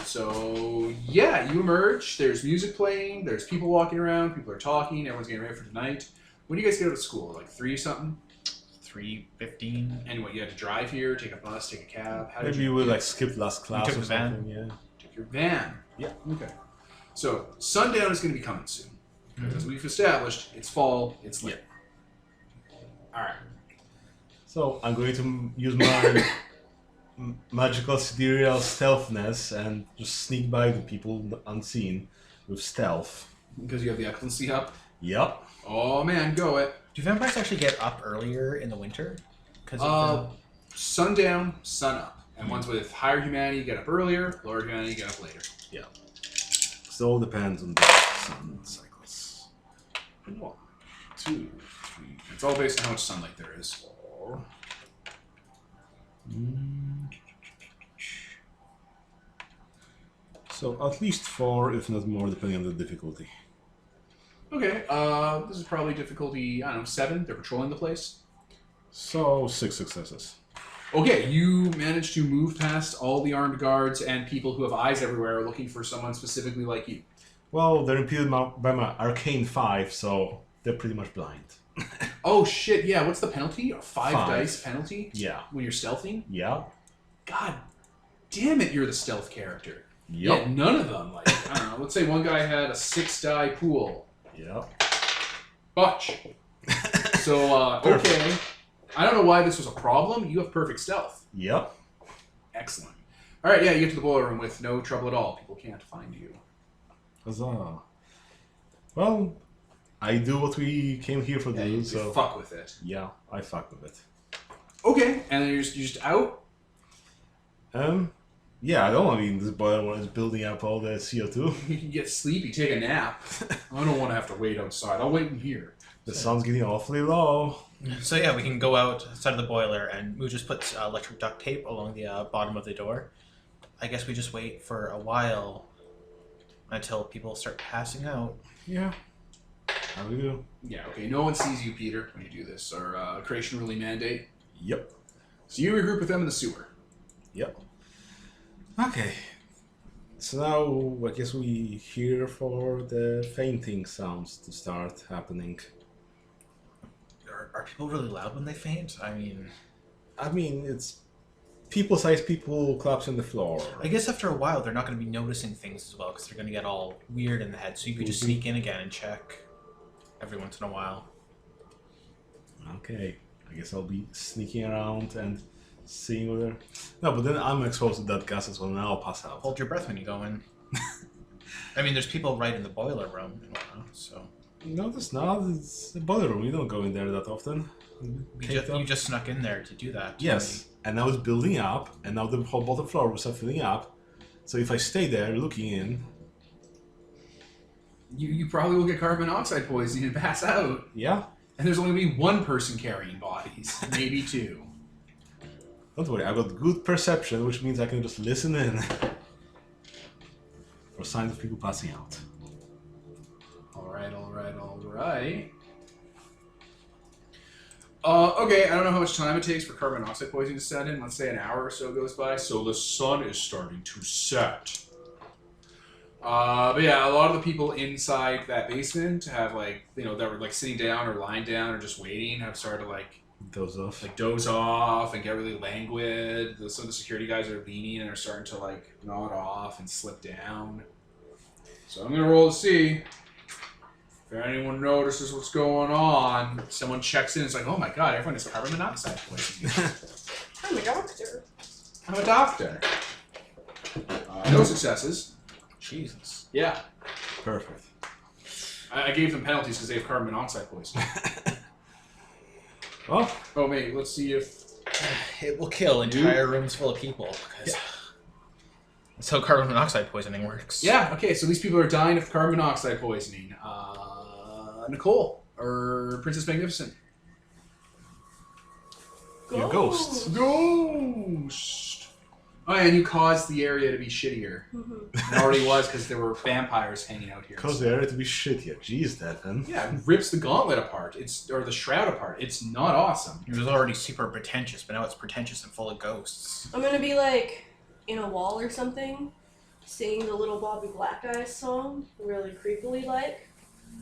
So, yeah, you emerge. There's music playing. There's people walking around. People are talking. Everyone's getting ready for tonight. When do you guys get out of school? Like 3 something? 3:15. And what, you had to drive here, take a bus, take a cab? How did Maybe you we'll like skip last class took or the van? something. Yeah. take your van? Yeah. Okay. So, sundown is going to be coming soon. As we've established, it's fall, it's late. Alright. So I'm going to use my magical sidereal stealthness and just sneak by the people unseen with stealth. Because you have the excellency up. Yep. Oh man, go it. Do vampires actually get up earlier in the winter? Because Sundown, sun up. And ones with higher humanity get up earlier, lower humanity get up later. Yeah. So it all depends on the sun cycles. 1, 2, 3. It's all based on how much sunlight there is. So at least 4, if not more, depending on the difficulty. Okay, this is probably difficulty, I don't know, 7. They're patrolling the place. So 6 successes. Okay, you managed to move past all the armed guards and people who have eyes everywhere looking for someone specifically like you. Well, they're impeded by my arcane 5, so they're pretty much blind. Oh shit, yeah, what's the penalty? A 5 5. dice penalty? Yeah. When you're stealthing? Yeah. God damn it, you're the stealth character. Yep. Yeah, none of them, like, I don't know, let's say one guy had a 6-die pool. Yep. Botch. So, okay. I don't know why this was a problem. You have perfect stealth. Yep. Excellent. Alright, yeah, you get to the boiler room with no trouble at all. People can't find you. Huzzah. Well, I do what we came here for Yeah, do, you so... fuck with it. Yeah, I fuck with it. Okay, and then you're just out? Yeah, I don't want to be in this boiler when it's building up all the CO2. You can get sleepy, take a nap. I don't want to have to wait outside. I'll wait in here. The sun's getting awfully low. So yeah, we can go outside of the boiler, and we just put electric duct tape along the bottom of the door. I guess we just wait for a while until people start passing out. Yeah. How do you? Yeah, okay. No one sees you, Peter, when you do this. Our creation ruling mandate. Yep. So you regroup with them in the sewer. Yep. Okay. So now I guess we hear for the fainting sounds to start happening. Are people really loud when they faint? I mean, It's people-sized people collapsing the floor. I guess after a while they're not going to be noticing things as well because they're going to get all weird in the head. So you could just sneak in again and check every once in a while. Okay. I guess I'll be sneaking around and seeing whether... No, but then I'm exposed to that gas as well, and I'll pass out. Hold your breath when you go in. I mean, there's people right in the boiler room and whatnot, so... No, there's not. It's a boiler room. You don't go in there that often. You just snuck in there to do that. Yes, and now it's building up, and now the whole bottom floor will start filling up. So if I stay there looking in... You probably will get carbon monoxide poisoning and pass out. Yeah? And there's only going to be one person carrying bodies. Maybe two. Don't worry, I've got good perception, which means I can just listen in for signs of people passing out. Alright. Okay, I don't know how much time it takes for carbon monoxide poisoning to set in. Let's say an hour or so goes by. So the sun is starting to set. But yeah, a lot of the people inside that basement have that were like sitting down or lying down or just waiting have started to doze off and get really languid. Some of the security guys are leaning and are starting to nod off and slip down. So I'm gonna roll to see if anyone notices what's going on. Someone checks in. It's like, oh my god, everyone has carbon monoxide poisoning. I'm a doctor. I'm a doctor. No successes. Jesus. Yeah. Perfect. I gave them penalties because they have carbon monoxide poisoning. Well, Oh, mate, let's see if... It will kill entire rooms full of people. Because that's how carbon monoxide poisoning works. Yeah, okay, so these people are dying of carbon monoxide poisoning. Nicole, or Princess Magnificent. you're a ghost. Ghost! Oh, and you caused the area to be shittier. It already was because there were vampires hanging out here. Cause the area to be shittier. Jeez, Devin. Yeah, it rips the gauntlet apart. Or the shroud apart. It's not awesome. It was already super pretentious, but now it's pretentious and full of ghosts. I'm gonna be in a wall or something, singing the Little Bobby Black Eyes song, really creepily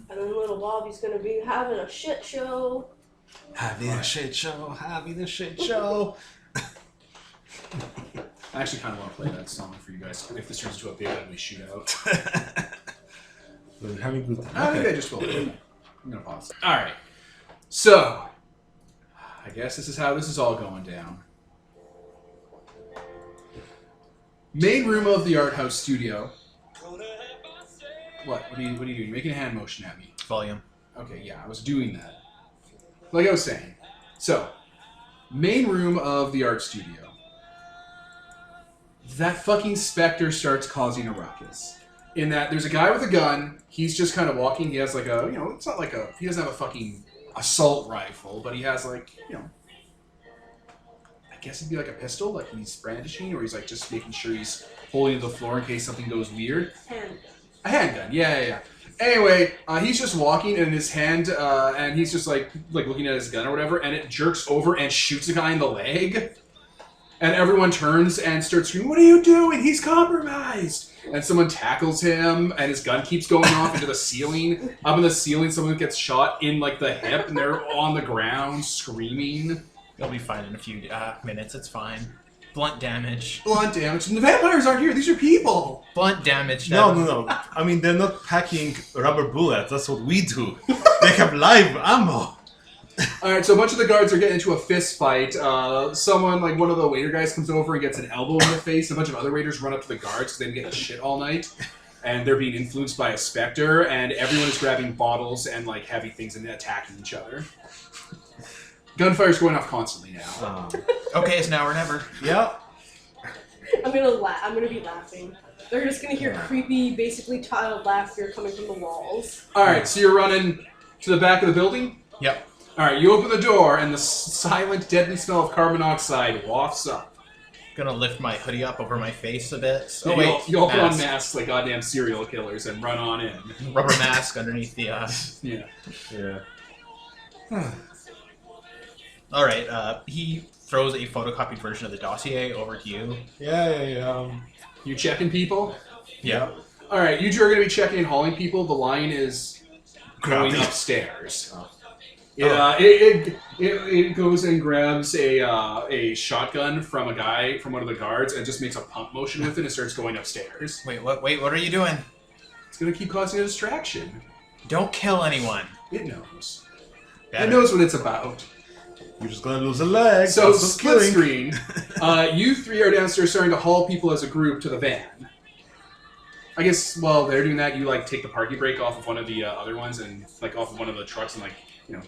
and then Little Bobby's gonna be having a shit show. Having a shit show. I actually kind of want to play that song for you guys if this turns into a big ugly shootout. We're having good time. I think I just will. I'm gonna pause. All right. So, I guess this is how this is all going down. Main room of the art house studio. What? What are you doing? You're making a hand motion at me. Volume. Okay, yeah, I was doing that. Like I was saying. So, main room of the art studio. That fucking specter starts causing a ruckus. In that there's a guy with a gun, he's just kind of walking, he has it's not he doesn't have a fucking assault rifle, but he has I guess it'd be like a pistol, he's brandishing, or he's just making sure he's holding to the floor in case something goes weird. Handgun. A handgun, yeah. Anyway, he's just walking in his hand, and he's just looking at his gun or whatever, and it jerks over and shoots a guy in the leg. And everyone turns and starts screaming, "What are you doing? He's compromised!" And someone tackles him, and his gun keeps going off into the ceiling. Up in the ceiling, someone gets shot in the hip, and they're on the ground screaming. They'll be fine in a few minutes. It's fine. Blunt damage. Blunt damage. And the vampires aren't here. These are people. Blunt damage. No. I mean, they're not packing rubber bullets. That's what we do. They have live ammo. Alright, so a bunch of the guards are getting into a fist fight. Someone, one of the waiter guys comes over and gets an elbow in the face. A bunch of other waiters run up to the guards because they've been getting shit all night. And they're being influenced by a specter. And everyone is grabbing bottles and, heavy things and attacking each other. Gunfire's going off constantly now. Okay, it's now or never. Yeah. I'm gonna be laughing. They're just gonna hear creepy, basically child laughter coming from the walls. Alright, so you're running to the back of the building? Yep. Alright, you open the door and the silent, deadly smell of carbon monoxide wafts up. gonna lift my hoodie up over my face a bit. Yeah, Oh wait, you all put on mask. masks like goddamn serial killers and run on in. Rubber mask underneath the. Yeah. Yeah. All right. He throws a photocopied version of the dossier over to you. Yeah. You checking people? Yeah. All right, you two are going to be checking and hauling people. The line is going Grabbing. upstairs. Oh. It goes and grabs a shotgun from a guy from one of the guards and just makes a pump motion with it and starts going upstairs. Wait, what? Wait, what are you doing? It's going to keep causing a distraction. Don't kill anyone. It knows. Better. It knows what it's about. You're just gonna lose a leg. So that's split killing. screen. You three are downstairs starting to haul people as a group to the van. I guess while they're doing that, you like take the parking brake off of one of the other ones and like off of one of the trucks and like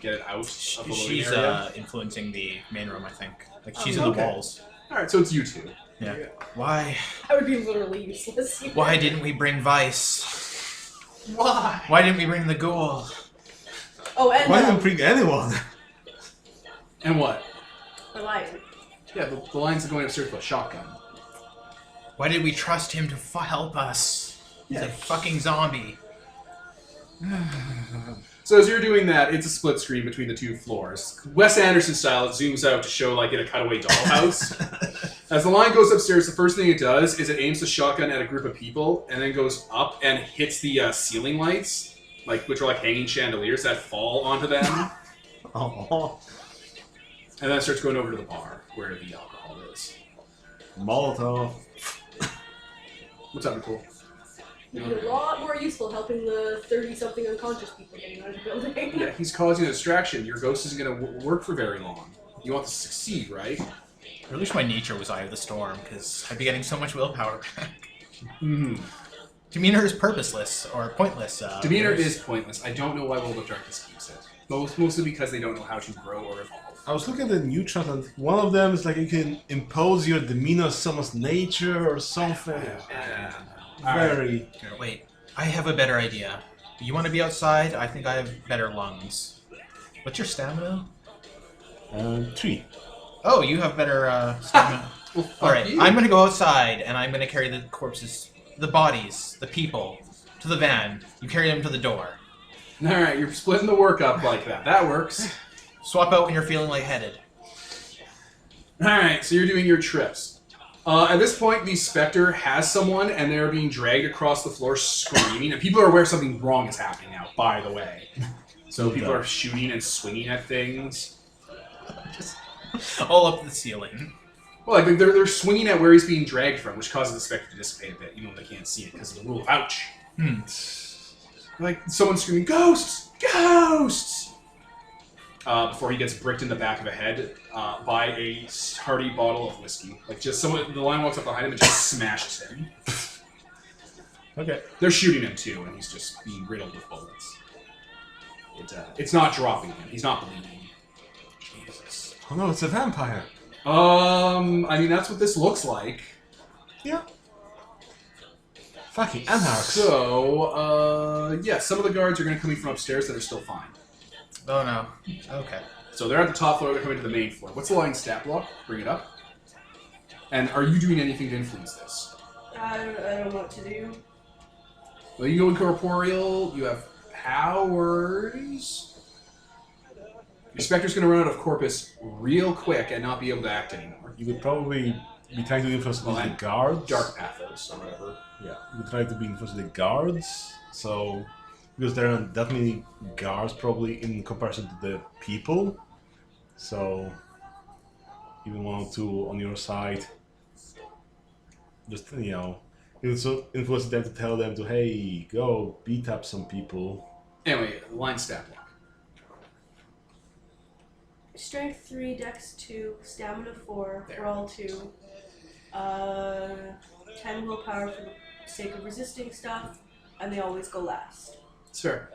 get it out of the loading She's area. influencing the main room, I think. Like Oh, she's in the okay. walls. All right, so it's you two. Yeah. Why? I would be literally useless. Why didn't we bring Vice? Why? Why didn't we bring the ghoul? Oh, and Why didn't bring anyone? And what? the lion. Yeah, the lines are going upstairs with a shotgun. Why did we trust him to help us? He's a fucking zombie. So as you're doing that, it's a split screen between the two floors. Wes Anderson style, it zooms out to show like in a cutaway dollhouse. As the line goes upstairs, the first thing it does is it aims the shotgun at a group of people and then goes up and hits the ceiling lights, which are like hanging chandeliers that fall onto them. Oh, And then it starts going over to the bar where the alcohol is. Molotov. What's up, Nicole? You'd be a lot more useful helping the 30-something unconscious people getting out of the building. Yeah, he's causing a distraction. Your ghost isn't going to work for very long. You want to succeed, right? I really wish my nature was Eye of the Storm, because I'd be getting so much willpower back. Mm-hmm. Demeanor is purposeless, or pointless. Demeanor is pointless. I don't know why World of Darkness keeps it. Mostly because they don't know how to grow or evolve. I was looking at the new trends, and one of them is like you can impose your demeanor on someone's nature or something. Very. Here, wait, I have a better idea. You want to be outside? I think I have better lungs. What's your stamina? 3. Oh, you have better stamina. Well, fuck Alright, you. I'm gonna go outside, and I'm gonna carry the corpses, the bodies, the people, to the van. You carry them to the door. Alright, you're splitting the work up like that. That works. Swap out when you're feeling lightheaded. Alright, so you're doing your trips. At this point, the Spectre has someone, and they're being dragged across the floor screaming, and people are aware something wrong is happening now, by the way. So people are shooting and swinging at things. Just all up the ceiling. Well, like they're swinging at where he's being dragged from, which causes the Spectre to dissipate a bit, even though they can't see it because of the rule of ouch. Like someone's screaming, "Ghosts! Ghosts!" Before he gets bricked in the back of the head by a hearty bottle of whiskey. Like just someone, the line walks up behind him and just smashes him. Okay. They're shooting him too, and he's just being riddled with bullets. It's not dropping him. He's not bleeding. Jesus. Oh no, it's a vampire. I mean that's what this looks like. Yeah. Fucking anarchs. So, yeah, some of the guards are going to come in from upstairs that are still fine. Oh no. Okay. So they're at the top floor, they're coming to the main floor. What's the line stat block? Bring it up. And are you doing anything to influence this? I don't know what to do. Well, you go incorporeal, you have powers. Your Spectre's going to run out of corpus real quick and not be able to act anymore. You could probably be trying to influence Well, the and guards. Dark Pathos or whatever. Yeah, you could try to be influencing the guards. So, because there aren't that many guards probably in comparison to the people. So, even 1 or 2 on your side. Just, influence them to tell them to, hey, go beat up some people. Anyway, line stat block. Strength 3, Dex 2, Stamina 4, There. Brawl 2, 10 willpower for the sake of resisting stuff, and they always go last. It's fair.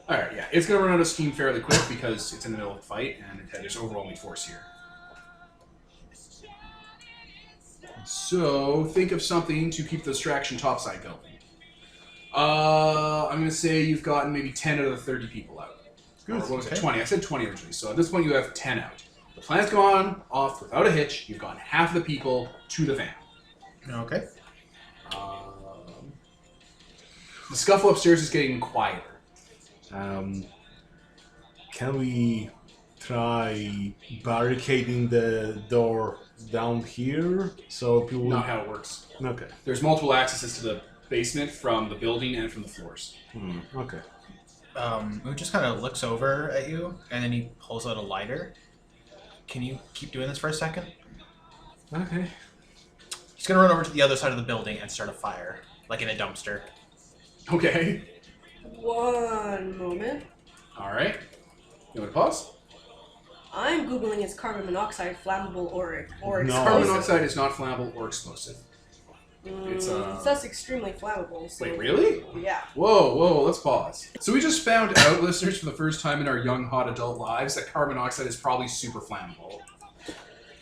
Alright, yeah. It's going to run out of steam fairly quick because it's in the middle of a fight and there's overwhelming force here. So, think of something to keep the distraction topside going. I'm going to say you've gotten maybe 10 out of the 30 people out. Good, Or what was it, okay. 20? I said 20 originally, so at this point you have 10 out. The plan's gone off without a hitch. You've gotten half the people to the van. Okay. The scuffle upstairs is getting quieter. Can we try barricading the door down here so people? Not how it works. Okay. There's multiple accesses to the basement from the building and from the floors. Okay. Who just kind of looks over at you, and then he pulls out a lighter. Can you keep doing this for a second? Okay. He's gonna run over to the other side of the building and start a fire, like in a dumpster. Okay. One moment. All right. You want to pause? I'm googling is carbon monoxide flammable or explosive. No. Carbon monoxide is not flammable or explosive. It's It says extremely flammable. So Wait, really? Yeah. Whoa, let's pause. So we just found out, listeners, for the first time in our young, hot adult lives, that carbon monoxide is probably super flammable.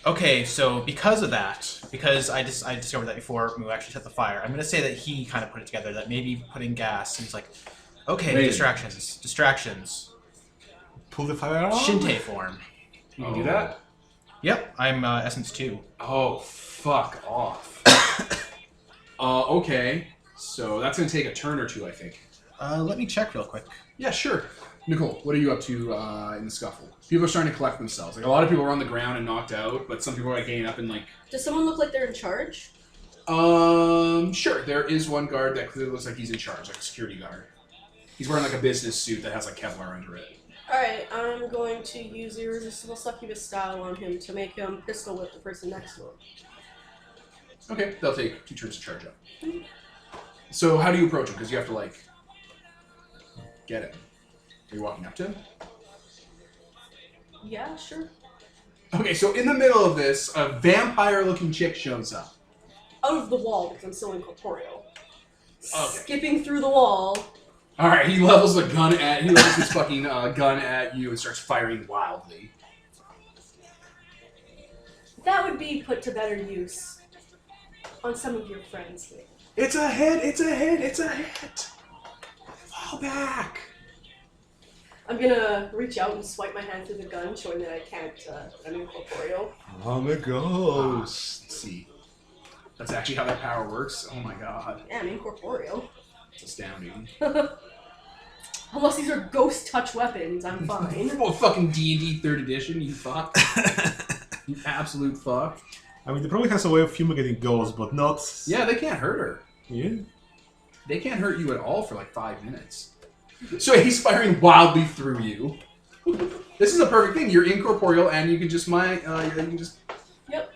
Okay, so because of that, because I discovered that before we actually set the fire, I'm going to say that he kind of put it together, that maybe putting gas, and he's like, okay, Maybe. distractions. Pull the fire alarm. Shinte form. You can do that? Yep, I'm Essence 2. Oh, fuck off. Okay. So that's going to take a turn or two, I think. Let me check real quick. Yeah, sure. Nicole, what are you up to in the scuffle? People are starting to collect themselves. Like, a lot of people are on the ground and knocked out, but some people are like getting up and like... Does someone look like they're in charge? Sure. There is one guard that clearly looks like he's in charge, like a security guard. He's wearing like a business suit that has like Kevlar under it. Alright, I'm going to use irresistible succubus style on him to make him pistol whip the person next to him. Okay, they'll take 2 turns to charge up. So how do you approach him? Because you have to like... get him. Are you walking up to him? Yeah, sure. Okay, so in the middle of this, a vampire-looking chick shows up. Out of the wall because I'm still incorporeal. Okay. Skipping through the wall. All right, he levels his fucking gun at you and starts firing wildly. That would be put to better use on some of your friends here. It's a hit! It's a hit! It's a hit! Fall back! I'm gonna reach out and swipe my hand through the gun, showing that I can't, I'm incorporeal. I'm a ghost. Let's see. That's actually how that power works? Oh my god. Yeah, I'm incorporeal. It's astounding. Unless these are ghost touch weapons, I'm fine. Well, fucking D&D 3rd edition, you fuck. You absolute fuck. I mean, they probably has a way of fumigating ghosts, but not... Yeah, they can't hurt her. Yeah? They can't hurt you at all for like 5 minutes. So he's firing wildly through you. This is a perfect thing. You're incorporeal, and you can just you can just Yep.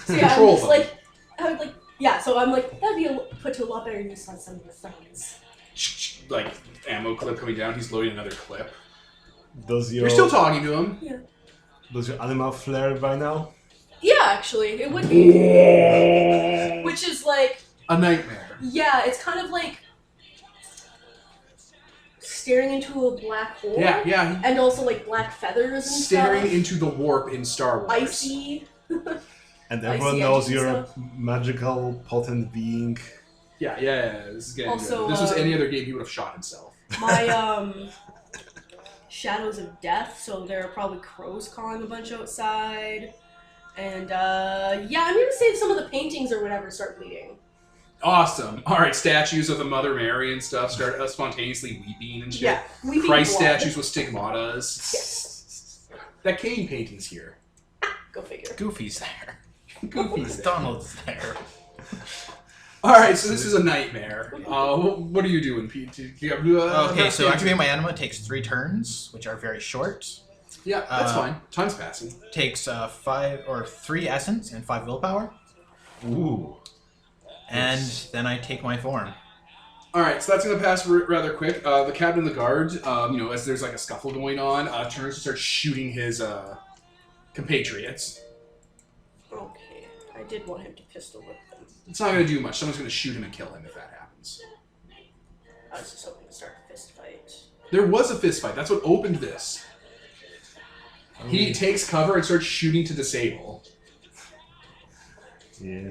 So yeah, control I'm just them. like, I would like, yeah. So I'm like, that'd be put to a lot better use on some of your friends. Like ammo clip coming down. He's loading another clip. Does your... You're still talking to him. Yeah. Does your animal flare by now? Yeah, actually, it would be. Which is like, A nightmare. yeah, it's kind of like staring into a black hole. Yeah. And also like black feathers and Staring stuff. into the warp in Star Wars. Icy. And I everyone see knows edges and you're a stuff. magical, potent being. Yeah. This is getting Also, good. If this was any other game, he would have shot himself. My shadows of death, so there are probably crows cawing a bunch outside. And yeah, I'm gonna save some of the paintings or whatever start bleeding. Awesome. All right, statues of the Mother Mary and stuff start spontaneously weeping and shit. Yeah, weeping Christ blood. statues with stigmatas. Yes. That Kane painting's here. Go figure. Goofy's there. Goofy's there. Donald's there. All right, so this is a nightmare. What are you doing, Pete? Okay, so activating my anima takes 3 turns, which are very short. Yeah, that's fine. Time's passing. Takes 3 essence and 5 willpower, Ooh. and then I take my form. All right, so that's going to pass rather quick. The captain of the guard, as there's like a scuffle going on, turns to start shooting his compatriots. Okay, I did want him to pistol whip them. It's not going to do much. Someone's going to shoot him and kill him if that happens. I was just hoping to start a fist fight. There was a fist fight. That's what opened this. He takes cover and starts shooting to disable. Yeah.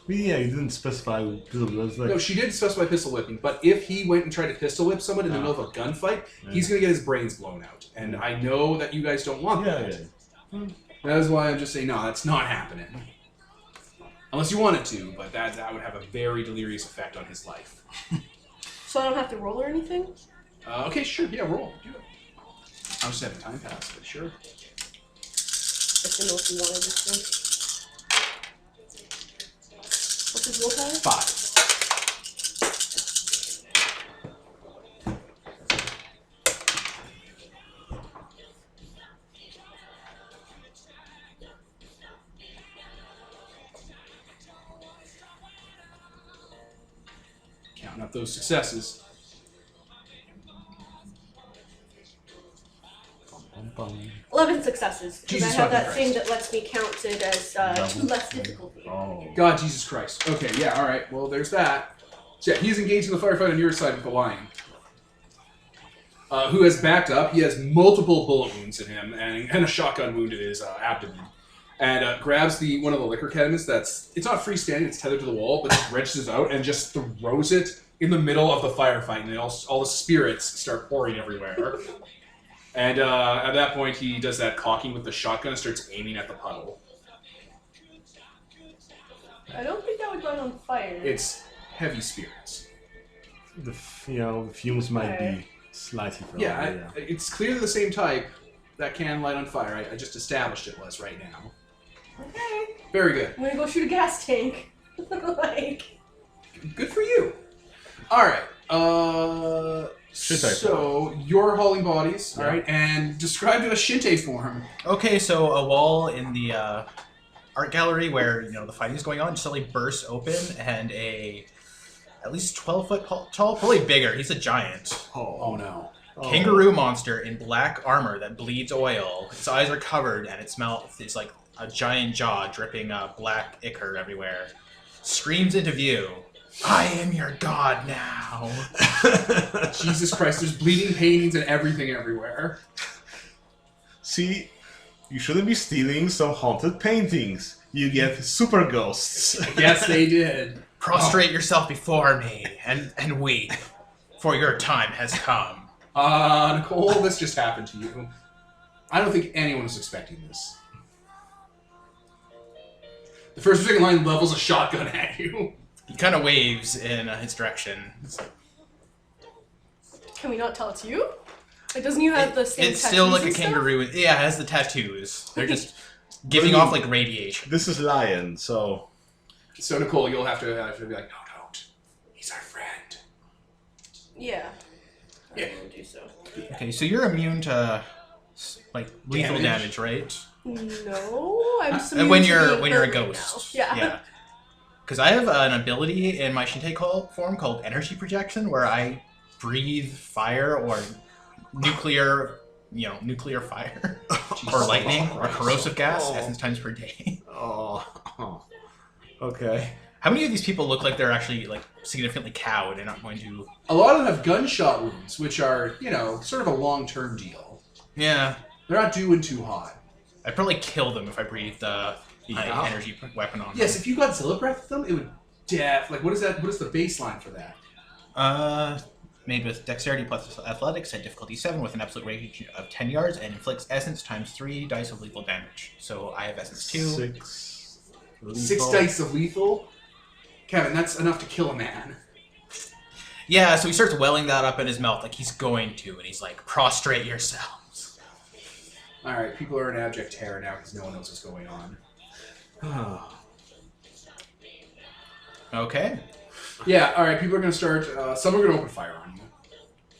But yeah, you didn't specify. Like... No, she did specify pistol whipping, but if he went and tried to pistol whip someone in the middle of a gunfight, he's going to get his brains blown out. And I know that you guys don't want that. Yeah. That is why I'm just saying, no, that's not happening. Unless you wanted to, but that would have a very delirious effect on his life. So I don't have to roll or anything? Okay, sure. Yeah, roll. Do it. I'll just have time pass, but sure. Just to know if you wanted this thing. What's his willpower? 5. Counting up those successes. 11 successes. Because I Jesus have that fucking thing Christ. that lets me count it as 2 less difficulty. Oh. God, Jesus Christ. Okay, yeah, alright. Well, there's that. So, yeah, he's engaged in the firefight on your side with the lion. Who has backed up. He has multiple bullet wounds in him and a shotgun wound in his abdomen. And grabs one of the liquor cabinets it's not freestanding, it's tethered to the wall, but just wrenches it out and just throws it in the middle of the firefight, and all the spirits start pouring everywhere. And at that point, he does that cocking with the shotgun and starts aiming at the puddle. I don't think that would light on fire. It's heavy spirits. The fumes might be slightly wrong. Yeah, it's clearly the same type that can light on fire. I just established it was right now. Okay. Very good. I'm gonna go shoot a gas tank. Like... Good for you. All right. So you're hauling bodies, all right, and describe to a Shinte form. Okay, so a wall in the art gallery where the fighting is going on suddenly bursts open, and at least 12-foot tall, probably bigger. He's a giant. Oh no. Kangaroo monster in black armor that bleeds oil. Its eyes are covered, and its mouth is like a giant jaw dripping black ichor everywhere. Screams into view. I am your god now. Jesus Christ, there's bleeding paintings and everything everywhere. See, you shouldn't be stealing some haunted paintings. You get super ghosts. Yes, they did. Prostrate yourself before me and weep, for your time has come. Nicole, this just happened to you. I don't think anyone was expecting this. The first or second line levels a shotgun at you. He kind of waves in his direction. It's like, Can we not tell it's you? Like, doesn't you have the same it's still like a tattoos and kangaroo. Yeah, it has the tattoos. They're just giving off like radiation. This is Lion, so... So, Nicole, you'll have to be like, no, don't. He's our friend. stuff? Yeah. Yeah. I will do so. Okay, so you're immune to like lethal damage, right? No, I'm just When immune to you're being a hurt ghost. now. Yeah. Because I have an ability in my Shinte form called energy projection, where I breathe fire or nuclear fire, or lightning, or corrosive gas, essence times per day. Oh. Okay. How many of these people look like they're actually like significantly cowed and not going to? A lot of them have gunshot wounds, which are, sort of a long-term deal. Yeah, They're not doing too hot. I'd probably kill them if I breathed energy weapon on them. Yes, if you got Zilla Breath with them, it would what is that? What is the baseline for that? Made with dexterity plus athletics at difficulty 7 with an absolute range of 10 yards and inflicts essence times 3 dice of lethal damage. So I have essence 2. 6. 6 dice of lethal? Kevin, that's enough to kill a man. Yeah, so he starts welling that up in his mouth like he's going to, and he's like, prostrate yourselves. Alright, people are in abject terror now because no one knows what's going on. Okay. Yeah, alright, people are going to start... some are going to open fire on you.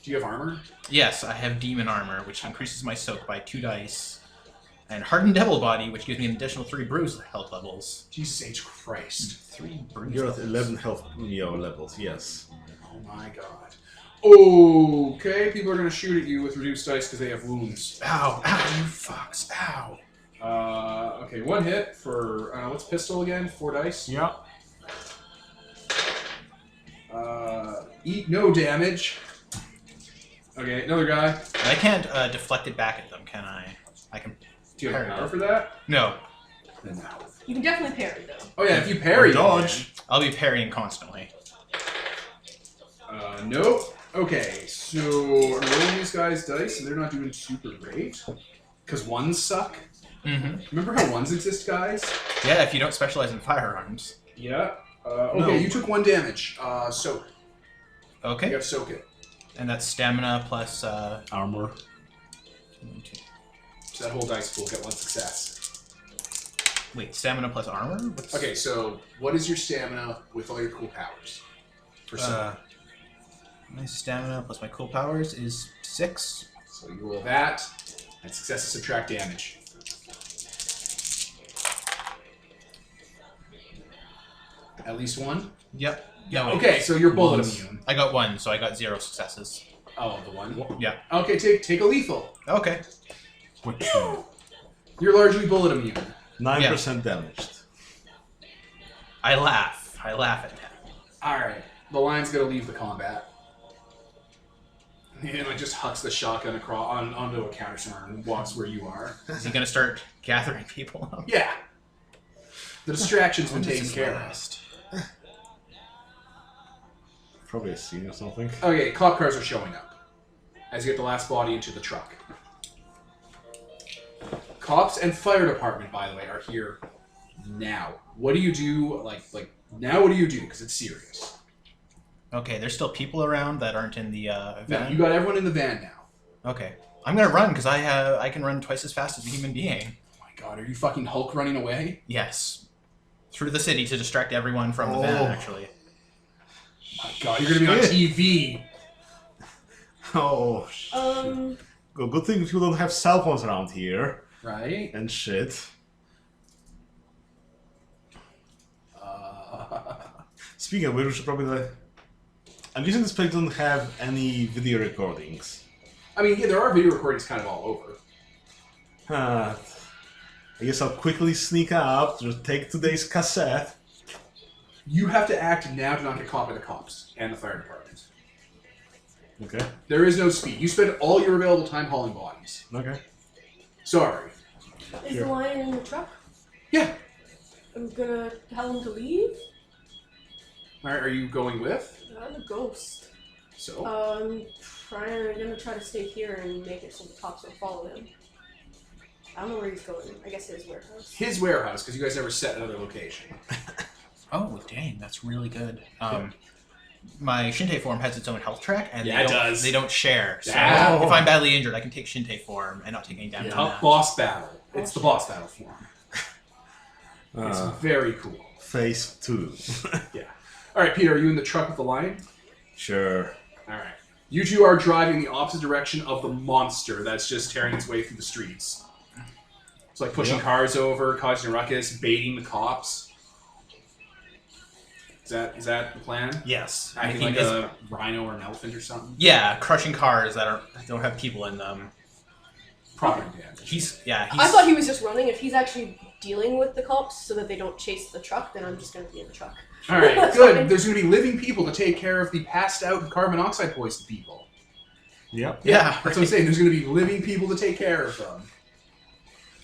Do you have armor? Yes, I have demon armor, which increases my soak by 2 dice. And hardened devil body, which gives me an additional 3 bruise health levels. Jesus H. Christ. 3 bruise You're at levels. 11 health levels, yes. Oh my god. Okay, people are going to shoot at you with reduced dice because they have wounds. Ow, ow, you fucks, ow. Okay, 1 hit for... what's pistol again? 4 dice? Yeah. Eat no damage. Okay, another guy. I can't deflect it back at them, can I? I can... Do you have Parry. power for that? No. Then no. You can definitely parry though. Oh yeah, if you parry, Or dodge. I'll be parrying constantly. Nope. Okay, so I'm rolling these guys' dice, and they're not doing super great. Because 1s suck. Remember how ones exist, guys? Yeah, if you don't specialize in firearms. Yeah. Okay, No. you took 1 damage. Soak. You Okay. gotta soak it. And that's stamina plus... Armor. So that whole dice pool get 1 success. Wait, stamina plus armor? What's... Okay, so what is your stamina with all your cool powers? For soak. My stamina plus my cool powers is 6. So you roll that, and successes subtract damage. At least 1? Yep. Yeah. Wait. Okay, so you're bullet Once. immune. I got 1, so I got 0 successes. Oh, the 1? Yeah. Okay, take a lethal. Okay. You're largely bullet immune. 9% damaged. I laugh. I laugh at that. Alright, the lion's gonna leave the combat. And like just hucks the shotgun across onto a counter somewhere and walks where you are. Is he gonna start gathering people up? Yeah. The distraction's been When does taken this care of. last? Probably a scene or something. Okay, cop cars are showing up as you get the last body into the truck. Cops and fire department, by the way, are here now. What do you do? Like now, what do you do? Because it's serious. Okay, there's still people around that aren't in the No, van. you got everyone in the van now. Okay, I'm gonna run because I can run twice as fast as a human being. Oh my god, are you fucking Hulk running away? Yes, through the city to distract everyone from the van. Actually, Oh my god, you're gonna be on TV. Oh, shit. Good thing you don't have cell phones around here. Right? And shit. Speaking of which, we should probably... I'm guessing this place doesn't have any video recordings. I mean, yeah, there are video recordings kind of all over. I guess I'll quickly sneak up, just take today's cassette. You have to act now to not get caught by the cops and the fire department. Okay. There is no speed. You spend all your available time hauling bodies. Okay. Sorry. Is Sure. the lion in the truck? Yeah. I'm gonna tell him to leave. Alright, are you going with? I'm a ghost. So? I'm gonna try to stay here and make it so the cops don't follow him. I don't know where he's going. I guess his warehouse. His warehouse, because you guys never set another location. oh dang, that's really good. My Shintai form has its own health track, and Yeah, it does. they don't share. So Yeah. if I'm badly injured, I can take Shintai form and not take any damage. on Tough that. boss battle. It's the boss battle form. It's very cool. Phase 2. Yeah. Alright, Peter, are you in the truck with the lion? Sure. Alright. You two are driving in the opposite direction of the monster that's just tearing its way through the streets. It's like pushing cars over, causing a ruckus, baiting the cops. Is that the plan? Yes. Acting like a rhino or an elephant or something? Yeah, crushing cars that don't have people in them. Property damage. He's I thought he was just running. If he's actually dealing with the cops so that they don't chase the truck, then I'm just gonna be in the truck. Alright, That's good. fine. There's going to be living people to take care of the passed out carbon monoxide poisoned people. Yep. Yeah, That's what I'm saying. There's going to be living people to take care of them.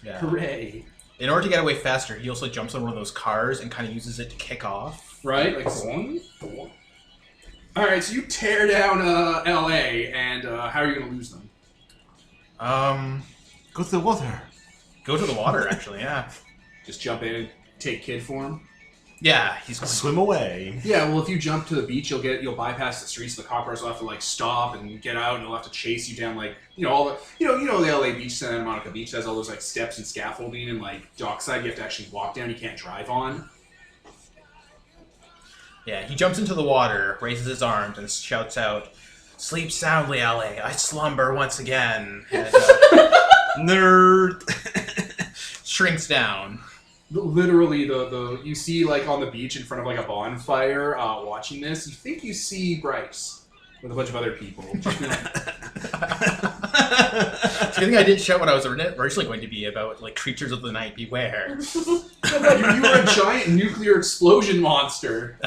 Yeah. Hooray. In order to get away faster, he also jumps on one of those cars and kind of uses it to kick off. Right? Like, Alright, so you tear down LA, and how are you going to lose them? Go to the water. Go to the water, actually, yeah. Just jump in, take kid form? Yeah, he's going Swim away. Yeah, well, if you jump to the beach, you'll bypass the streets. The coppers will have to like stop and get out, and they'll have to chase you down like all the the LA beach, Santa Monica Beach has all those like steps and scaffolding, and like dockside you have to actually walk down. You can't drive on. Yeah, he jumps into the water, raises his arms, and shouts out, "Sleep soundly, LA. I slumber once again." And, Nerd. shrinks down. Literally, the you see like on the beach in front of like a bonfire, watching this. You think you see Bryce with a bunch of other people. Just being like, I think I didn't shout what I was originally going to be about, like creatures of the night, beware. you were a giant nuclear explosion monster.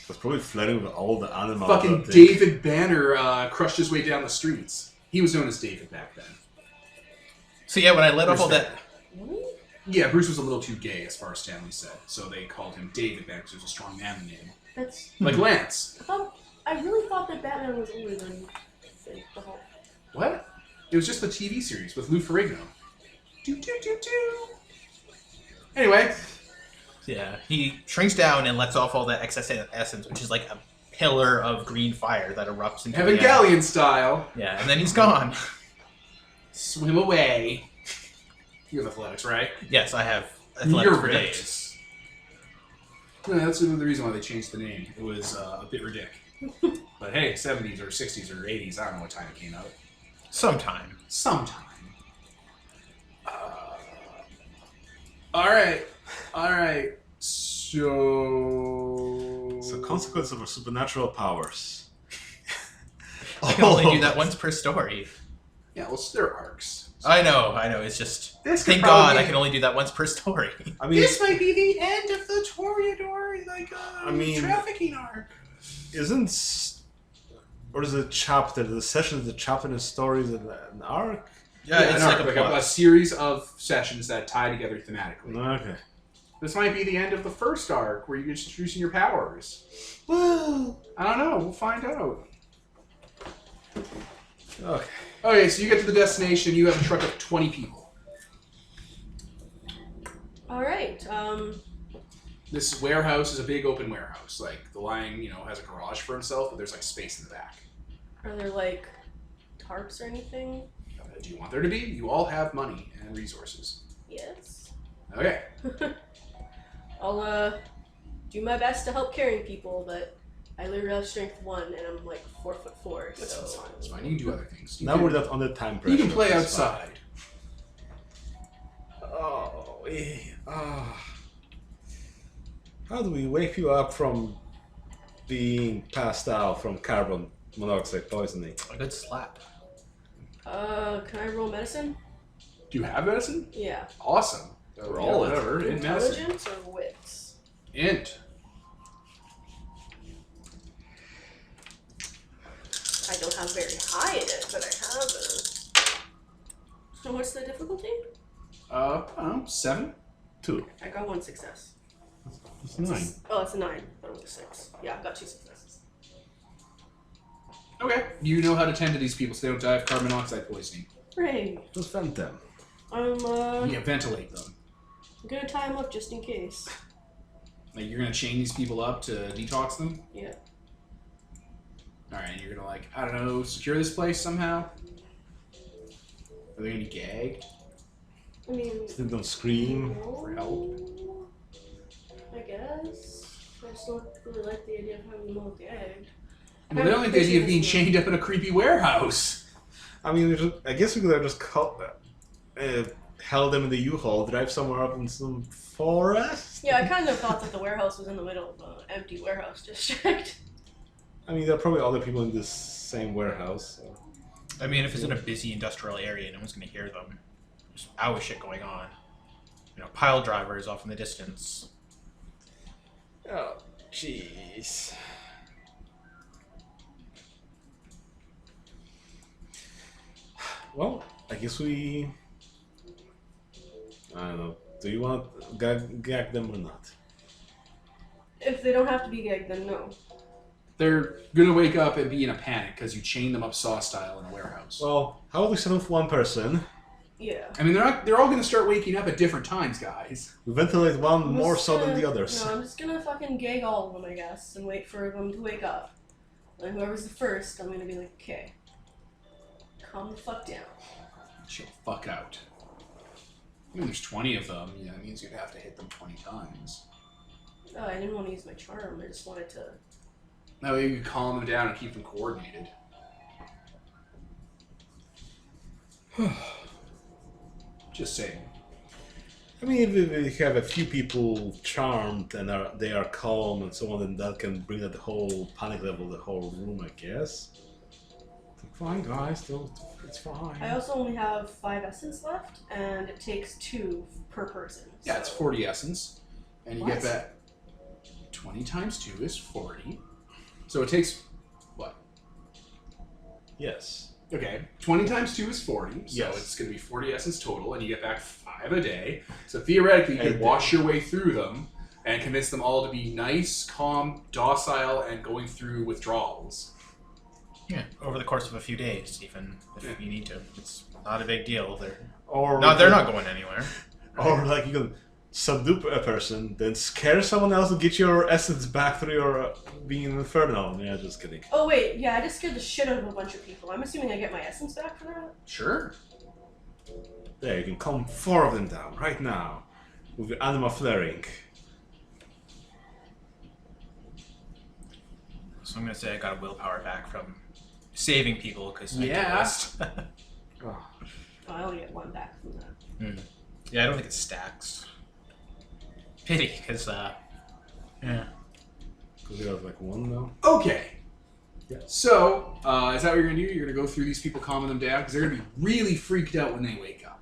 Was probably flooding with all the animals. Fucking David Banner crushed his way down the streets. He was known as David back then. So yeah, when I let off all Bruce that, Yeah, Bruce was a little too gay, as far as Stanley said, so they called him David Banner because he was a strong man name. That's. Like Lance. I really thought that Batman was older than the Hulk. What? It was just the TV series with Lou Ferrigno. Do, do, do, do. Anyway. Yeah, he shrinks down and lets off all that excess essence, which is like a pillar of green fire that erupts into the air. Evangelion style. Yeah, and then he's gone. Swim away. You have athletics, right? Yes, I have athletics You're for ripped. days. Yeah, that's the reason why they changed the name. It was a bit ridiculous. But hey, 70s or 60s or 80s, I don't know what time it came out. Sometime. Sometime. Alright. So... So consequence of our supernatural powers. I can only do that once per story. Yeah, well, they're arcs. I know. It's just... This could Thank God probably- I can only do that once per story. I mean, This might be the end of the Toreador, trafficking arc. or is it a chapter? The session is a chapter and the story is an arc? Yeah, an it's arc, like a plot. a series of sessions that tie together thematically. Okay. This might be the end of the first arc, where you're introducing your powers. Well, I don't know. We'll find out. okay. Okay, so you get to the destination. You have a truck of 20 people. All right. This warehouse is a big open warehouse. Like, the Lion, has a garage for himself, but there's, space in the back. Are there tarps or anything? Do you want there to be? You all have money and resources. Yes. Okay. I'll do my best to help carrying people, but I literally have strength 1 and I'm 4'4". That's So fine. That's fine. You can do other things. You Now can, we're not under time pressure. You can play That's fine. outside. How do we wake you up from being passed out from carbon monoxide poisoning? A good slap. can I roll medicine? Do you have medicine? Yeah. Awesome. Roll it. Whatever. In medicine. Intelligence or wits? Int. I don't have very high in it, but I have it. So what's the difficulty? I don't know, 7? 2. I got 1 success. It's 9. Oh, it's a 9. That was a 6. Yeah, I've got 2 successes. Okay. You know how to tend to these people so they don't die of carbon monoxide poisoning. Hooray. Just vent them. I'm You ventilate them. gonna tie him up just in case. Like, you're gonna chain these people up to detox them? Yeah. Alright, you're gonna, I don't know, secure this place somehow? Are they gonna be gagged? I mean, So they don't scream. For help? I guess. I just don't really like the idea of having them all gagged. Well, they don't like the idea of being chained up in a creepy warehouse. I mean, I guess we could have just held them in the U-Haul, drive somewhere up in some forest. Yeah, I kind of thought that the warehouse was in the middle of an empty warehouse district. I mean, there are probably other people in this same warehouse. So. I mean, if it's in a busy industrial area, no one's going to hear them. There's hour shit going on. Pile drivers off in the distance. Oh, jeez. Well, I guess we... I don't know. Do you want to gag them or not? If they don't have to be gagged, then no. They're gonna wake up and be in a panic because you chained them up saw style in a warehouse. Well, how about we settle with one person? Yeah. I mean, they're all gonna start waking up at different times, guys. We ventilate one I'm more just so than gonna- the others. No, I'm just gonna fucking gag all of them, I guess, and wait for them to wake up. And whoever's the first, I'm gonna be like, okay, calm the fuck down. Chill the fuck out. I mean, there's 20 of them. That means you'd have to hit them 20 times. Oh, I didn't want to use my charm. I just wanted to. That way you can calm them down and keep them coordinated. Just saying. I mean, if we have a few people charmed and they are calm and so on, then that can bring up the whole panic level, the whole room, I guess. Fine, guys, it's fine. I also only have 5 essence left, and it takes 2 per person. Yeah, it's so- 40 essence. And you What? get that 20 times 2 is 40. So it takes, what? Yes. Okay, 20 times 2 is 40. So Yes. it's going to be 40 essence total, and you get back 5 a day. So theoretically, you A can wash your way through them and convince them all to be nice, calm, docile, and going through withdrawals. Yeah, over the course of a few days, even if Yeah. you need to. It's not a big deal. They're Or No, they're not going anywhere. Or like you can subdue a person, then scare someone else to get your essence back through your being infernal. Yeah, just kidding. Oh wait, yeah, I just scared the shit out of a bunch of people. I'm assuming I get my essence back for that? Sure. There, you can calm 4 of them down right now with your anima flaring. So I'm gonna say I got a willpower back from saving people because Yeah. Oh. I only get 1 back from that. Yeah, I don't think it stacks. Pity, because yeah. Because you have like 1 now. Okay. Yeah. So, is that what you're going to do? You're going to go through these people, calming them down? Because they're going to be really freaked out when they wake up.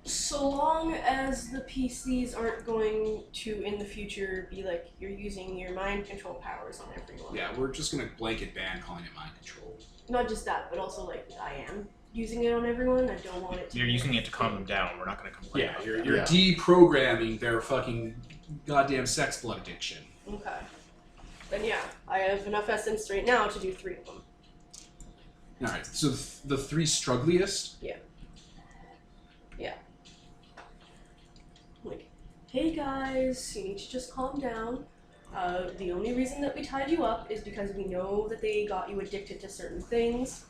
So long as the PCs aren't going to, in the future, be like, you're using your mind control powers on everyone. Yeah, we're just going to blanket ban calling it mind control. Not just that, but also, like, I am using it on everyone. I don't want it to. You're using it to calm them down. We're not going to complain. Yeah, about you're that. deprogramming their fucking goddamn sex blood addiction. Okay. Then yeah, I have enough essence right now to do 3 of them. Alright, so the 3 struggliest? Yeah. Like, hey guys, you need to just calm down. The only reason that we tied you up is because we know that they got you addicted to certain things.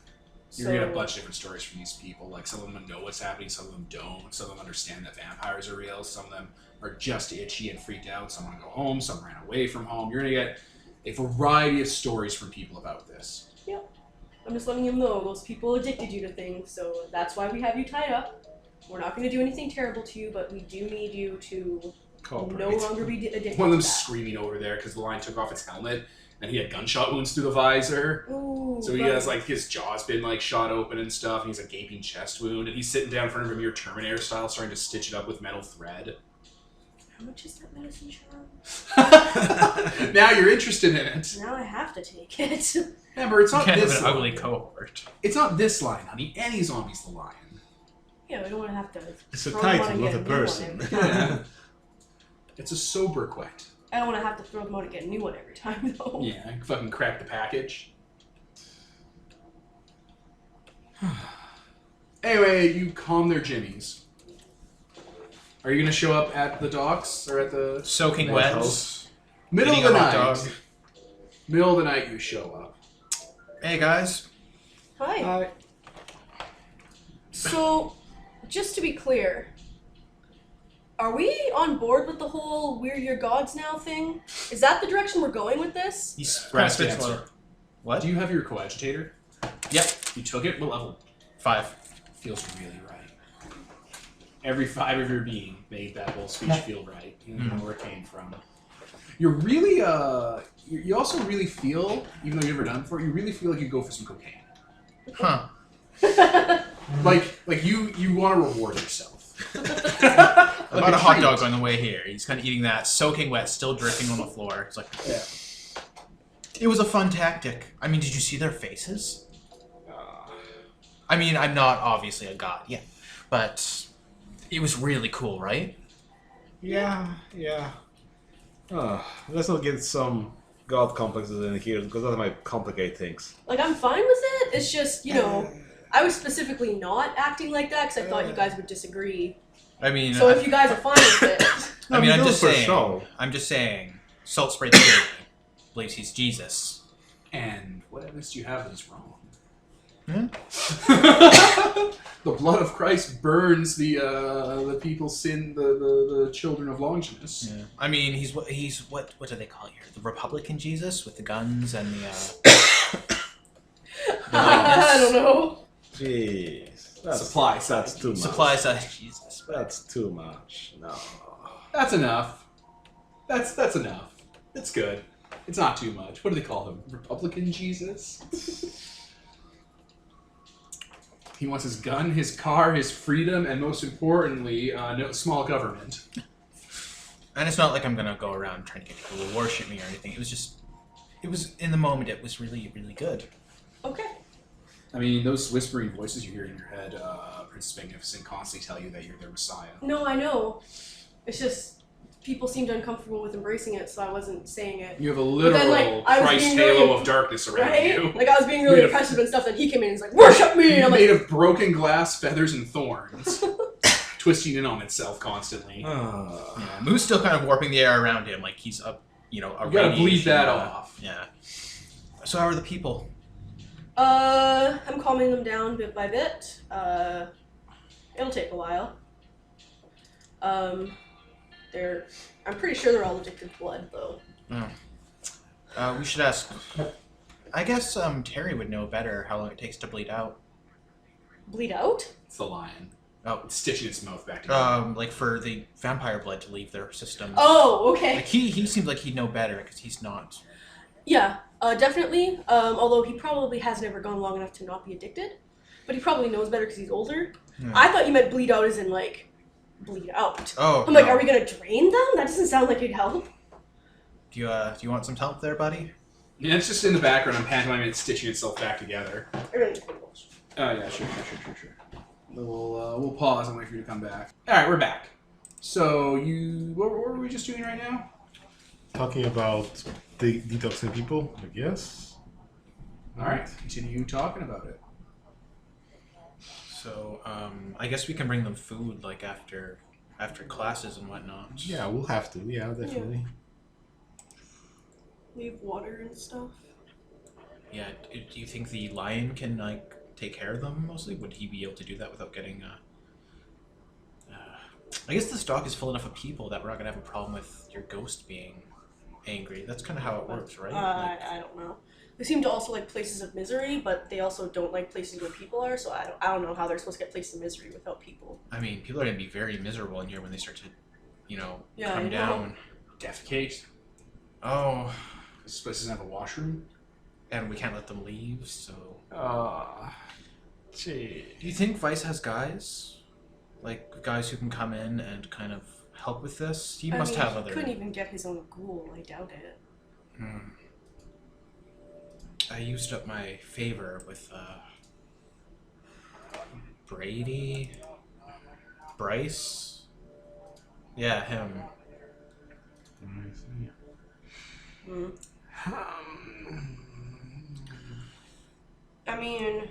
You're going to get a bunch of different stories from these people. Like, some of them know what's happening, some of them don't. Some of them understand that vampires are real. Some of them are just itchy and freaked out. Some want to go home. Some ran away from home. You're going to get a variety of stories from people about this. Yep. I'm just letting you know those people addicted you to things, so that's why we have you tied up. We're not going to do anything terrible to you, but we do need you to no longer be addicted. One of to them's that. screaming over there because the lion took off its helmet and he had gunshot wounds through the visor. Ooh, So he right. has, like, his jaw's been, like, shot open and stuff, and he's a gaping chest wound, and he's sitting down in front of a mirror Terminator style, starting to stitch it up with metal thread. How much is that medicine, Sean? Now you're interested in it. Now I have to take it. Remember, it's You not can't have this an lion. ugly cohort. It's not this lion, honey. Any zombie's the lion. Yeah, we don't want to have to. It's a throw them out title, and not get a new one person. every time. Yeah. It's a sober quet. I don't want to have to throw them out and get a new one every time, though. Yeah, fucking crack the package. Anyway, you calm their jimmies. Are you gonna show up at the docks or at the Soaking wet. middle of Eating the a hot night? dog. Middle of the night, you show up. Hey guys. Hi. So, just to be clear, are we on board with the whole "we're your gods now" thing? Is that the direction we're going with this? He's Press pressed answer. it. What? Do you have your coagitator? Yep. You took it. What level? 5. Feels really right. Every fiber of your being made that whole speech feel right. You know where it came from. You're really, you also really feel, even though you've never done it before, you really feel like you go for some cocaine. Huh. Like you want to reward yourself. About a hot dog on the way here. He's kind of eating that, soaking wet, still dripping on the floor. It's like, Yeah. It was a fun tactic. I mean, did you see their faces? I mean, I'm not obviously a god yet, but it was really cool, right? Yeah. Let's not get some god complexes in here because that might complicate things. Like, I'm fine with it. It's just, you know, I was specifically not acting like that because I thought you guys would disagree. I mean, So if you guys are fine with it, I mean, I'm do it just for saying. show. I'm just saying. Salt sprayed the baby. Believes he's Jesus. And what evidence do you have that he's wrong? Hmm? The blood of Christ burns the people's sin, the children of Longinus. Yeah. I mean, he's what do they call it here? The Republican Jesus with the guns and the. I don't know. Jeez. Supply side. That's too much. Supply side Jesus. That's too much. No. That's enough. That's enough. It's good. It's not too much. What do they call him? Republican Jesus? He wants his gun, his car, his freedom, and most importantly, no small government. And it's not like I'm gonna go around trying to get people to worship me or anything. It was in the moment. It was really, really good. Okay. I mean, those whispering voices you hear in your head, Princess Magnificent, constantly tell you that you're their messiah. No, I know. It's just people seemed uncomfortable with embracing it, so I wasn't saying it. You have a literal then, like, I was Christ being halo really- of darkness around Right? you. Like, I was being really Made of- impressive and stuff, and he came in and was like, "Worship me!" And I'm Made like, of broken glass, feathers, and thorns. twisting in on itself constantly. Yeah, Moo's still kind of warping the air around him, like he's up, you know, a You gotta bleed radiation, that off. Yeah. So how are the people? I'm calming them down bit by bit. It'll take a while. I'm pretty sure they're all addicted to blood, though. We should ask. I guess Terry would know better how long it takes to bleed out. Bleed out? It's the lion. Oh, It's stitching its mouth back together. like for the vampire blood to leave their systems. Oh, okay. Like he seems like he'd know better because he's not. Yeah, definitely. Although he probably has never gone long enough to not be addicted. But he probably knows better because he's older. Yeah. I thought you meant bleed out as in, like, bleed out. Oh. I'm like, no. are we gonna drain them? That doesn't sound like it'd help. Do you want some help there, buddy? Yeah, it's just in the background. I'm pantomiming it stitching itself back together. I really Oh yeah, sure. We'll pause and wait for you to come back. All right, we're back. So what were we just doing right now? Talking about the detoxing people, I guess. All right, continue talking about it. So I guess we can bring them food like after classes and whatnot. Yeah, we'll have to. Yeah, definitely. leave water and stuff. Yeah. Do you think the lion can like take care of them mostly? Would he be able to do that without getting? I guess this dock is full enough of people that we're not gonna have a problem with your ghost being angry. That's kind of how it works, right? I don't know. They seem to also like places of misery, but they also don't like places where people are. So I don't know how they're supposed to get places of misery without people. I mean, people are gonna be very miserable in here when they start to, Yeah, come I know. down. Defecate. Oh, This place doesn't have a washroom. and we can't let them leave. So, Gee. do you think Vice has guys, like guys who can come in and kind of help with this? He must have He other. couldn't even get his own ghoul. I doubt it. I used up my favor with Brady, Bryce. Yeah, him. I mean,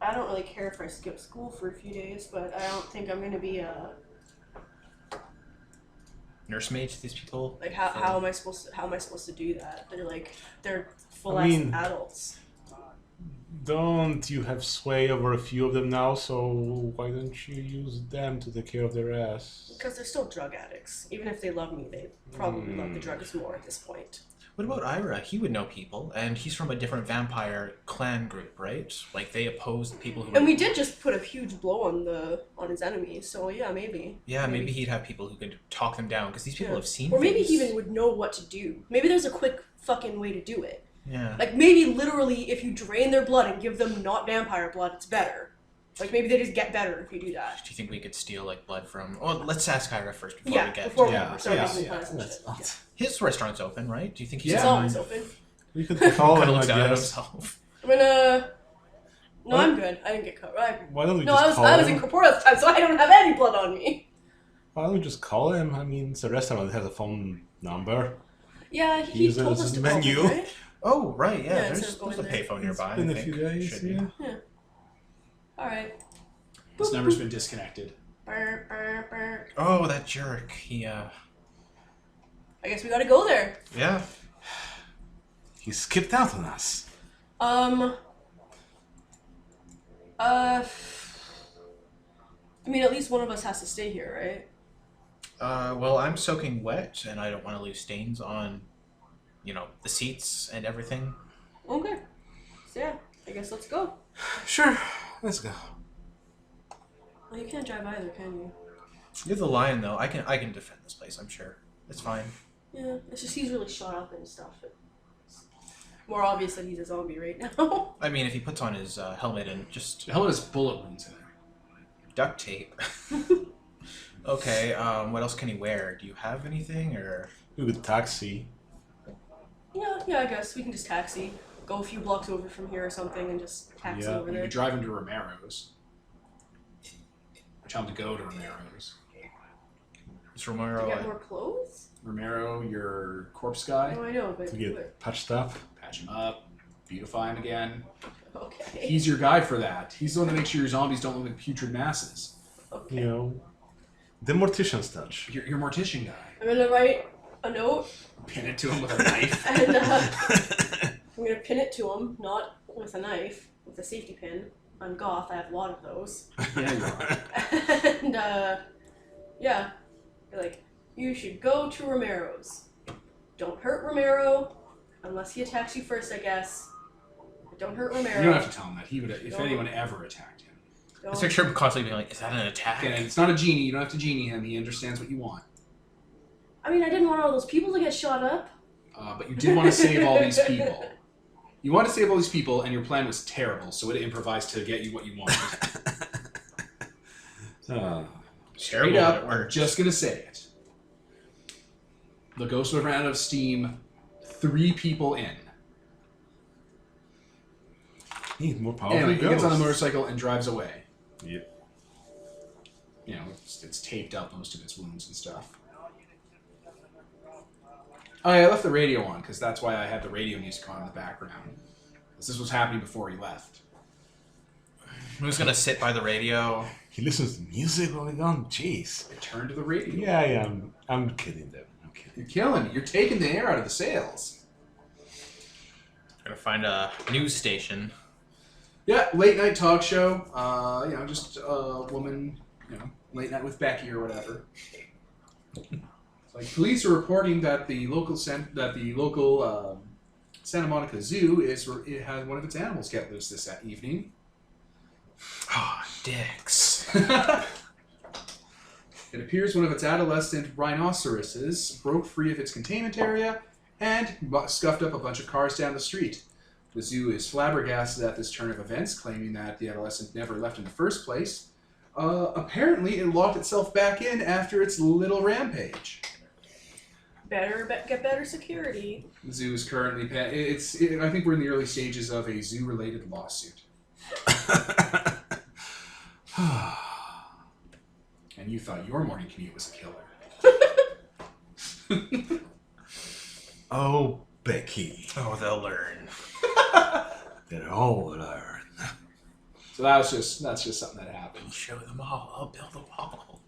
I don't really care if I skip school for a few days, but I don't think I'm gonna be Nursemaid to these people. like how am I supposed to do that? They're full I ass mean- adults. Don't you have sway over a few of them now? So why don't you use them to take care of their ass? Because they're still drug addicts. Even if they love me, they probably love the drugs more at this point. What about Ira? He would know people, and he's from a different vampire clan group, right? Like they oppose the people who. And we did just put a huge blow on his enemies, so yeah, maybe. Yeah, maybe he'd have people who could talk them down because these people have seen. Or maybe he things. even would know what to do. Maybe there's a quick fucking way to do it. Yeah. Like maybe literally, if you drain their blood and give them not vampire blood, it's better. Like maybe they just get better if you do that. Do you think we could steal like blood from? Oh, let's ask Ira first before Yeah, we get. before we to... start yeah, making yeah, plans and That's shit. not. His restaurant's open, right? Do you think he's? It's always open. We could call Kind him, of looks I down at guess. himself. I'm gonna. No, What? I'm good. I didn't get cut. Why don't we No, just call I was him? in corporeal at the time, so I don't have any blood on me. Why don't we just call him? I mean, it's a restaurant that has a phone number. Yeah, he Uses told us to menu. call him, right? Oh, right, yeah. Yeah, there's instead of there's a going there. payphone nearby. Been I a think. few days, Should be. yeah. All right. This number's been disconnected. Burr, burr, burr. Oh, that jerk. He I guess we gotta go there. Yeah. He skipped out on us. I mean, at least one of us has to stay here, right? Well, I'm soaking wet, and I don't want to leave stains on, the seats and everything. Okay. So yeah, I guess let's go. Sure, let's go. Well, you can't drive either, can you? You're the lion, though. I can defend this place. I'm sure it's fine. Yeah, it's just he's really shot up and stuff. It's more obvious that he's a zombie right now. I mean, if he puts on his helmet and just The hell is bullet wounds in there? duct tape. Okay. What else can he wear? Do you have anything, or? We could taxi. yeah, I guess we can just taxi. Go a few blocks over from here or something and just taxi Yeah, over You there. could drive him to Romero's. Tell him to go to Romero's. Is To Romero? get more clothes? Romero, your corpse guy. Oh, I know, but To get patched up. Patch him up. Beautify him again. Okay. He's your guy for that. He's the one that makes sure your zombies don't look like putrid masses. Okay. You know, the mortician's touch. Your mortician guy. I'm gonna write a note Pin it to him with a knife. and I'm gonna pin it to him, not with a knife, with a safety pin. I'm goth. I have a lot of those. Yeah, you are. And yeah, be like, you should go to Romero's. Don't hurt Romero unless he attacks you first, I guess. But don't hurt Romero. You don't have to tell him that. He would, if Don't. anyone ever attacked him. Don't. Just picture him constantly being like, is that an attack? And it's not a genie. You don't have to genie him. He understands what you want. I mean, I didn't want all those people to get shot up. But you did want to save all these people. You wanted to save all these people, and your plan was terrible, so it improvised to get you what you wanted. Straight Terrible, up, but it I'm works. just going to say it. The ghost would have ran out of steam 3 people in. Need more powerful Anyway, he gets on the ghosts. motorcycle and drives away. Yep. You know, it's taped up most of its wounds and stuff. Oh yeah, I left the radio on, because that's why I had the radio music on in the background. This was happening before he left. Who's gonna sit by the radio? He listens to music while we're gone. Jeez. Return to the radio. Yeah, I'm kidding them. I'm kidding. You're killing me. You're taking the air out of the sails. Gonna find a news station. Yeah, late night talk show. You know, just a woman, you know, late night with Becky or whatever. It's like police are reporting that the local Santa Monica Zoo it has one of its animals get loose this evening. Oh, dicks. It appears one of its adolescent rhinoceroses broke free of its containment area and scuffed up a bunch of cars down the street. The zoo is flabbergasted at this turn of events, claiming that the adolescent never left in the first place. Apparently, it locked itself back in after its little rampage. Get better security. The zoo is currently... I think we're in the early stages of a zoo-related lawsuit. And you thought your morning commute was a killer. Oh, Becky. Oh, they'll learn. They're all learn. So that's just something that happened. Show them all. I'll build a wall.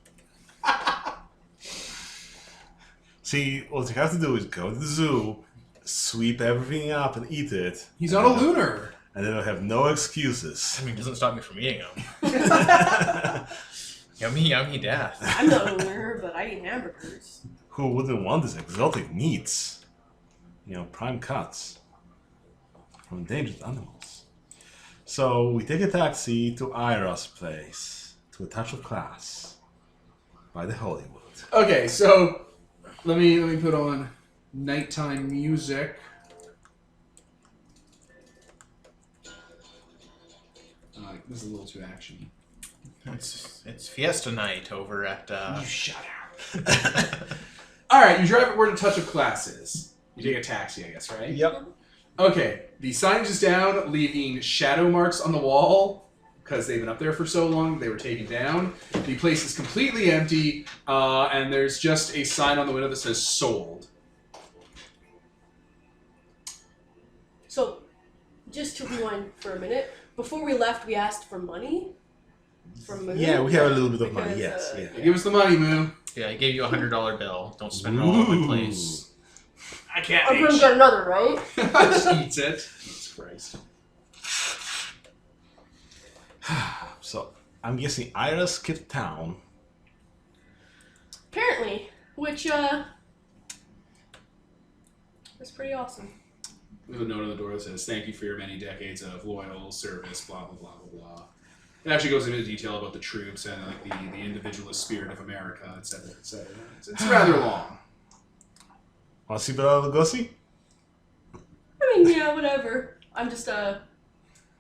See, what you have to do is go to the zoo, sweep everything up and eat it. He's on a lunar. And then they'll have no excuses. I mean, it doesn't stop me from eating them. Yummy, yummy death. I'm not a winner, but I eat hamburgers. Who wouldn't want this exotic meats? You know, prime cuts from endangered animals. So we take a taxi to Ira's place, to a touch of class, by the Hollywood. Okay, so let me put on nighttime music. This is a little too actiony. It's fiesta night over at. You shut up. All right, you drive it where the touch of class is. You take a taxi, I guess, right? Yep. Okay, the signage is down, leaving shadow marks on the wall because they've been up there for so long. They were taken down. The place is completely empty, and there's just a sign on the window that says "Sold." So, just to rewind for a minute, before we left, we asked for money from Moon. Yeah, we have a little bit of money, Because, yes. Yeah. Give us the money, Moo. Yeah, I gave you $100 bill. Don't spend it all over the place. I can't. Everyone's got another, right? Just eats it. Jesus Christ. So, I'm guessing Ira skipped town. Apparently, which was pretty awesome. There's a note on the door that says, "Thank you for your many decades of loyal service, blah, blah, blah, blah, blah." It actually goes into detail about the troops and like the individualist spirit of America, etc., etc. It's rather long. Want to see Bela Lugosi? I mean, yeah, whatever. I'm just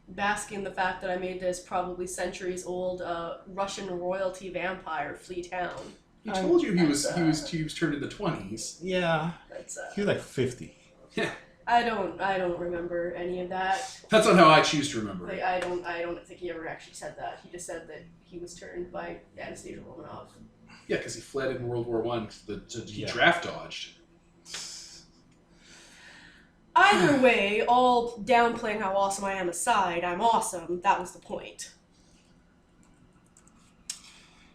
basking in the fact that I made this probably centuries old Russian royalty vampire flee town. He told you he was turned in the 20s. Yeah. That's He was like 50. Yeah. I don't remember any of that. That's not how I choose to remember Like, it. I don't think he ever actually said that. He just said that he was turned by Anastasia Romanov. Yeah, because he fled in World War I. He Yeah. draft dodged. Either way, all downplaying how awesome I am aside, I'm awesome. That was the point.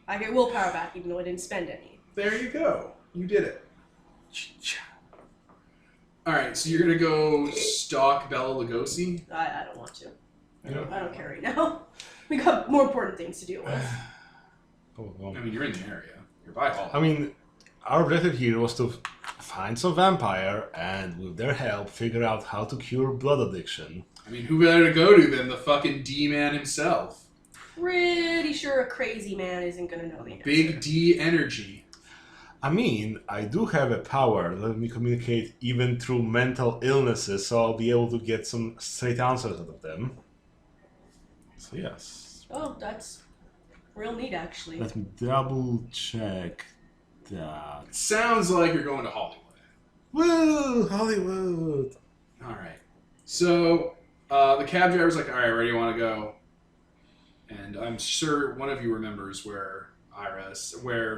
I get willpower back even though I didn't spend any. There you go. You did it. Alright, so you're gonna go stalk Bela Lugosi? I don't want to. Yeah. I don't care right now. We got more important things to deal with. Oh, well. I mean, you're in the area. You're by Hall. I mean, our objective here was to find some vampire and, with their help, figure out how to cure blood addiction. I mean, who better to go to than the fucking D-man himself? Pretty sure a crazy man isn't gonna know the answer. Big D energy. I mean, I do have a power that let me communicate even through mental illnesses, so I'll be able to get some straight answers out of them. So yes. Oh, that's real neat, actually. Let me double check that. Sounds like you're going to Hollywood. Woo! Hollywood! Alright. So, the cab driver's like, alright, where do you want to go? And I'm sure one of you remembers where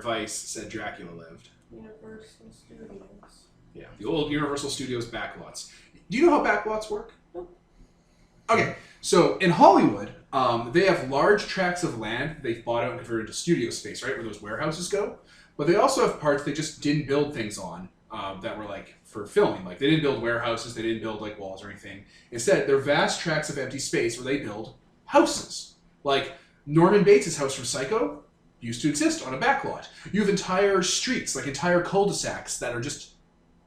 Vice said Dracula lived. Universal Studios. Yeah, the old Universal Studios backlots. Do you know how backlots work? Nope. Okay, so in Hollywood, they have large tracts of land they've bought out and converted to studio space, right, where those warehouses go. But they also have parts they just didn't build things on that were like for filming. Like they didn't build warehouses, they didn't build like walls or anything. Instead, they're vast tracts of empty space where they build houses. Like Norman Bates' house from Psycho used to exist on a backlot. You have entire streets, like entire cul-de-sacs that are just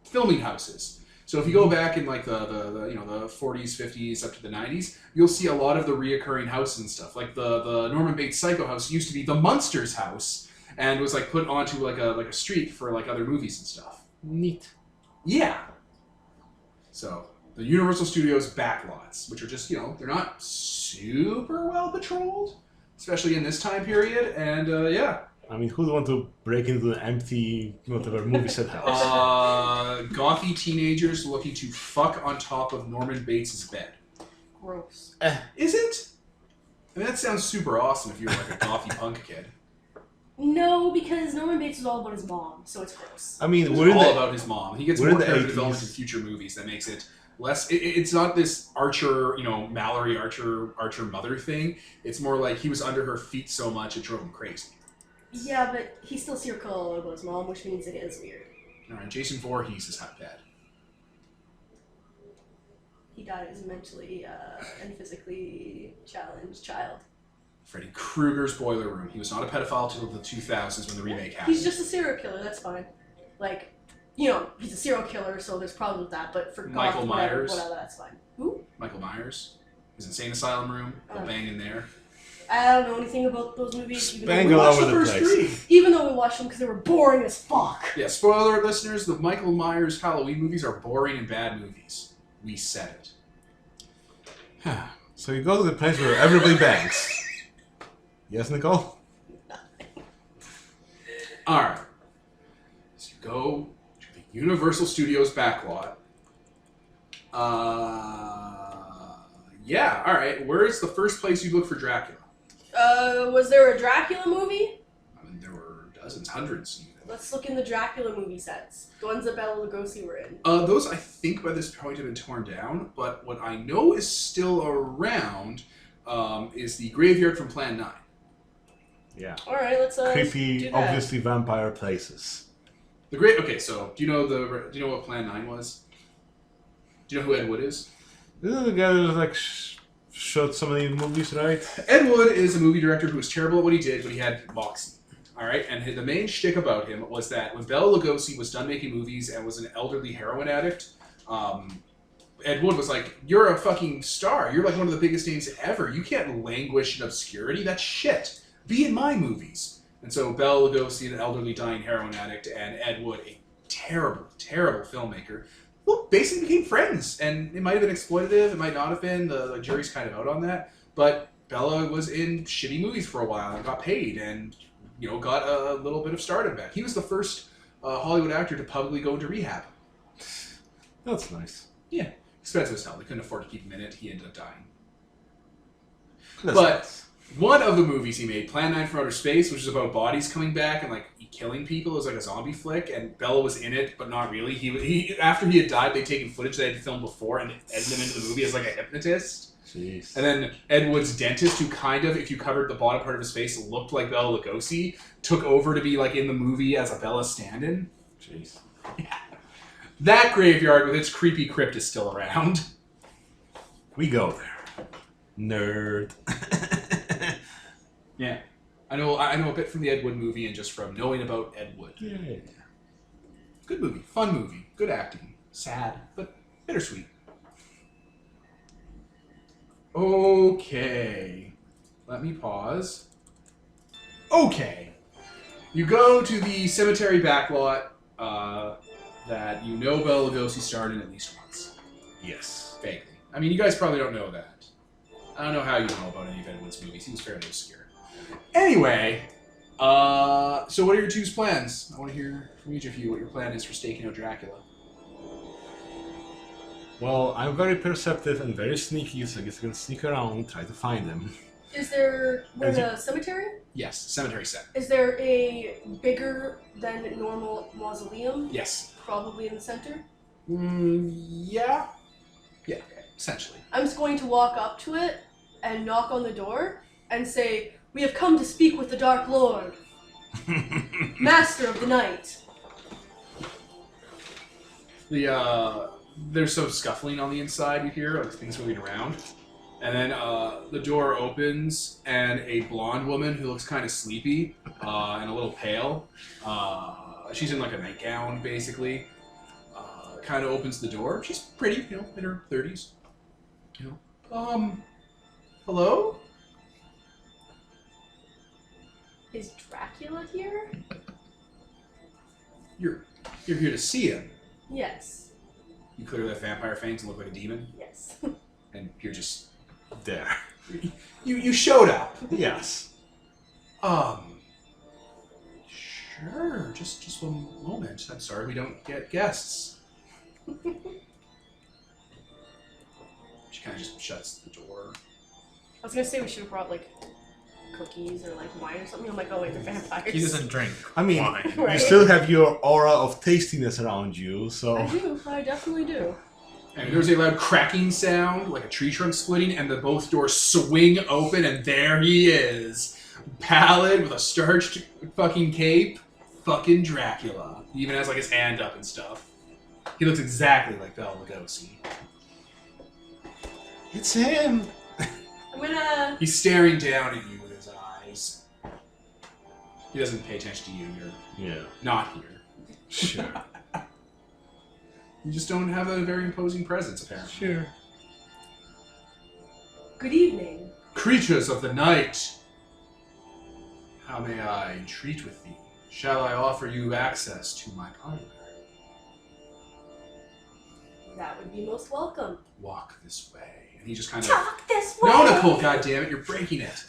filming houses. So if you go back in like the 40s, 50s, up to the 90s, you'll see a lot of the reoccurring houses and stuff. Like the Norman Bates Psycho house used to be the Munsters house and was like put onto like a street for like other movies and stuff. Neat. Yeah. So the Universal Studios backlots, which are just, they're not super well patrolled, especially in this time period, and yeah. I mean, who'd want to break into an empty, whatever, movie set house? Gothy teenagers looking to fuck on top of Norman Bates' bed. Gross. Is it? I mean, that sounds super awesome if you were like a gothy punk kid. No, because Norman Bates is all about his mom, so it's gross. I mean, It's we're in all the, about his mom. He gets we're more in the character 80s. development in future movies that makes it less. It's not this Archer, Mallory Archer mother thing. It's more like he was under her feet so much it drove him crazy. Yeah, but he's still serial about his mom, which means it is weird. All right, Jason Voorhees is not bad. He died as a mentally and physically challenged child. Freddy Krueger's Boiler Room. He was not a pedophile till the 2000s when the remake happened. He's just a serial killer, that's fine. Like, he's a serial killer, so there's problems with that, but for Michael goth, whatever, Myers. whatever, that's fine. Who? Michael Myers. His insane asylum room. The bang in there. I don't know anything about those movies. Bang all over the place. Even though we watched them because they were boring as fuck. Yeah, spoiler alert, listeners, the Michael Myers Halloween movies are boring and bad movies. We said it. So you go to the place where everybody bangs. Yes, Nicole? Alright. So you go to the Universal Studios backlot. Yeah, alright. Where's the first place you look for Dracula? Was there a Dracula movie? I mean, there were dozens, hundreds. Let's look in the Dracula movie sets. The ones that Bela Lugosi were in. Those, I think, by this point have been torn down, but what I know is still around is the graveyard from Plan 9. Yeah. Alright, let's do Creepy, that. obviously vampire places. Okay, so do you know what Plan 9 was? Do you know who Ed Wood is? This is the guy that like shot so many movies, right? Ed Wood is a movie director who was terrible at what he did, but he had moxie. All right, and the main shtick about him was that when Bela Lugosi was done making movies and was an elderly heroin addict, Ed Wood was like, "You're a fucking star. You're like one of the biggest names ever. You can't languish in obscurity. That's shit. Be in my movies." And so Bela Lugosi, an elderly dying heroin addict, and Ed Wood, a terrible, terrible filmmaker, well, basically became friends. And it might have been exploitative. It might not have been. The jury's kind of out on that. But Bela was in shitty movies for a while and got paid and got a little bit of stardom back. He was the first Hollywood actor to publicly go into rehab. That's nice. Yeah. Expensive as hell. They couldn't afford to keep him in it. He ended up dying. That's But nice. one of the movies he made, Plan 9 from Outer Space, which is about bodies coming back and like killing people. It was like a zombie flick, and Bela was in it, but not really. He after he had died, they'd taken footage they had filmed before and edited him into the movie as like a hypnotist. Jeez. And then Ed Wood's dentist, who kind of, if you covered the bottom part of his face, looked like Bela Lugosi, took over to be like in the movie as a Bela stand-in. Jeez. Yeah. That graveyard with its creepy crypt is still around. We go there. Nerd. Yeah. I know a bit from the Ed Wood movie and just from knowing about Ed Wood. Yeah. Good movie. Fun movie. Good acting. Sad, but bittersweet. Okay. Let me pause. Okay. You go to the cemetery backlot that you know Bela Lugosi starred in at least once. Yes. Vaguely. I mean, you guys probably don't know that. I don't know how you know about any of Ed Wood's movies. He was fairly obscure. Anyway, so what are your two's plans? I want to hear from each of you what your plan is for staking out Dracula. Well, I'm very perceptive and very sneaky, so I guess I can sneak around, try to find them. Is there... We're in a cemetery? Yes, cemetery set. Is there a bigger than normal mausoleum? Yes. Probably in the center? Yeah. Yeah, essentially. I'm just going to walk up to it and knock on the door and say, "We have come to speak with the Dark Lord, Master of the Night." There's some scuffling on the inside, you hear, like things moving around. And then the door opens, and a blonde woman who looks kind of sleepy and a little pale, she's in like a nightgown, basically, kind of opens the door. She's pretty, you know, in her 30s. You know, hello? Is Dracula here? You're here to see him. Yes. You clearly have vampire fangs and look like a demon, Yes. and you're just... There. You showed up. Yes. Sure. Just one moment. I'm sorry we don't get guests. She kind of just shuts the door. I was gonna say we should have brought like cookies or like wine or something. I'm like, oh wait, they're vampires. He doesn't drink I mean, wine. Right. you still have your aura of tastiness around you, so... I do. I definitely do. And there's a loud cracking sound, like a tree trunk splitting, and the both doors swing open, and there he is. Pallid, with a starched fucking cape. Fucking Dracula. He even has like his hand up and stuff. He looks exactly like Bela Lugosi. It's him! I'm gonna... He's staring down at you with his eyes. He doesn't pay attention to you. You're Yeah, not here. sure. You just don't have a very imposing presence, apparently. Sure. Good evening. Creatures of the night! How may I entreat with thee? Shall I offer you access to my parlor? That would be most welcome. Walk this way. And he just kind of... Talk this way! No, Nicole, goddammit, you're breaking it.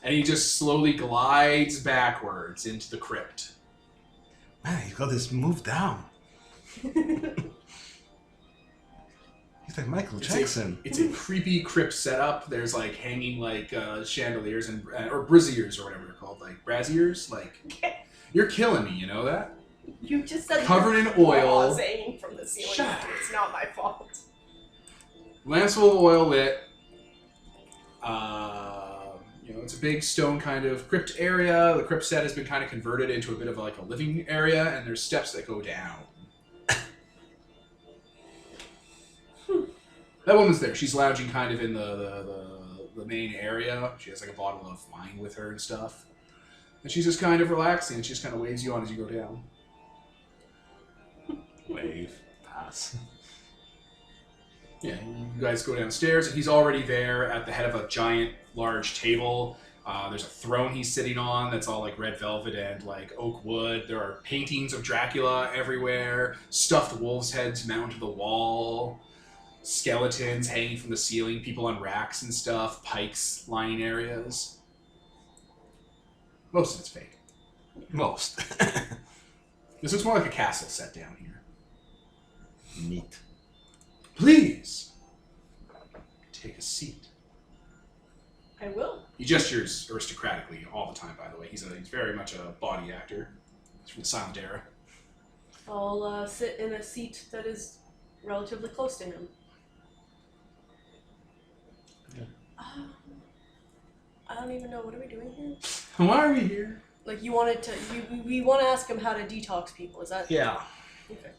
And he just slowly glides backwards into the crypt. Man, he's got this move down. He's like Michael Jackson. It's a creepy crypt setup. There's like hanging like chandeliers and or braziers or whatever they're called, like braziers. Like you're killing me, you know that? You just said Covered in oil. claws hanging from the ceiling. Shut up. It's not my fault. Lamps full of oil lit. You know, it's a big stone kind of crypt area. The crypt set has been kind of converted into a bit of like a living area, and there's steps that go down. That woman's there. She's lounging kind of in the main area. She has like a bottle of wine with her and stuff. And she's just kind of relaxing, and she just kind of waves you on as you go down. Wave. Pass. Yeah, you guys go downstairs, and he's already there at the head of a giant, large table. There's a throne he's sitting on that's all like red velvet and like oak wood. There are paintings of Dracula everywhere, stuffed wolves' heads mounted to the wall, skeletons hanging from the ceiling, people on racks and stuff, pikes lining areas. Most of it's fake. Most. This looks more like a castle set down here. Neat. Please, take a seat. I will. He gestures aristocratically all the time, by the way. He's very much a body actor. He's from the silent era. I'll sit in a seat that is relatively close to him. Yeah. I don't even know. What are we doing here? Why are we here? Like, you wanted to... we want to ask him how to detox people. Is that... Yeah. Okay.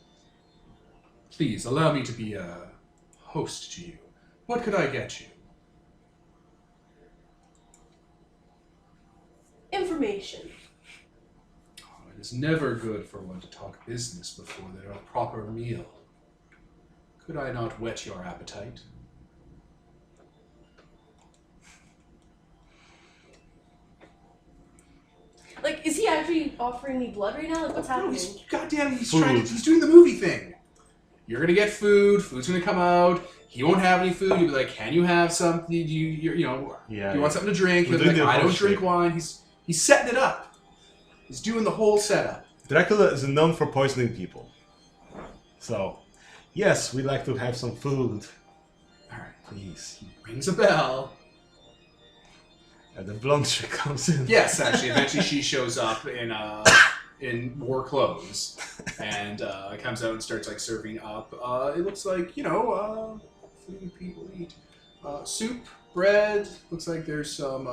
Please, allow me to be a host to you. What could I get you? Information. Oh, it is never good for one to talk business before their proper meal. Could I not whet your appetite? Like, is he actually offering me blood right now? Like, what's happening? Goddamn, he's Food. he's doing the movie thing. You're gonna get food. Food's gonna come out. He won't have any food. He'll be like, "Can you have something? Do you want something to drink?" He'll be like, "I don't drink wine." He's setting it up. He's doing the whole setup. Dracula is known for poisoning people. So, yes, we'd like to have some food. All right, Please. rings a bell. And the blonde chick comes in. Yes, actually, eventually she shows up in war clothes and comes out and starts like serving up. It looks like food people eat. Soup, bread. Looks like there's some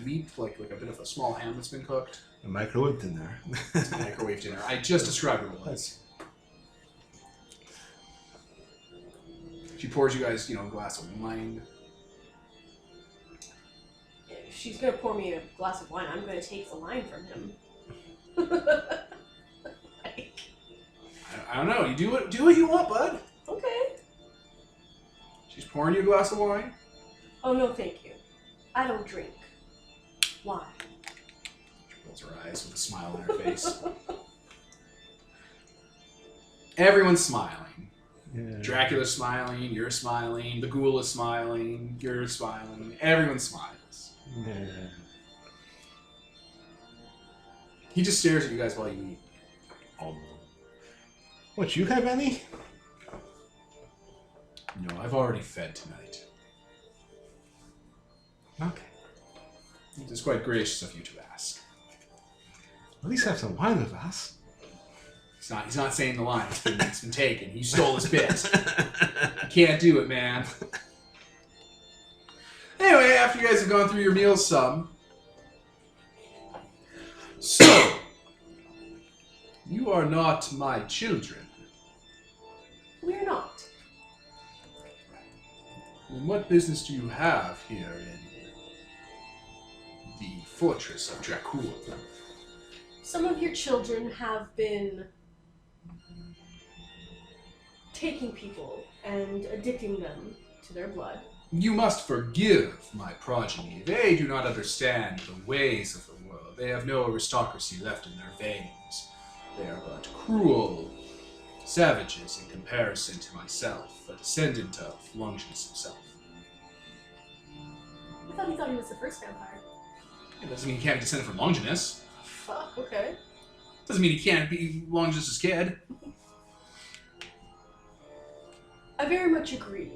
meat, like a bit of a small ham that's been cooked. A microwave dinner. It's a microwave dinner. I just described what it was. She pours you guys, a glass of wine. If she's gonna pour me a glass of wine, I'm gonna take the wine from him. Like, I don't know. You do what you want, bud. okay. She's pouring you a glass of wine. Oh, no, thank you. I don't drink. Why? She rolls her eyes with a smile on her face. Everyone's smiling. Yeah. Dracula's smiling, you're smiling, the ghoul is smiling, you're smiling, everyone smiles. Yeah. He just stares at you guys while you eat. What, you have any? No, I've already fed tonight. Okay. It's quite gracious of you to ask. At least have some wine with us. He's not saying the line, it's been taken. You stole his bit. You can't do it, man. Anyway, after you guys have gone through your meals some. So, you are not my children. We're not. And what business do you have here in the fortress of Dracul? Some of your children have been taking people and addicting them to their blood. You must forgive my progeny. They do not understand the ways of the world. They have no aristocracy left in their veins. They are but cruel savages in comparison to myself, a descendant of Longinus himself. I thought he was the first vampire. It doesn't mean he can't be descended from Longinus. Fuck, okay. Doesn't mean he can't be Longinus' kid. I very much agree.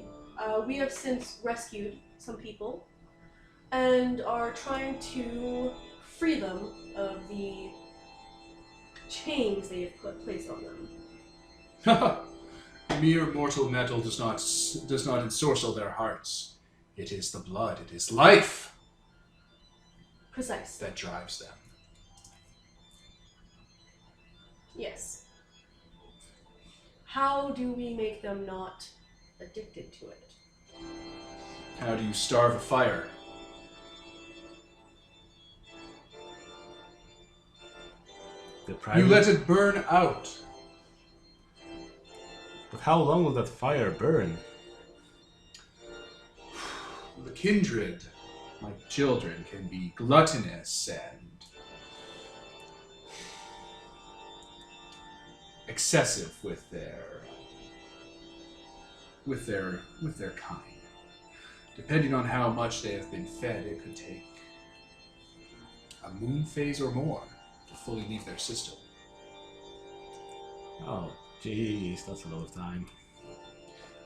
We have since rescued some people and are trying to free them of the chains they have placed on them. Mere mortal metal does not ensorcel their hearts. It is the blood, it is life Precisely. that drives them. Yes. How do we make them not addicted to it? How do you starve a fire? You let it burn out. But how long will that fire burn? The kindred, like children, can be gluttonous and excessive with their kind. Depending on how much they have been fed, it could take a moon phase or more to fully leave their system. Oh, jeez, that's a lot of time.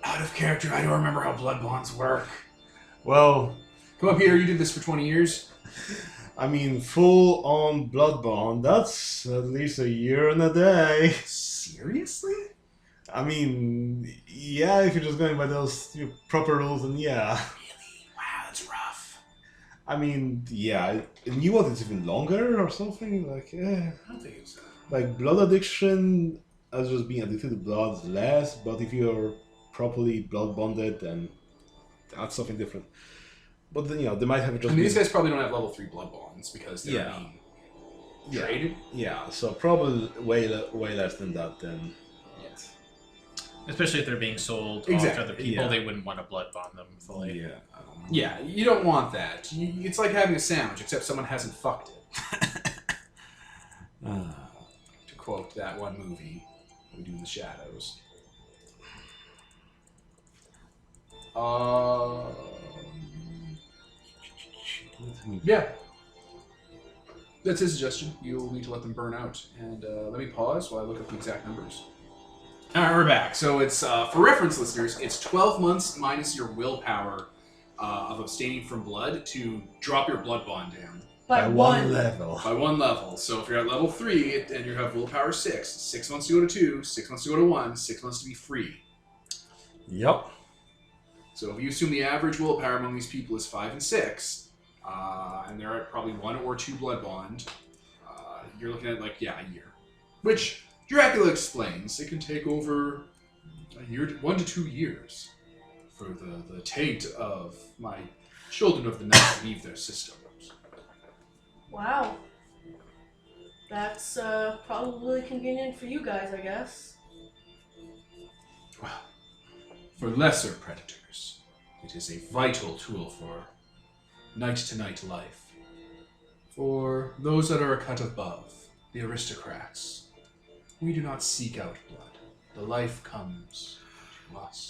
Out of character, I don't remember how blood bonds work. Well, Come up here, you did this for 20 years. I mean, full on blood bond, that's at least a year and a day. Seriously? I mean, yeah, if you're just going by those proper rules, then yeah. Wow, that's rough. I mean, yeah, and you want it's even longer or something? Like, I don't think it's like blood addiction, as just being addicted to blood is less, but if you're properly blood bonded, then that's something different. But then, they might have just I mean, these been- guys probably don't have level 3 blood bonds because they're Yeah. being traded. Yeah, so probably way less than that then. Yes. Especially if they're being sold off to Exactly, other people, yeah. they wouldn't want to blood bond them fully. Yeah. Yeah, you don't want that. It's like having a sandwich, except someone hasn't fucked it. To quote that one movie, We Do in the Shadows. Yeah. That's his suggestion. You'll need to let them burn out. And let me pause while I look up the exact numbers. Alright, we're back. So it's, for reference listeners, it's 12 months minus your willpower of abstaining from blood to drop your blood bond down By one. level. by 1 level. So if you're at level 3 and you have willpower 6 months to go to 2, 6 months to go to 1, 6 months to be free. Yep. So if you assume the average willpower among these people is 5 and 6, and they're at probably 1 or 2 blood bond, you're looking at a year. Which Dracula explains it can take over a year, 1 to 2 years for the taint of my children of the night to leave their systems. Wow. That's probably convenient for you guys, I guess. Well, for lesser predators, it is a vital tool for night-to-night life. For those that are a cut above, the aristocrats, we do not seek out blood. The life comes to us.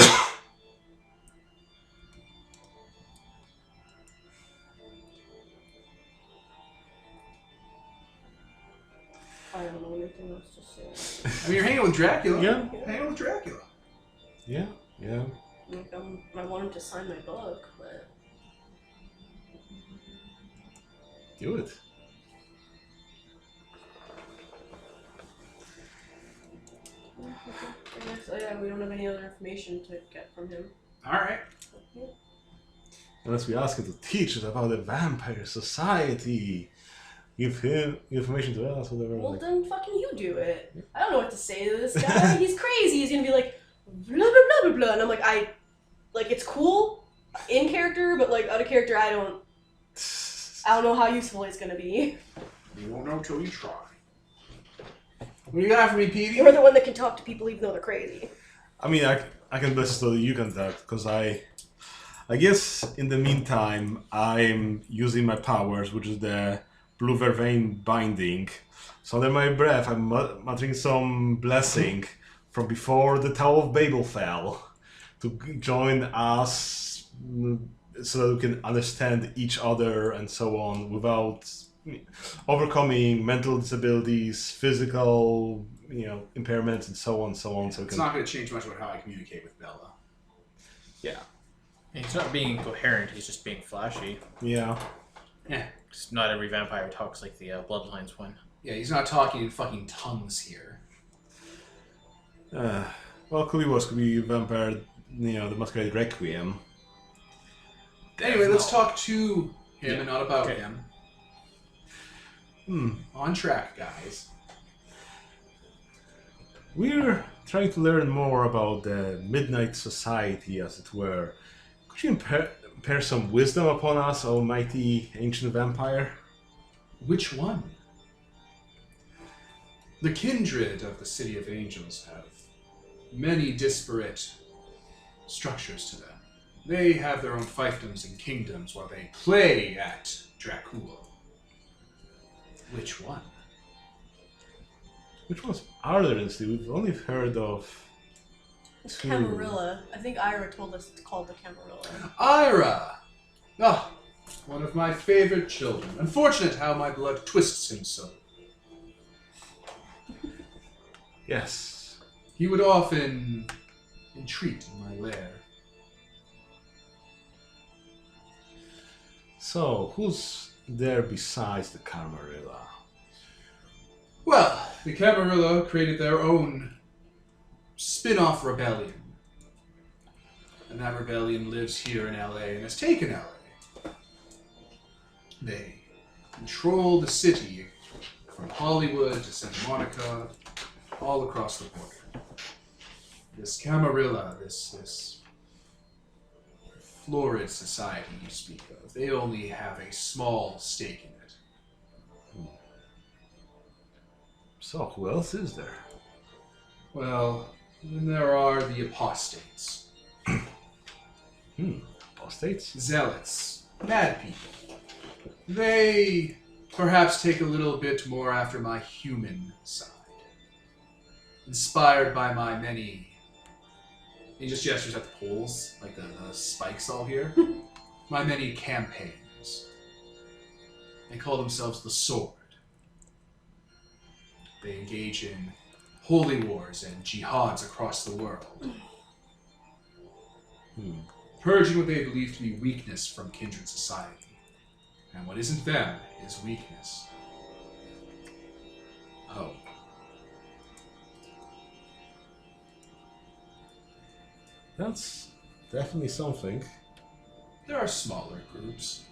I don't know anything else to say. I mean, you're hanging with Dracula. Yeah. Hanging with Dracula. Yeah. Like, I want him to sign my book, but Do it. I guess we don't have any other information to get from him. All right. Unless we ask him to teach us about the vampire society. Give him information to us, whatever. Well, like- then fucking you do it. I don't know what to say to this guy. He's crazy. He's gonna be like, blah, blah, blah, blah, blah. And I'm like, it's cool in character, but out of character, I don't know how useful it's gonna be. You won't know till you try. What do you got for me, Petey? You're the one that can talk to people even though they're crazy. I mean, I can best so you can talk, because I guess in the meantime, I'm using my powers, which is the blue vervain binding. So under my breath, I'm muttering some blessing from before the Tower of Babel fell to join us so that we can understand each other and so on without overcoming mental disabilities, physical, impairments, and so on, so on. So we It's can, not going to change much about how I communicate with Bella. yeah, He's not being incoherent, he's just being flashy. yeah. Yeah. Just not every vampire talks like the Bloodlines one. Yeah, he's not talking in fucking tongues here. Well, could be worse. Could be vampire, the Masquerade Requiem. Anyway, let's No. talk to him Yeah. and not about Okay. him. Hmm. On track, guys. We're trying to learn more about the Midnight Society, as it were. Could you impare some wisdom upon us, O mighty ancient vampire? Which one? The kindred of the City of Angels have many disparate structures to them. They have their own fiefdoms and kingdoms while they play at Dracula. Which one? Which ones are there in the city? We've only heard of It's two. Camarilla. I think Ira told us it's called the Camarilla. Ira! Ah, one of my favorite children. Unfortunate how my blood twists him so. Yes. He would often entreat in my lair. So, who's there besides the Camarilla? Well, the Camarilla created their own spin-off rebellion. And that rebellion lives here in LA and has taken LA. They control the city from Hollywood to Santa Monica, all across the border. This Camarilla, this florid society you speak of, they only have a small stake in it. So, who else is there? Well, then there are the apostates. Apostates? Zealots. Mad people. They perhaps take a little bit more after my human side. Inspired by my many... He just gestures at the poles, like the spikes all here. My many campaigns. They call themselves the Sword. They engage in holy wars and jihads across the world. Purging what they believe to be weakness from kindred society. And what isn't them is weakness. Oh. That's definitely something. There are smaller groups.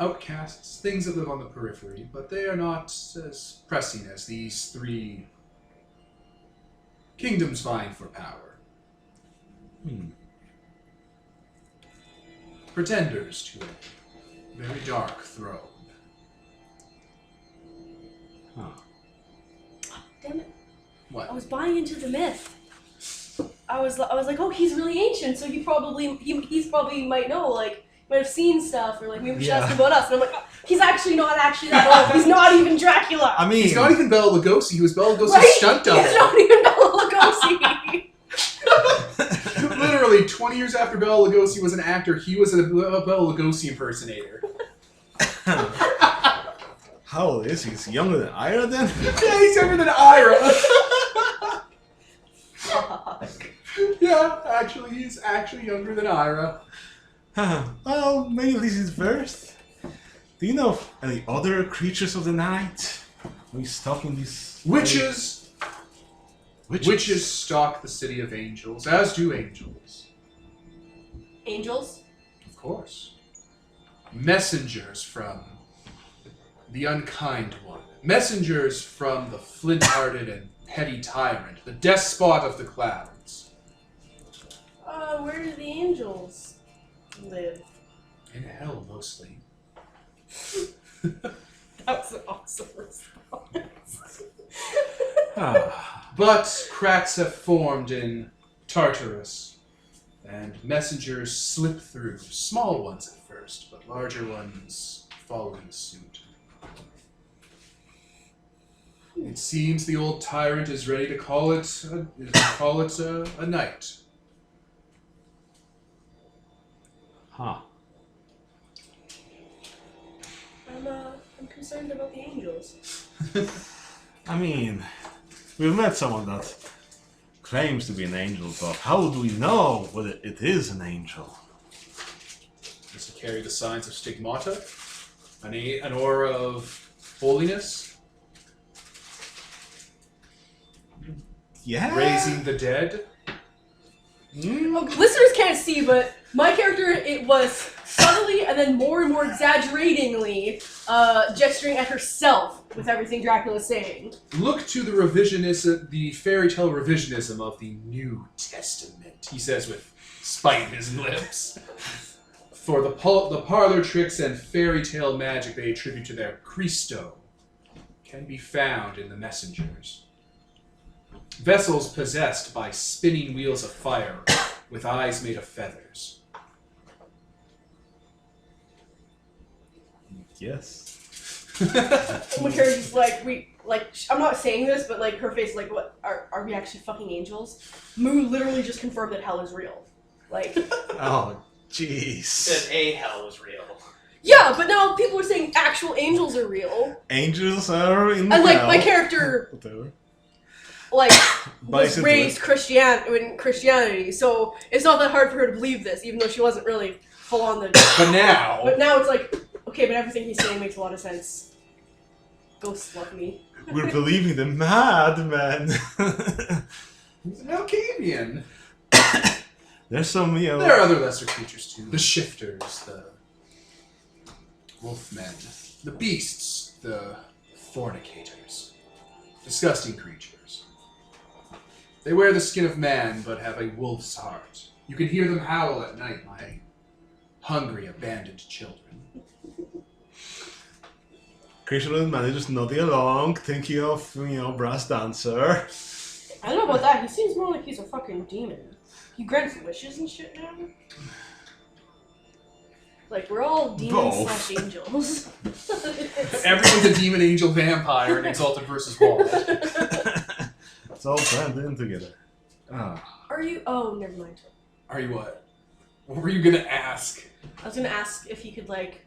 Outcasts, things that live on the periphery, but they are not as pressing as these three kingdoms vying for power. Pretenders to a very dark throne. Damn it. What? I was buying into the myth. I was like, oh, he's really ancient, so he's probably might know, like, might have seen stuff, or like maybe we should ask him about us. And I'm like, oh, he's actually not that old. He's not even Dracula. I mean, He's not even Bela Lugosi. He was Bela Lugosi's Right? stunt double. He's not even Bela Lugosi. Literally, 20 years after Bela Lugosi was an actor, he was a Bela Lugosi impersonator. how old is he? Is he younger than Ira then? Yeah, he's younger than Ira. Fuck. Yeah, actually, he's actually younger than Ira. Well, maybe at least he's first. Do you know of any other creatures of the night? We stalking these Witches! Witches stalk the city of angels, as do angels. Angels? Of course. Messengers from the unkind one. Messengers from the flint-hearted and petty tyrant, the despot of the clouds. Where do the angels live? In hell, mostly. That was an awesome response. But cracks have formed in Tartarus, and messengers slip through. Small ones at first, but larger ones following suit. It seems the old tyrant is ready to call it a night. I'm concerned about the angels. I mean, we've met someone that claims to be an angel, but how do we know whether it is an angel? Does he carry the signs of stigmata? An aura of holiness? Yeah. Raising the dead? Listeners can't see, but my character, it was subtly and then more and more exaggeratingly gesturing at herself with everything Dracula's saying. Look to the fairy tale revisionism of the New Testament, he says with spite in his lips. For the parlor tricks and fairy tale magic they attribute to their Christo can be found in the messengers. Vessels possessed by spinning wheels of fire with eyes made of feathers. Yes. My character's like, I'm not saying this, but like her face, like, what, are we actually fucking angels? Moo literally just confirmed that hell is real. Like, Oh, jeez. A hell was real. yeah, but now people are saying actual angels are real. Angels are in And like hell. my character, Whatever. like, Buys was into raised it. in Christianity, so it's not that hard for her to believe this, even though she wasn't really full on the. But now, But now it's like, Okay, but everything he's saying makes a lot of sense. Ghosts love me. We're believing the madman. He's an Alcavian. There's some, you know... There are other lesser creatures too. The shifters, the wolfmen, the beasts, the fornicators. Disgusting creatures. They wear the skin of man, but have a wolf's heart. You can hear them howl at night, my hungry, abandoned children. Christian manages nodding along, thinking of, you know, brass dancer. I don't know about that. He seems more like he's a fucking demon. He grants wishes and shit now. Like, we're all demons / angels. Everyone's a demon, angel, vampire in Exalted versus Wald. It's all blended in together. Ah. Are you... Oh, never mind. Are you what? What were you gonna ask? I was gonna ask if he could, like,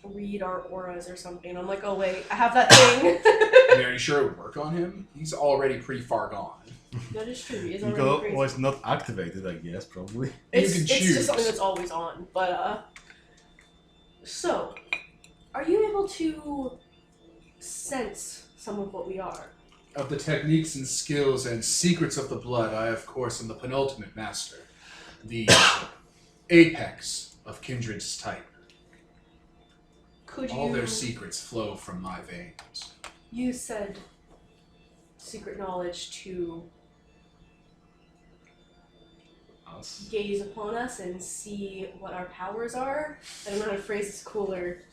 read our auras or something. I'm like, oh wait, I have that thing. I mean, are you sure it would work on him? He's already pretty far gone. That is true. He is You already go, crazy. well, it's not activated, I guess, probably. It's can just choose. something that's always on. But, so, are you able to sense some of what we are? Of the techniques and skills and secrets of the blood, I, of course, am the penultimate master. The apex of kindred's type. Could you... All their secrets flow from my veins. You said secret knowledge to Us. gaze upon us and see what our powers are. I don't know how to phrase this cooler.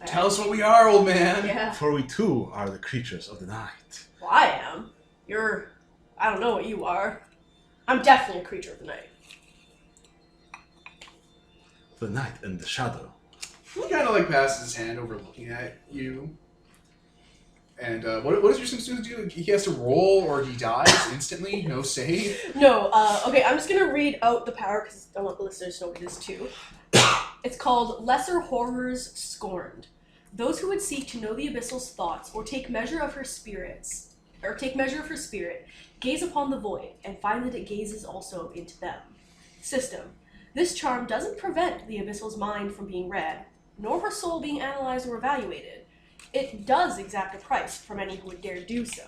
Tell us what we are, old man! Yeah. For we too are the creatures of the night. Well, I am. You're... I don't know what you are. I'm definitely a creature of the night. The night and the shadow. He kind of like passes his hand over looking at you. And what does your student do? He has to roll or he dies instantly? No save? No, okay, I'm just gonna read out the power because I want the listeners to know what it is too. It's called Lesser Horrors Scorned. Those who would seek to know the Abyssal's thoughts or take measure of her spirit, gaze upon the void and find that it gazes also into them. System. This charm doesn't prevent the Abyssal's mind from being read, nor her soul being analyzed or evaluated. It does exact a price from any who would dare do so.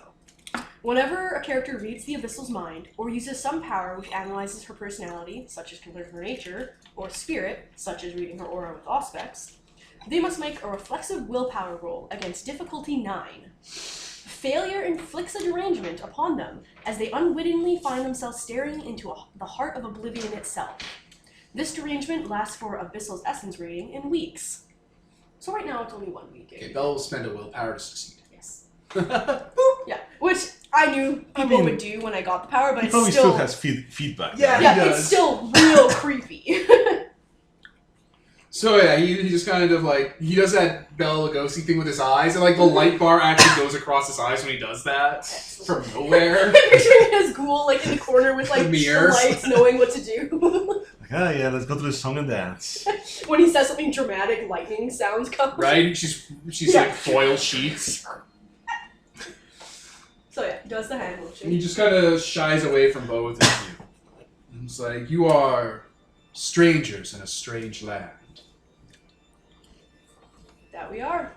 Whenever a character reads the Abyssal's mind, or uses some power which analyzes her personality, such as can learn her nature, or spirit, such as reading her aura with aspects, they must make a reflexive willpower roll against difficulty 9. Failure inflicts a derangement upon them, as they unwittingly find themselves staring into the heart of oblivion itself. This derangement lasts for Abyssal's essence rating in weeks. So right now it's only 1 week. Okay, Bella will spend a willpower to succeed. Yes. Boop! Yeah, which I knew people would do when I got the power, but He it's probably still... still has feedback. Yeah. yeah, he it's does. still real creepy. So yeah, he just kind of like, he does that Bela Lugosi thing with his eyes, and like the light bar actually goes across his eyes when he does that. From nowhere. Picturing his ghoul like in the corner with like The the mirrors. lights, knowing what to do. Like, ah, yeah, let's go to the song and dance. When he says something dramatic, lightning sounds come. Right? She's Yeah. like foil sheets. So yeah, does the hand And motion. he just kind of shies away from both of you. And it's like, you are strangers in a strange land. That we are.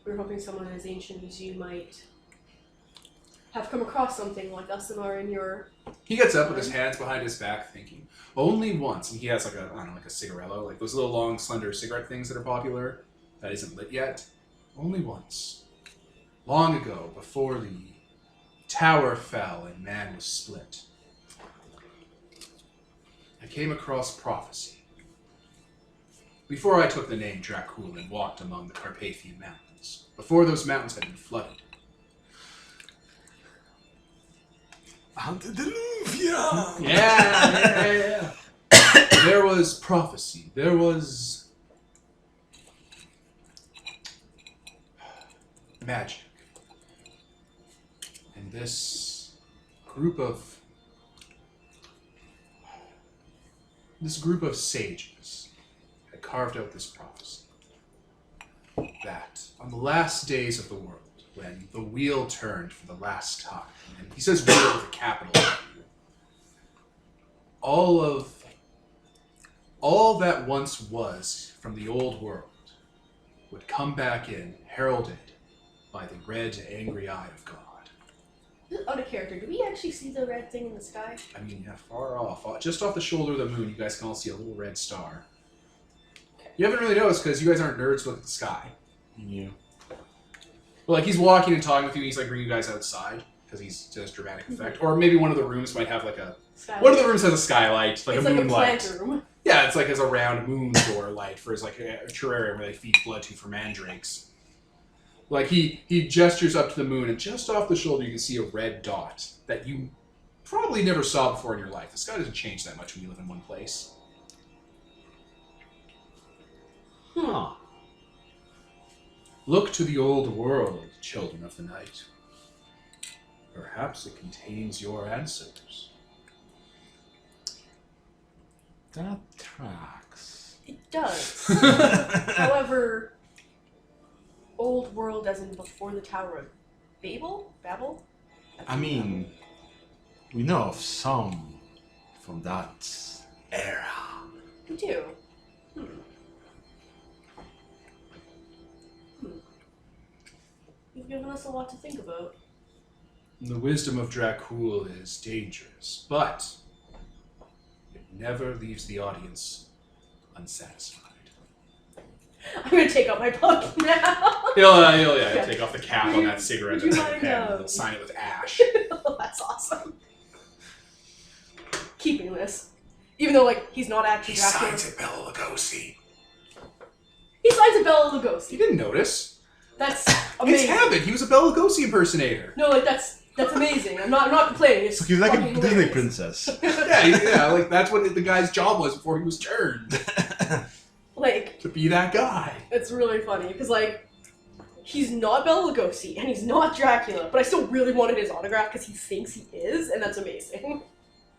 We're hoping someone as ancient as you might have come across something like us and are in your... He gets up with his hands behind his back thinking, only once, and he has like a, I don't know, like a cigarello, like those little long, slender cigarette things that are popular, that isn't lit yet. Only once. Long ago, before the tower fell and man was split, I came across prophecy. Before I took the name Dracul and walked among the Carpathian Mountains, before those mountains had been flooded, Antediluvian! Yeah. There was prophecy. There was magic. And this group of sages had carved out this prophecy. That on the last days of the world, when the wheel turned for the last time, and he says wheel with a capital W, all of all that once was from the old world would come back in, heralded by the red, angry eye of God. Out of character, do we actually see the red thing in the sky? I mean, yeah, far off. Just off the shoulder of the moon, you guys can all see a little red star. You haven't really noticed because you guys aren't nerds who look at the sky. Yeah. But like, he's walking and talking with you, and he's like bringing you guys outside because he's just dramatic effect. Or maybe one of the rooms might have like a... Skylight. One of the rooms has a skylight, like it's a like moonlight. a plant room. Yeah, it's like as a round moon door light for his like a terrarium where they feed blood to for mandrakes. Like he gestures up to the moon, and just off the shoulder you can see a red dot that you probably never saw before in your life. The sky doesn't change that much when you live in one place. Huh. Look to the old world, children of the night. Perhaps it contains your answers. That tracks. It does. However, old world as in before the Tower of Babel? Babel? I mean, we know of some from that era. We do. You've given us a lot to think about. The wisdom of Dracul is dangerous, but it never leaves the audience unsatisfied. I'm gonna take out my book now. He'll take off the cap on that cigarette Would you and mind, pen, and he'll sign it with ash. Oh, that's awesome. Keeping this. Even though, like, he's not actually Dracula. it Bela Lugosi. He signs a Bela You Lugosi. didn't notice. That's It's amazing. habit. He was a Bela Lugosi impersonator. No, like, that's amazing. I'm not complaining. It's So he's like a fucking Disney hilarious. princess. Yeah, like that's what the guy's job was before he was turned. Like, To be that guy. it's really funny, because, like, he's not Bela Lugosi, and he's not Dracula, but I still really wanted his autograph because he thinks he is, and that's amazing.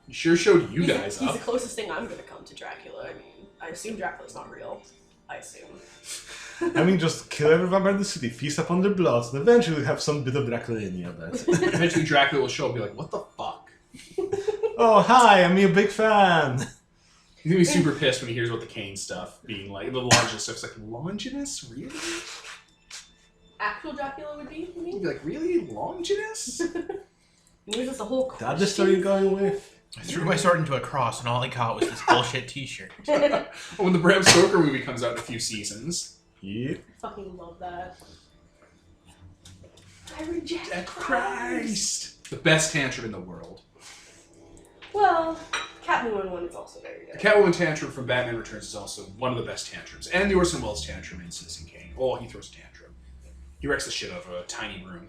He sure showed you he's guys He's up. the closest thing I'm gonna come to Dracula. I mean, I assume Dracula's not real. I assume. I mean, just kill every vampire in the city, feast upon their bloods, and eventually have some bit of Dracula in you, I bet. Eventually Dracula will show up and be like, what the fuck? Oh, hi, I'm a big fan. He's gonna be super pissed when he hears about the Kane stuff being like, the Longinus stuff's like, Longinus? Really? Actual Dracula would be, you He'd mean? be like, really? Longinus? Maybe that's the whole That's the story you're going with? I threw my sword into a cross, and all I got was this bullshit T-shirt. When the Bram Stoker movie comes out in a few seasons. Yep. I fucking love that. I reject That Christ. Christ! The best tantrum in the world. Well, Catwoman one is also very The good. Catwoman tantrum from Batman Returns is also one of the best tantrums. And the Orson Welles tantrum in Citizen Kane. Oh, he throws a tantrum. He wrecks the shit out of a tiny room.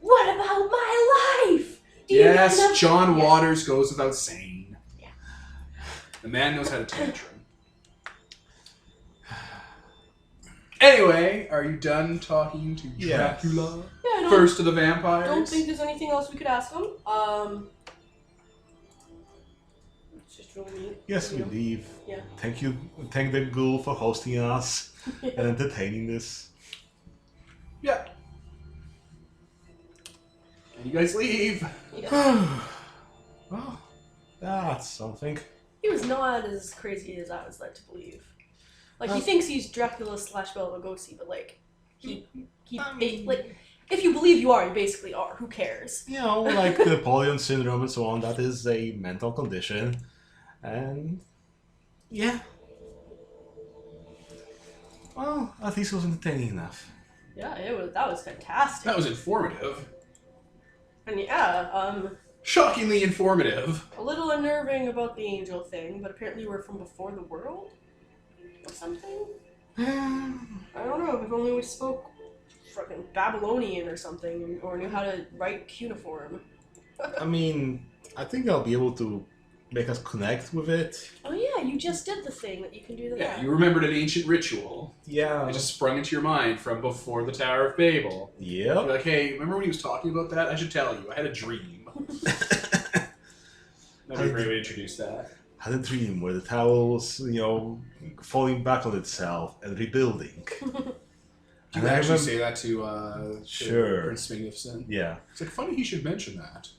What about my life? Do you Yes, know- John Yeah. Waters goes without saying. Yeah. The man knows how to tantrum. Anyway, are you done talking to Yes. Dracula? Yeah, I don't, First of the vampires? don't think there's anything else we could ask him. It's just really neat. Yes, we you know? leave. Yeah. Thank you. Thank the ghoul for hosting us and entertaining this. Yeah. And you guys leave. Yeah. Well, that's something. He was not as crazy as I was led to believe. Like, he thinks he's Dracula / Bela Lugosi, but, like, like, if you believe you are, you basically are. Who cares? You know, like the Napoleon syndrome and so on, that is a mental condition. And yeah. Well, at least it was entertaining enough. Yeah, that was fantastic. That was informative. And yeah, Shockingly informative. a little unnerving about the angel thing, but apparently we're from before the world? Or something? I don't know, if only we spoke fucking Babylonian or something, or knew how to write cuneiform. I mean, I think I'll be able to make us connect with it. Oh yeah, you just did the thing that you can do that. Yeah, you remembered an ancient ritual. Yeah. It just sprung into your mind from before the Tower of Babel. You're Yep. like, hey, remember when he was talking about that? I should tell you, I had a dream. That'd be a great way to introduce that. Had a dream where the tower was, falling back on itself and rebuilding. Do you And I actually remember- say that to Sure. Prince Magnificent? Yeah. It's like funny he should mention that.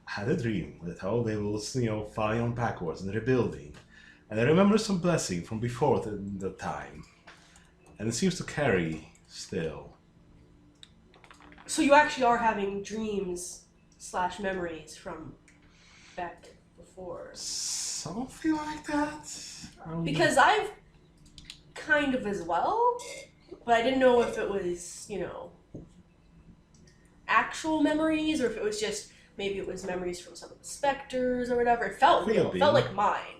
Had a dream where the Tower of Babel was, falling on backwards and rebuilding. And I remember some blessing from before the time. And it seems to carry still. So you actually are having dreams / memories from back before. Something like that? Because I've kind of as well, but I didn't know if it was, actual memories or if it was just maybe it was memories from some of the specters or whatever. It felt Could real. have It felt been. like mine.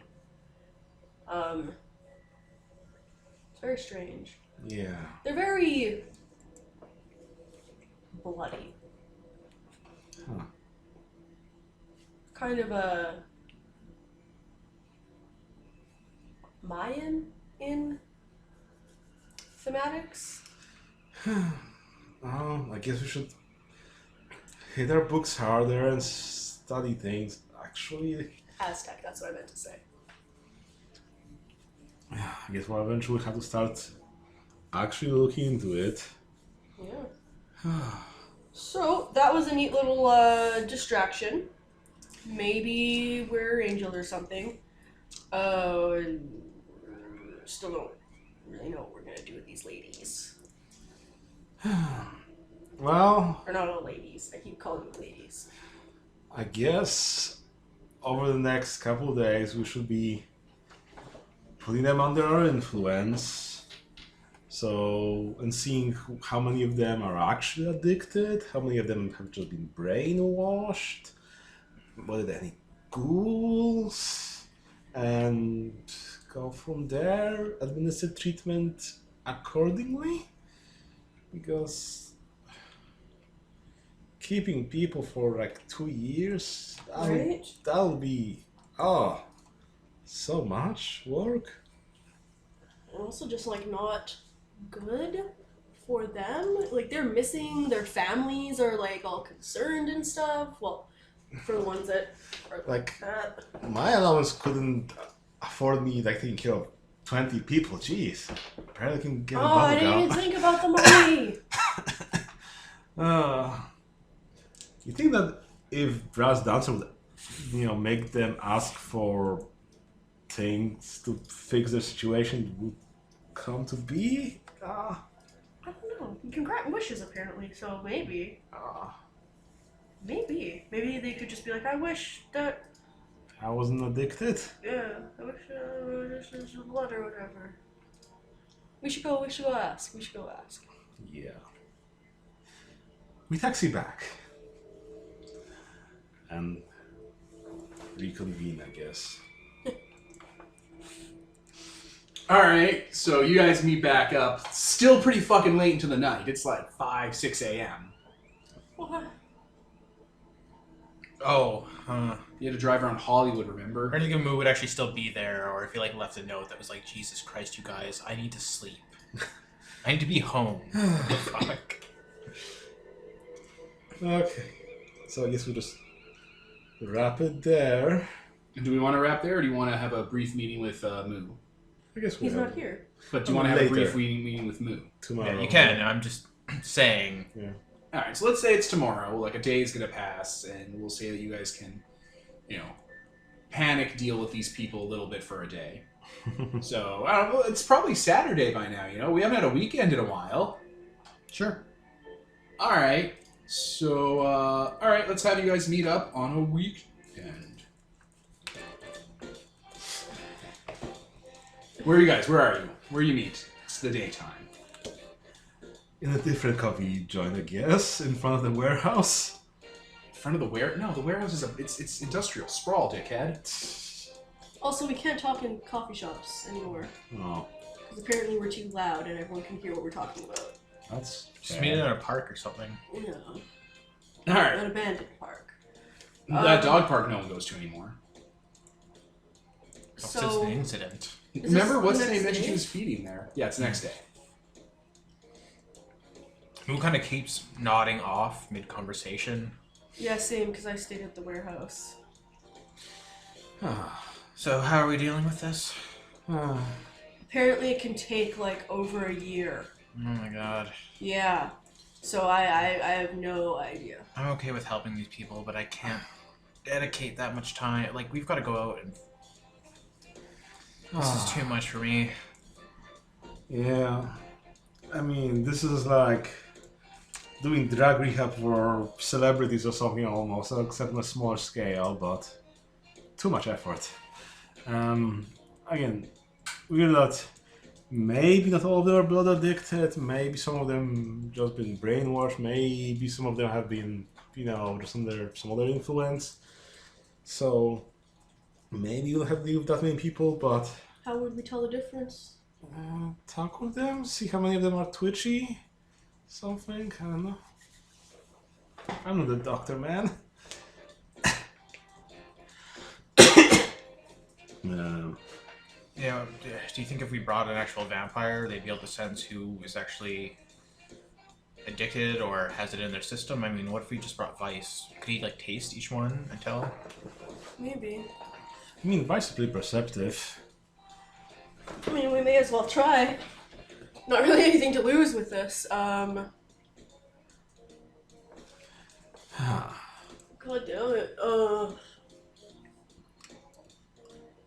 It's very strange. Yeah. They're very bloody. Huh. Kind of a Mayan in thematics. I guess we should hit our books harder and study things. Actually, Aztec, that's what I meant to say. I guess we'll eventually have to start actually looking into it. Yeah. So that was a neat little distraction. Maybe we're Angel or something. Still don't really know what we're gonna do with these ladies. Well, Or not all ladies. I keep calling them ladies. I guess over the next couple of days we should be putting them under our influence. So, and seeing how many of them are actually addicted, how many of them have just been brainwashed, whether there are any ghouls, and go from there, administer treatment accordingly. Because keeping people for like 2 years, Right? that'll be, so much work. And also just not good for them. Like they're missing, their families are all concerned and stuff. Well, for the ones that are Like, that. my allowance couldn't afford me taking care of 20 people. Jeez, barely can get a Oh, I bubble didn't even gum. think about the money. You think that if Brass Dancer would, make them ask for things to fix their situation, would come to be? I don't know. You can grant wishes apparently, so maybe. Maybe they could just be like, I wish that. I wasn't addicted. Yeah, I wish this is blood or whatever. We should go ask. Yeah. We taxi back. And reconvene, I guess. Alright, so you guys meet back up. Still pretty fucking late into the night. It's like 5, 6 a.m. What? Oh, You had to drive around Hollywood, remember? or anything Moo would actually still be there, or if he left a note that was like, Jesus Christ, you guys, I need to sleep. I need to be home. Fuck. Okay. So I guess we'll just wrap it there. And do we want to wrap there, or do you want to have a brief meeting with Moo? I guess we'll He's not here. But do you want to have a Later. brief meeting with Moo? tomorrow. Yeah, you can. I'm just saying. Yeah. Alright, so let's say it's tomorrow. Like, a day is going to pass, and we'll say that you guys can, panic deal with these people a little bit for a day. So, I don't know, it's probably Saturday by now, We haven't had a weekend in a while. Sure. Alright, so, alright, let's have you guys meet up on a weekend. Where are you guys? Where are you? Where you meet? It's the daytime. In a different coffee joint, I guess, in front of the warehouse. In front of the warehouse? No, the warehouse is it's industrial sprawl, dickhead. Also, we can't talk in coffee shops anymore. Oh, Because apparently we're too loud and everyone can hear what we're talking about. that's Just meet in a park or something. Yeah. Alright, An abandoned park. that dog park no one goes to anymore. Since So, the incident. Is Remember, this what's the the name next mentioned she day? was feeding there? Yeah, it's the next day. Moo kind of keeps nodding off mid-conversation. yeah, same, because I stayed at the warehouse. So how are we dealing with this? Apparently it can take, over a year. Oh my god. Yeah. So I have no idea. I'm okay with helping these people, but I can't dedicate that much time. Like, we've got to go out and This is too much for me. Yeah. I mean, this is like doing drug rehab for celebrities or something almost, except on a smaller scale, but too much effort. Again, we're not. Maybe not all of them are blood addicted. Maybe some of them just been brainwashed. Maybe some of them have been, just under some other influence. So maybe you'll have to deal with that many people, but How would we tell the difference? talk with them, see how many of them are twitchy. Something, I don't know. I'm not a doctor, man. Yeah, do you think if we brought an actual vampire, they'd be able to sense who is actually addicted or has it in their system? I mean, what if we just brought Vice? Could he, like, taste each one and tell? Maybe. I mean, Vice is pretty perceptive. I mean, we may as well try. Not really anything to lose with this. God damn it.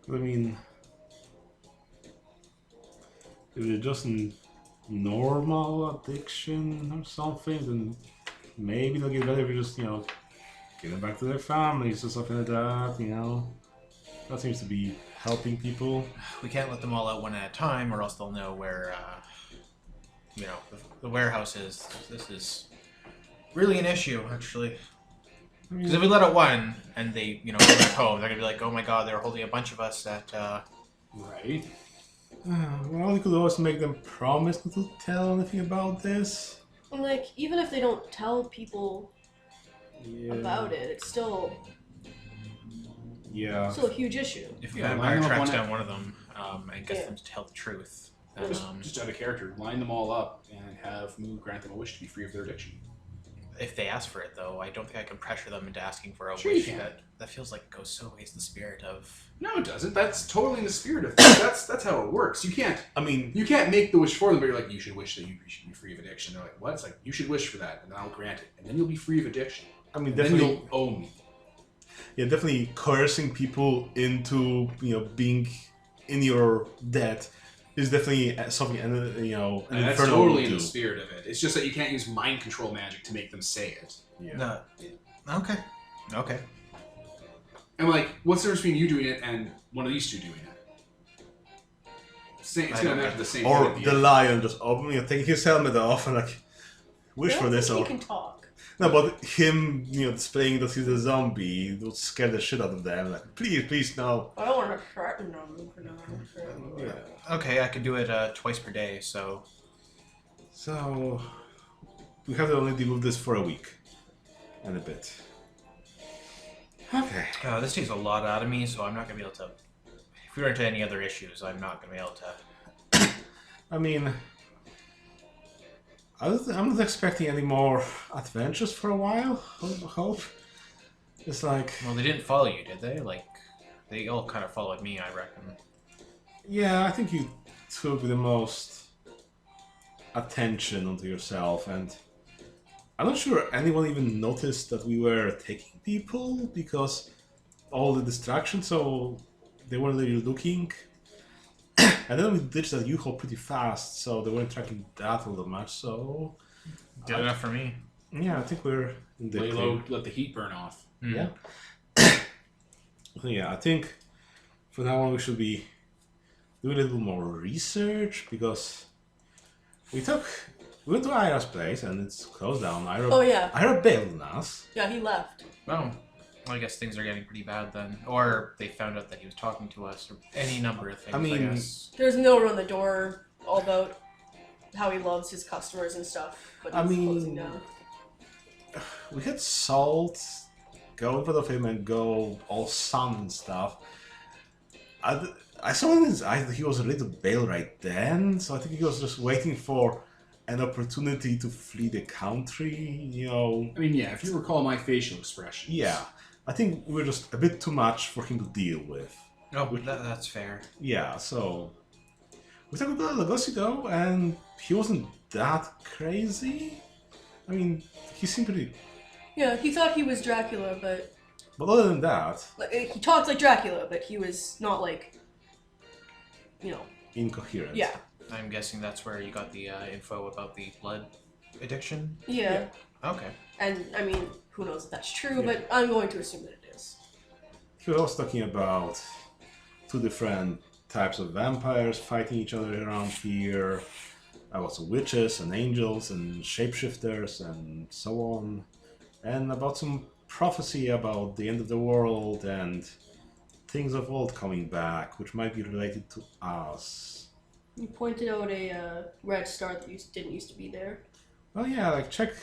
I mean, if it's just a normal addiction or something, then maybe they'll get better if you just, give them back to their families or something like that, That seems to be helping people. We can't let them all out one at a time, or else they'll know where, the warehouse is. This is really an issue, actually. Because if we let out one, and they, go back home, they're gonna be like, oh my god, they were holding a bunch of us at, Right. Well, you could always make them promise not to tell anything about this. And like, even if they don't tell people about it, it's still Yeah. a huge issue. If the Yeah, vampire line them up tracks one down one of them, and gets Yeah. them to tell the truth, then, Just out of character, line them all up and have Moo grant them a wish to be free of their addiction. if they ask for it, though, I don't think I can pressure them into asking for a Sure you wish. can. That feels like it goes so against the spirit of... No, it doesn't. That's totally in the spirit of things. That's how it works. You can't make the wish for them, but you're like, you should wish that you should be free of addiction. They're like, what? It's like, you should wish for that, and then I'll grant it. And then you'll be free of addiction. And then definitely. you'll owe me. Yeah, definitely coercing people into being in your debt is definitely something an And that's infernal totally will in do. the spirit of it. It's just that you can't use mind control magic to make them say it. Yeah. Okay. And like, what's the difference between you doing it and one of these two doing it? It's I gonna don't amount to the same Or thing. the lion just taking his helmet off and wish I for don't this. think Or he can talk. no, but him displaying that he's a zombie would scare the shit out of them. Like, please, no. I don't want to threaten them. Yeah. Okay, I could do it twice per day, so... So we have to only deal with this for a week and a bit. Okay. this takes a lot out of me, so I'm not going to be able to... If we run into any other issues, I'm not going to be able to... I mean, I'm not expecting any more adventures for a while. Hope. It's like, Well, they didn't follow you, did they? Like, they all kind of followed me, I reckon. yeah, I think you took the most attention onto yourself, and I'm not sure anyone even noticed that we were taking people because all the distractions, so they weren't really looking. And then we ditched that U-Haul pretty fast, so they weren't tracking that all that much, so... Good enough for me. Yeah, I think we're in the Lay clear. low, let the heat burn off. Yeah. So yeah, I think for now on we should be doing a little more research because we went to Ira's place and it's closed down. Oh yeah, Ira bailed on us. yeah, he left. Well, I guess things are getting pretty bad then. Or they found out that he was talking to us, or any number of things, I mean- guess. There's no one on the door all about how he loves his customers and stuff, but he's closing down. We had Salt go in front of him and go all sun and stuff. I saw in his eyes that he was ready to bail right then, so I think he was just waiting for an opportunity to flee the country, I mean, yeah, if you recall my facial expressions. Yeah, I think we're just a bit too much for him to deal with. Oh, that's fair. Yeah, so we talked about Lugosi though, and he wasn't that crazy. I mean, he seemed pretty. Yeah, he thought he was Dracula, but But other than that, he talked like Dracula, but he was not like incoherent. Yeah. I'm guessing that's where you got the info about the blood addiction. Yeah. Okay. And I mean, who knows if that's true, Yeah. but I'm going to assume that it is. He was also talking about 2 different types of vampires fighting each other around here. About some witches and angels and shapeshifters and so on. And about some prophecy about the end of the world and things of old coming back, which might be related to us. You pointed out a red star that didn't used to be there. Oh yeah, like check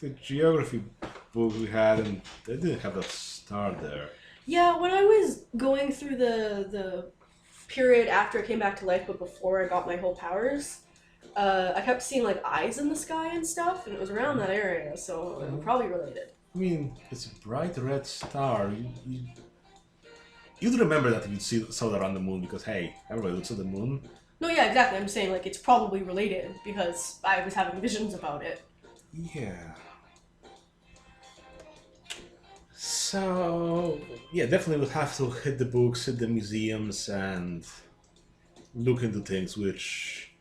the geography book we had, and they didn't have that star there. Yeah, when I was going through the period after I came back to life, but before I got my whole powers, I kept seeing like eyes in the sky and stuff, and it was around that area, so it was probably related. I mean, it's a bright red star. You'd remember that if you saw that on the moon, because hey, everybody looks at the moon. No, yeah, exactly. I'm saying like it's probably related because I was having visions about it. Yeah. So yeah, definitely would have to hit the books, hit the museums, and look into things which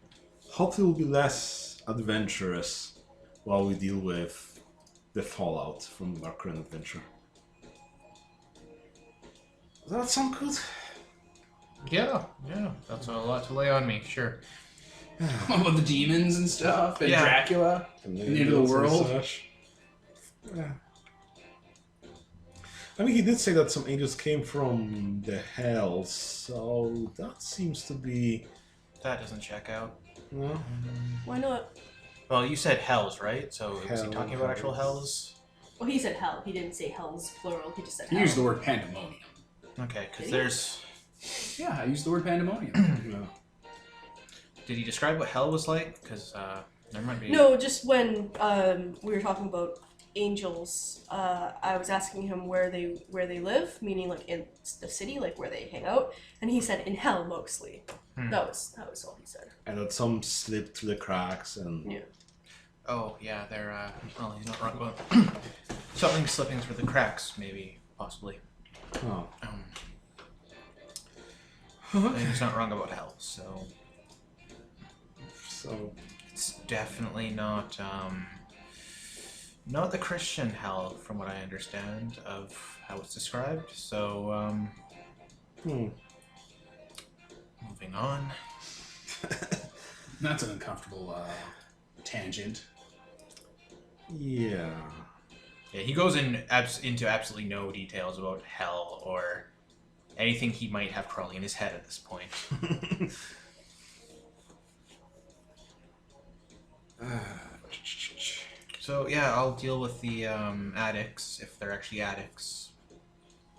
hopefully will be less adventurous while we deal with the fallout from our current adventure. Does that sound good? Yeah. That's a lot to lay on me. Sure. About the demons and stuff, and Yeah. Dracula. And the end of the world. Yeah. I mean, he did say that some angels came from the hells, so that seems to be. That doesn't check out. No? Why not? Well, you said hells, right? So was he Hell, talking about actual hells? Well, he said hell. He didn't say hells plural. He just said He hell. used the word pandemonium. Okay, because Did he? there's. Yeah, I used the word pandemonium. No. Did he describe what hell was like? Because there might be. No, just when we were talking about angels, I was asking him where they live, meaning like in the city, like where they hang out, and he said in hell mostly. That was all he said. And that some slipped through the cracks and. Yeah. Oh yeah, they're. Well, he's not wrong about something slipping through the cracks, maybe, possibly. Oh. And he's not wrong about hell, so So. it's definitely not not the Christian hell, from what I understand of how it's described. So moving on. That's an uncomfortable tangent. Yeah. Yeah, he goes into absolutely no details about hell or anything he might have crawling in his head at this point. So yeah, I'll deal with the addicts if they're actually addicts.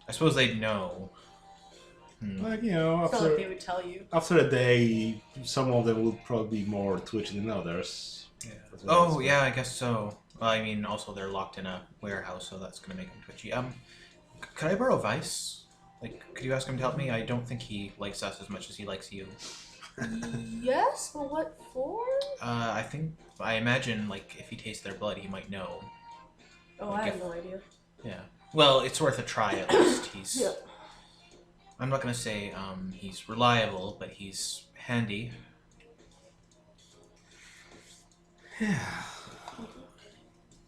I suppose they'd know. Like, you know, It's not like after, they would tell you. after a day, some of them will probably be more twitchy than others. Yeah. That's what I Oh expect. yeah, I guess so. Well, I mean, also they're locked in a warehouse, so that's gonna make them twitchy. Could I borrow Vice? Like, could you ask him to help me? I don't think he likes us as much as he likes you. Yes, but what for? I imagine, like, if he tastes their blood, he might know. Oh, I have no idea. Yeah. Well, it's worth a try at least. He's. Yeah. I'm not gonna say he's reliable, but he's handy.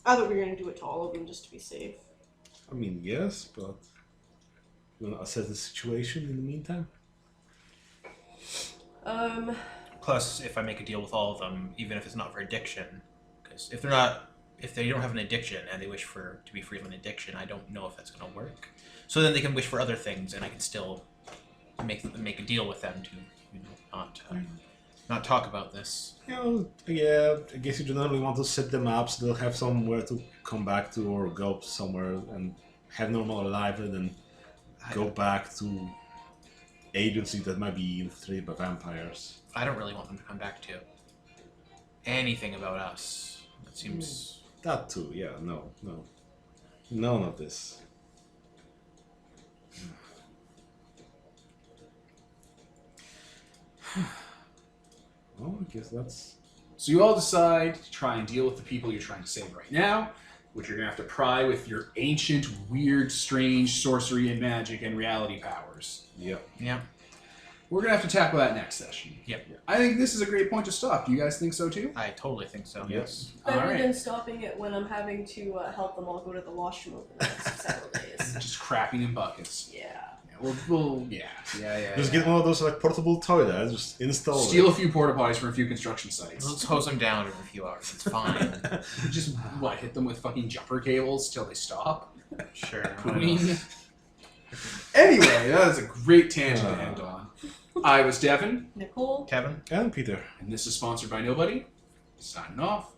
I thought we were gonna do it to all of them just to be safe. I mean, yes, but you want to assess the situation in the meantime? Plus, if I make a deal with all of them, even if it's not for addiction, because if they don't have an addiction and they wish to be free of an addiction, I don't know if that's gonna work. So then they can wish for other things, and I can still make a deal with them to, not talk about this. You know, yeah, I guess you generally want to set them up so they'll have somewhere to come back to or go somewhere and have normal life and then go back to agencies that might be infiltrated by vampires. I don't really want them to come back to anything about us. That seems. That too, yeah, no. None of this. Well, I guess that's... So you all decide to try and deal with the people you're trying to save right now, which you're going to have to pry with your ancient, weird, strange sorcery and magic and reality powers. Yep. Yeah. We're gonna have to tackle that next session. Yep. I think this is a great point to stop. Do you guys think so too? I totally think so. Yes. Better All right. than stopping it when I'm having to help them all go to the washroom over the next several days. Just crapping in buckets. Yeah. Yeah, yeah. Just get one of those like portable toilets, just install Steal it. a few porta potties from a few construction sites. Let's hose them down every few hours. It's fine. Just hit them with fucking jumper cables till they stop. Sure. I mean, anyway, that is a great tangent to end on. I was Devin, Nicole. Kevin? And Peter. and this is sponsored by Nobody. Signing off.